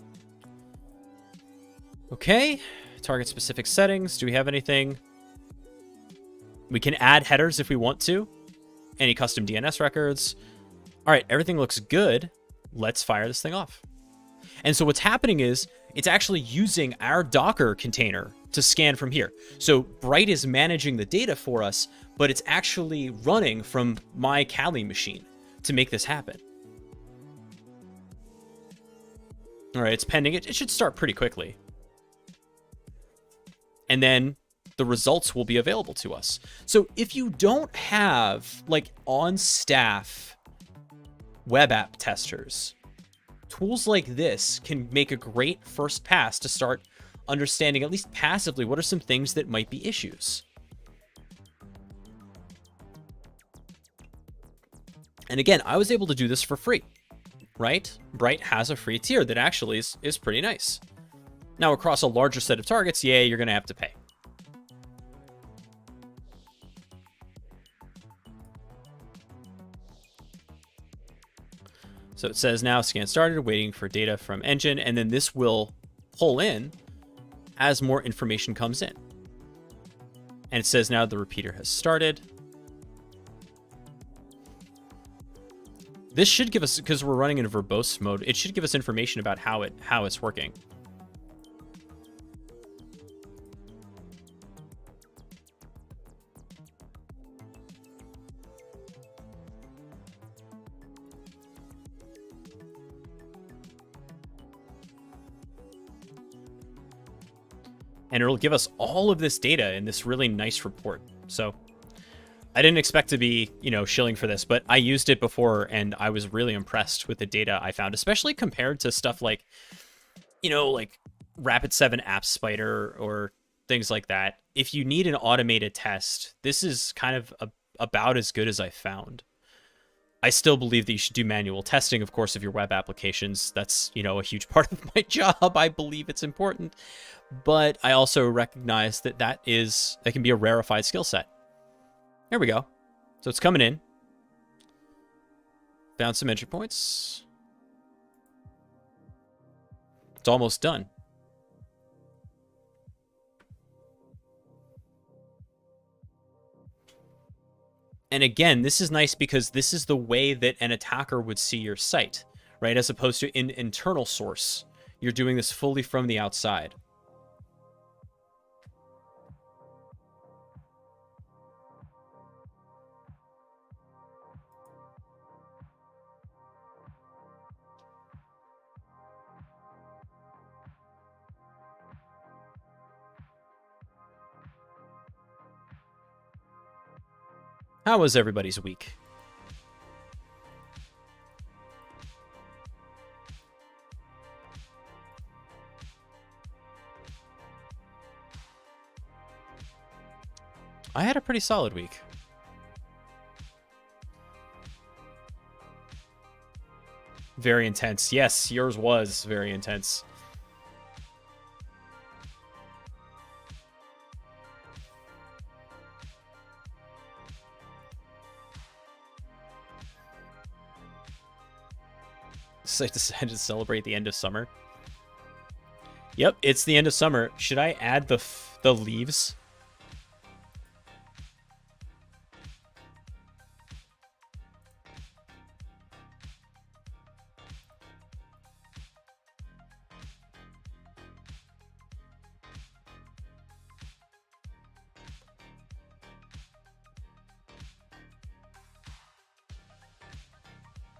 Okay, target specific settings. Do we have anything? We can add headers if we want to. Any custom DNS records. All right, everything looks good. Let's fire this thing off. And so what's happening is it's actually using our Docker container to scan from here. So Bright is managing the data for us, but it's actually running from my Kali machine to make this happen. All right, it's pending. It should start pretty quickly. And then the results will be available to us. So if you don't have like on staff web app testers, tools like this can make a great first pass to start understanding, at least passively, what are some things that might be issues. And again, I was able to do this for free, right? Bright has a free tier that actually is pretty nice. Now, across a larger set of targets, yeah, you're going to have to pay. So it says now scan started, waiting for data from engine, and then this will pull in as more information comes in. And it says now the repeater has started. This should give us, because we're running in verbose mode, it should give us information about how it's working. And it'll give us all of this data in this really nice report. So I didn't expect to be, you know, shilling for this, but I used it before and I was really impressed with the data I found, especially compared to stuff like, you know, like Rapid7 App Spider or things like that. If you need an automated test, this is kind of about as good as I found. I still believe that you should do manual testing, of course, of your web applications. That's, you know, a huge part of my job. I believe it's important. But I also recognize that that can be a rarefied skill set. There we go. So it's coming in. Found some entry points. It's almost done. And again, this is nice because this is the way that an attacker would see your site, right? As opposed to an internal source. You're doing this fully from the outside. How was everybody's week? I had a pretty solid week. Very intense. Yes, yours was very intense. So I decided to celebrate the end of summer. Yep, it's the end of summer. Should I add the leaves?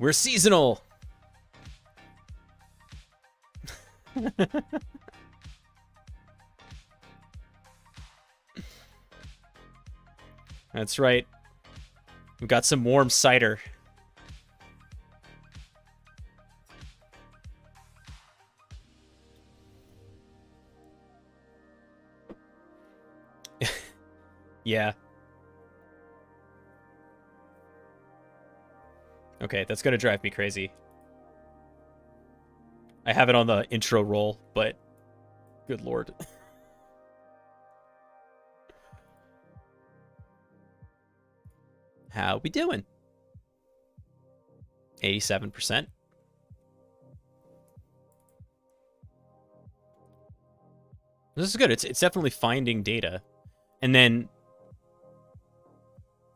We're seasonal. That's right. We've got some warm cider. Yeah. Okay, that's gonna drive me crazy. I have it on the intro roll, but good lord. How we doing? 87%. This is good. It's definitely finding data. And then,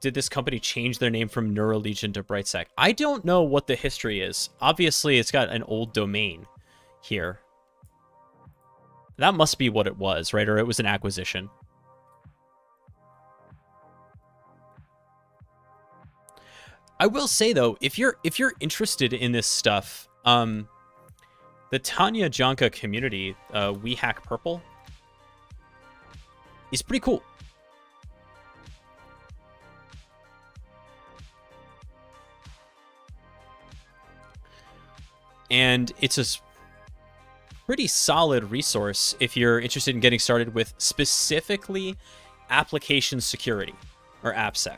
did this company change their name from Neurolegion to Brightsec? I don't know what the history is. Obviously, it's got an old domain here. That must be what it was, right? Or it was an acquisition. I will say though, if you're interested in this stuff, the Tanya Janka community, We Hack Purple, is pretty cool. And it's a pretty solid resource if you're interested in getting started with specifically application security or AppSec.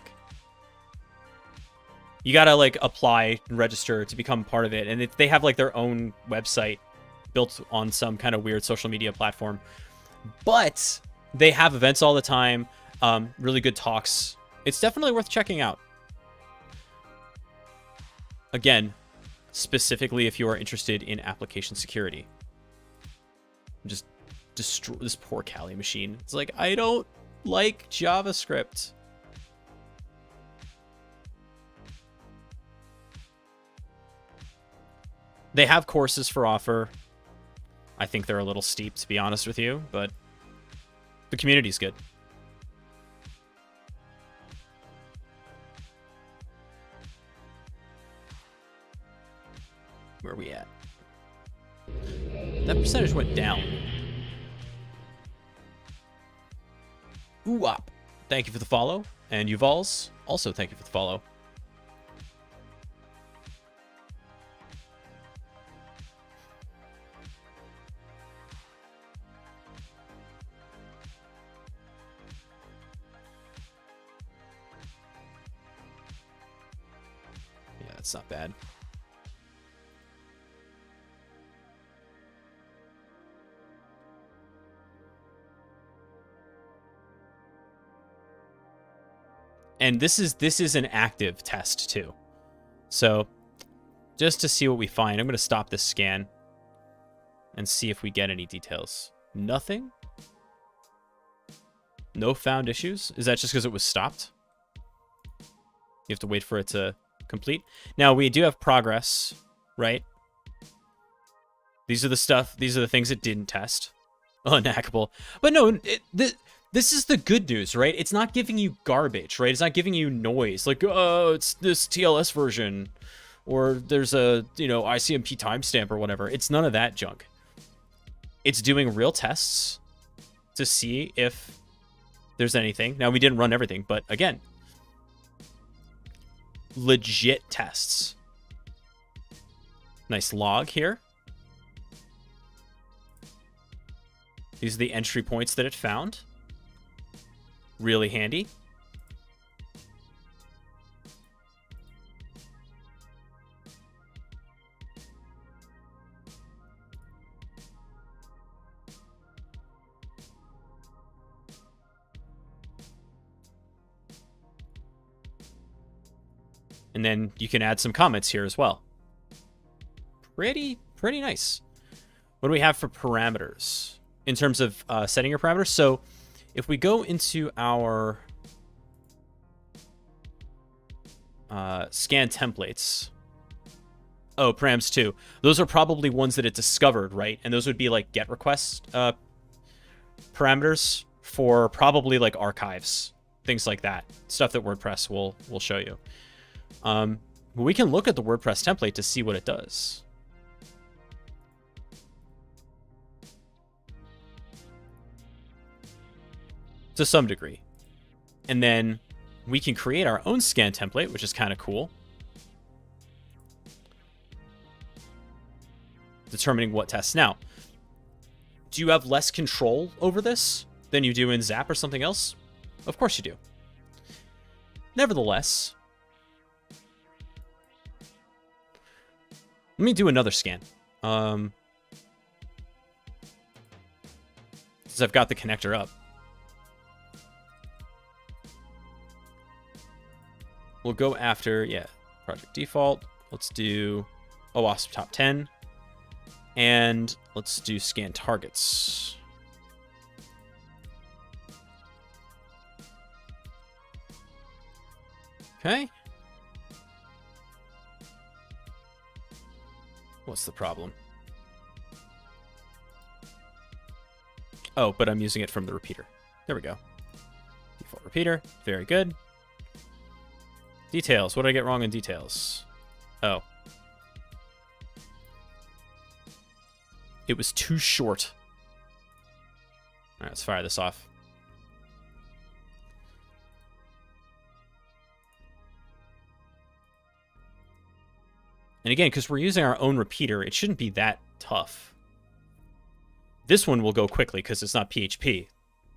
You gotta like apply and register to become part of it, and they have like their own website built on some kind of weird social media platform. But they have events all the time, really good talks. It's definitely worth checking out. Again, specifically if you are interested in application security. Just destroy this poor Kali machine. It's like, I don't like JavaScript. They have courses for offer. I think they're a little steep, to be honest with you, but the community's good. Where are we at? That percentage went down. Ooh-wop. Thank you for the follow. And Yuval's also thank you for the follow. Yeah, that's not bad. And this is an active test too. So just to see what we find, I'm going to stop this scan and see if we get any details. Nothing? No found issues? Is that just because it was stopped? You have to wait for it to complete. Now, we do have progress, right? These are the things it didn't test. Unhackable. But no, this is the good news, right? It's not giving you garbage, right? It's not giving you noise. Like, oh, it's this TLS version. Or there's a, ICMP timestamp or whatever. It's none of that junk. It's doing real tests to see if there's anything. Now, we didn't run everything, but again, legit tests. Nice log here. These are the entry points that it found. Really handy. And then you can add some comments here as well. Pretty nice. What do we have for parameters in terms of setting your parameters? So if we go into our scan templates, params too. Those are probably ones that it discovered, right? And those would be like GET request parameters for probably like archives, things like that. Stuff that WordPress will show you. We can look at the WordPress template to see what it does. To some degree. And then we can create our own scan template, which is kind of cool. Determining what tests. Now, do you have less control over this than you do in Zap or something else? Of course you do. Nevertheless, let me do another scan. Since I've got the connector up. We'll go after, project default. Let's do OWASP top 10. And let's do scan targets. Okay. What's the problem? Oh, but I'm using it from the repeater. There we go. Default repeater. Very good. Details. What did I get wrong in details? Oh. It was too short. All right, let's fire this off. And again, because we're using our own repeater, it shouldn't be that tough. This one will go quickly because it's not PHP.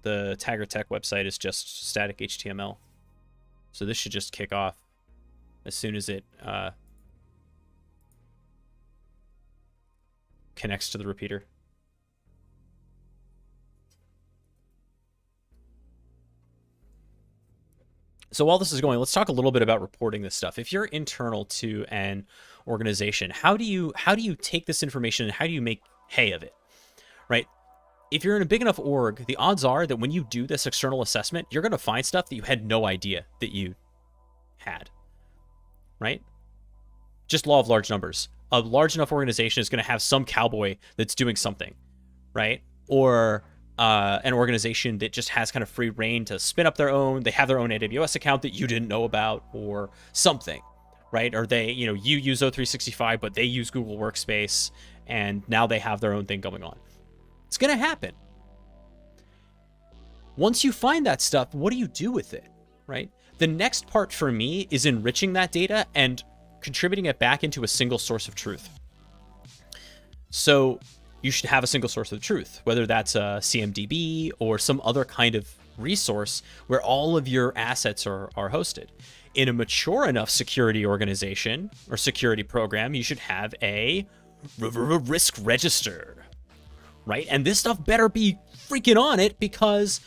The Tagger Tech website is just static HTML. So this should just kick off as soon as it connects to the repeater. So while this is going, let's talk a little bit about reporting this stuff. If you're internal to an organization, how do you take this information and how do you make hay of it, right? If you're in a big enough org, the odds are that when you do this external assessment, you're going to find stuff that you had no idea that you had, right? Just law of large numbers. A large enough organization is going to have some cowboy that's doing something, right? Or an organization that just has kind of free reign to spin up their own. They have their own AWS account that you didn't know about or something, right? Or they, you use O365, but they use Google Workspace and now they have their own thing going on. It's going to happen. Once you find that stuff, what do you do with it? right? The next part for me is enriching that data and contributing it back into a single source of truth. So you should have a single source of truth, whether that's a CMDB or some other kind of resource where all of your assets are hosted. In a mature enough security organization or security program, you should have a risk register, right? And this stuff better be freaking on it because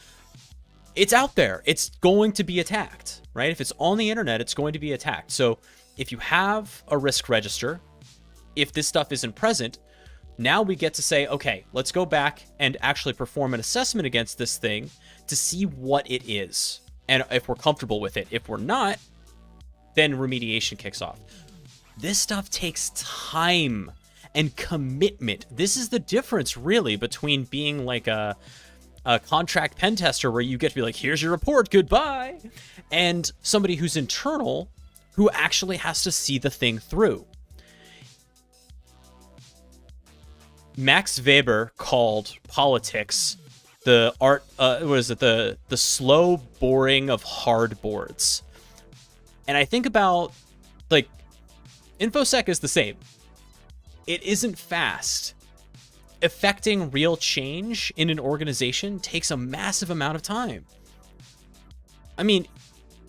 it's out there. It's going to be attacked, right? If it's on the internet, it's going to be attacked. So if you have a risk register, if this stuff isn't present, now we get to say, okay, let's go back and actually perform an assessment against this thing to see what it is and if we're comfortable with it. If we're not, then remediation kicks off. This stuff takes time and commitment. This is the difference, really, between being like a contract pen tester where you get to be like, here's your report, goodbye, and somebody who's internal who actually has to see the thing through. Max Weber called politics the art, the slow boring of hard boards. And I think about, like, InfoSec is the same. It isn't fast. Effecting real change in an organization takes a massive amount of time. I mean,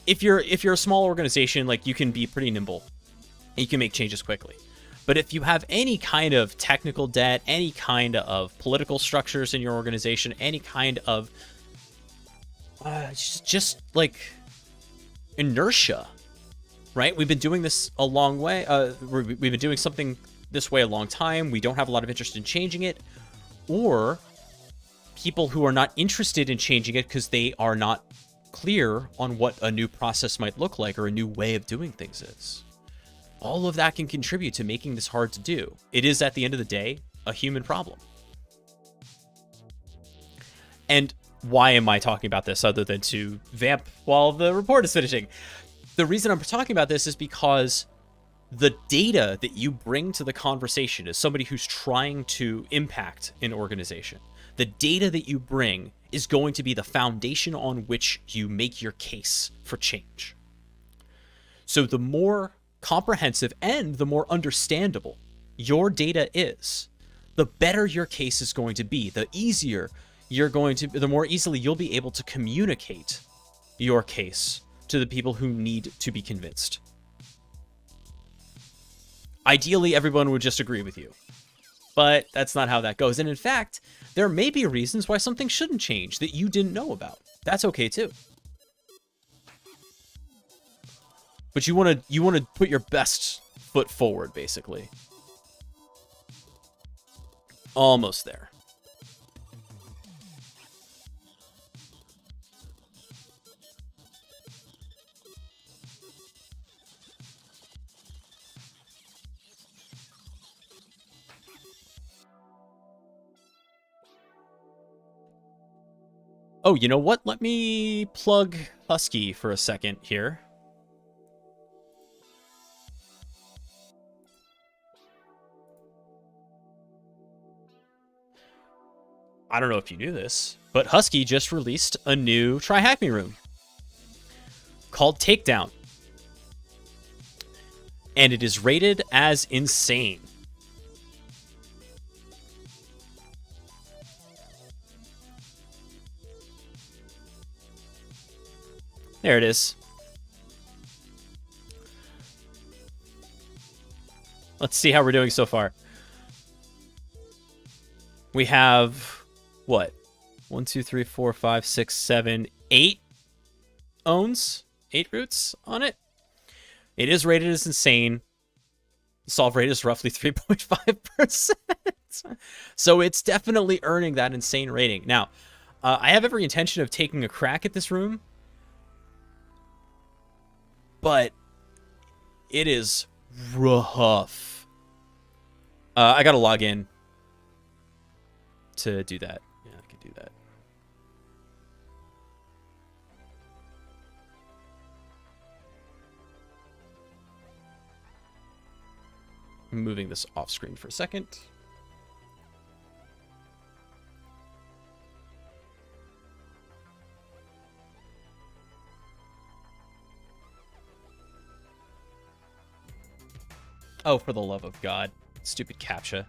if you're a small organization, like, you can be pretty nimble and you can make changes quickly. But if you have any kind of technical debt, any kind of political structures in your organization, any kind of just like inertia, right? We've been doing this a long way. We've been doing something this way a long time. We don't have a lot of interest in changing it. Or people who are not interested in changing it because they are not clear on what a new process might look like or a new way of doing things is. All of that can contribute to making this hard to do. It is, at the end of the day, a human problem. And why am I talking about this other than to vamp while the report is finishing? The reason I'm talking about this is because the data that you bring to the conversation as somebody who's trying to impact an organization, the data that you bring is going to be the foundation on which you make your case for change. So the more comprehensive and the more understandable your data is, the better your case is going to be. The more easily you'll be able to communicate your case to the people who need to be convinced. Ideally, everyone would just agree with you, but that's not how that goes. And in fact, there may be reasons why something shouldn't change that you didn't know about. That's okay too. But you want to put your best foot forward, basically. Almost there. Oh, you know what? Let me plug Husky for a second here. I don't know if you knew this, but Husky just released a new Try Hack Me room called Takedown. And it is rated as insane. There it is. Let's see how we're doing so far. We have, what? 1, 2, 3, 4, 5, 6, 7, 8 owns, 8 roots on it. It is rated as insane. The solve rate is roughly 3.5%. So it's definitely earning that insane rating. Now, I have every intention of taking a crack at this room, but it is rough. I gotta log in to do that. Yeah, I can do that. I'm moving this off screen for a second. Oh, for the love of God. Stupid CAPTCHA.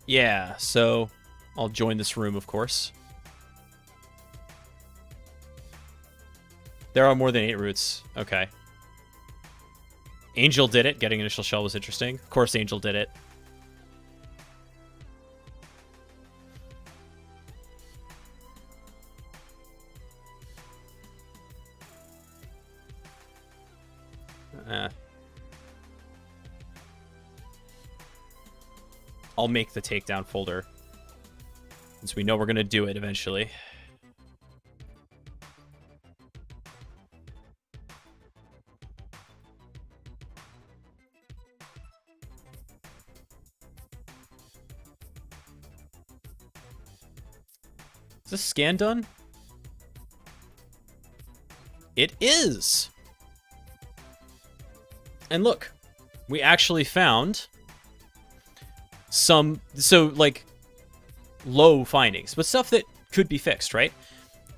Yeah, so I'll join this room, of course. There are more than 8 roots. Okay. Angel did it. Getting initial shell was interesting. Of course, Angel did it. I'll make the takedown folder, since we know we're going to do it eventually. Is this scan done? It is! And look, we actually found some, so like, low findings, but stuff that could be fixed, right?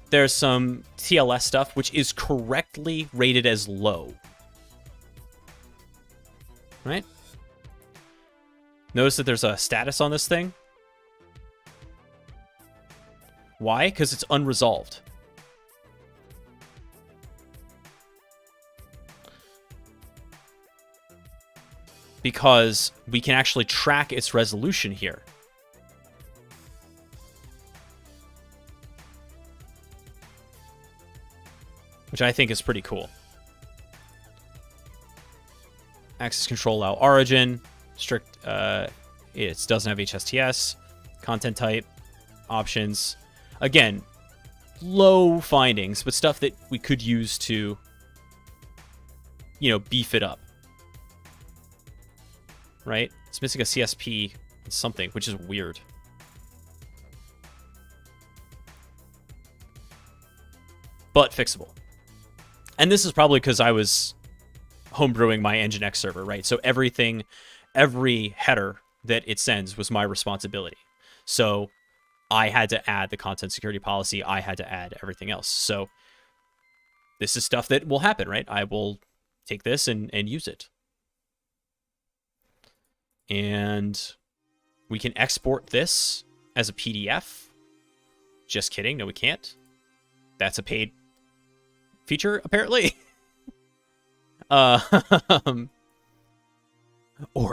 There's some TLS stuff which is correctly rated as low. Right? Notice that there's a status on this thing. Why? Because it's unresolved. Because we can actually track its resolution here. Which I think is pretty cool. Access control allow origin. Strict, it doesn't have HSTS. Content type. Options. Again, low findings, but stuff that we could use to, you know, beef it up. Right? It's missing a CSP something, which is weird. But fixable. And this is probably because I was homebrewing my Nginx server, right? So everything, every header that it sends was my responsibility. So I had to add the content security policy. I had to add everything else. So this is stuff that will happen, right? I will take this and use it. And we can export this as a PDF. Just kidding. No, we can't. That's a paid feature, apparently. Or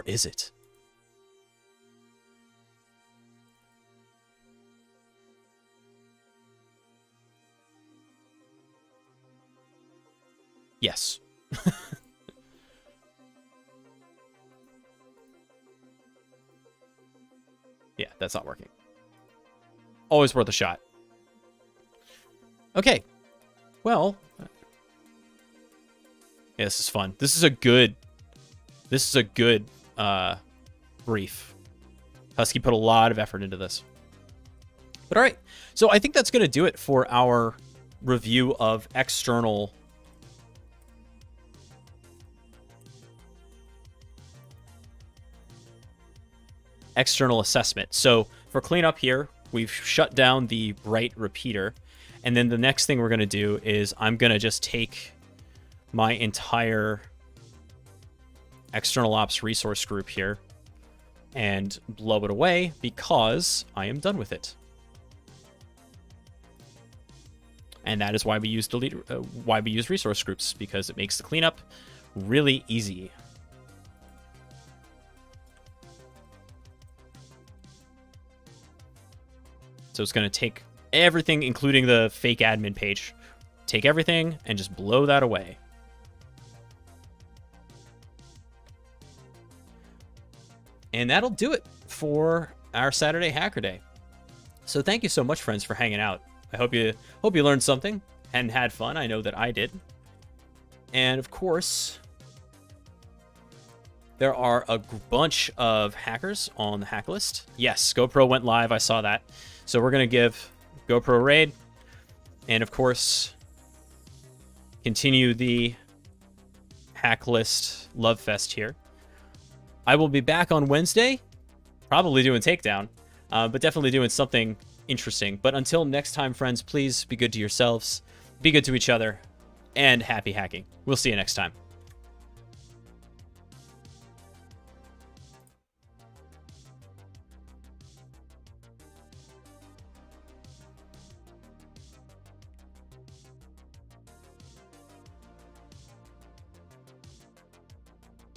is it? Yes. Yeah, that's not working. Always worth a shot. Okay. Well, yeah, this is fun. This is a good brief. Husky put a lot of effort into this. But all right. So I think that's going to do it for our review of external assessment. So for cleanup here, we've shut down the write repeater. And then the next thing we're going to do is I'm going to just take my entire external ops resource group here and blow it away because I am done with it. And that is why we use resource groups, because it makes the cleanup really easy. So it's going to take everything, including the fake admin page. Take everything and just blow that away. And that'll do it for our Saturday Hacker Day. So thank you so much, friends, for hanging out. I hope you learned something and had fun. I know that I did. And of course, there are a bunch of hackers on the hack list. Yes, GoPro went live. I saw that. So we're going to give GoPro raid. And of course, continue the hack list love fest here. I will be back on Wednesday, probably doing Takedown, but definitely doing something interesting. But until next time, friends, please be good to yourselves, be good to each other, and happy hacking. We'll see you next time.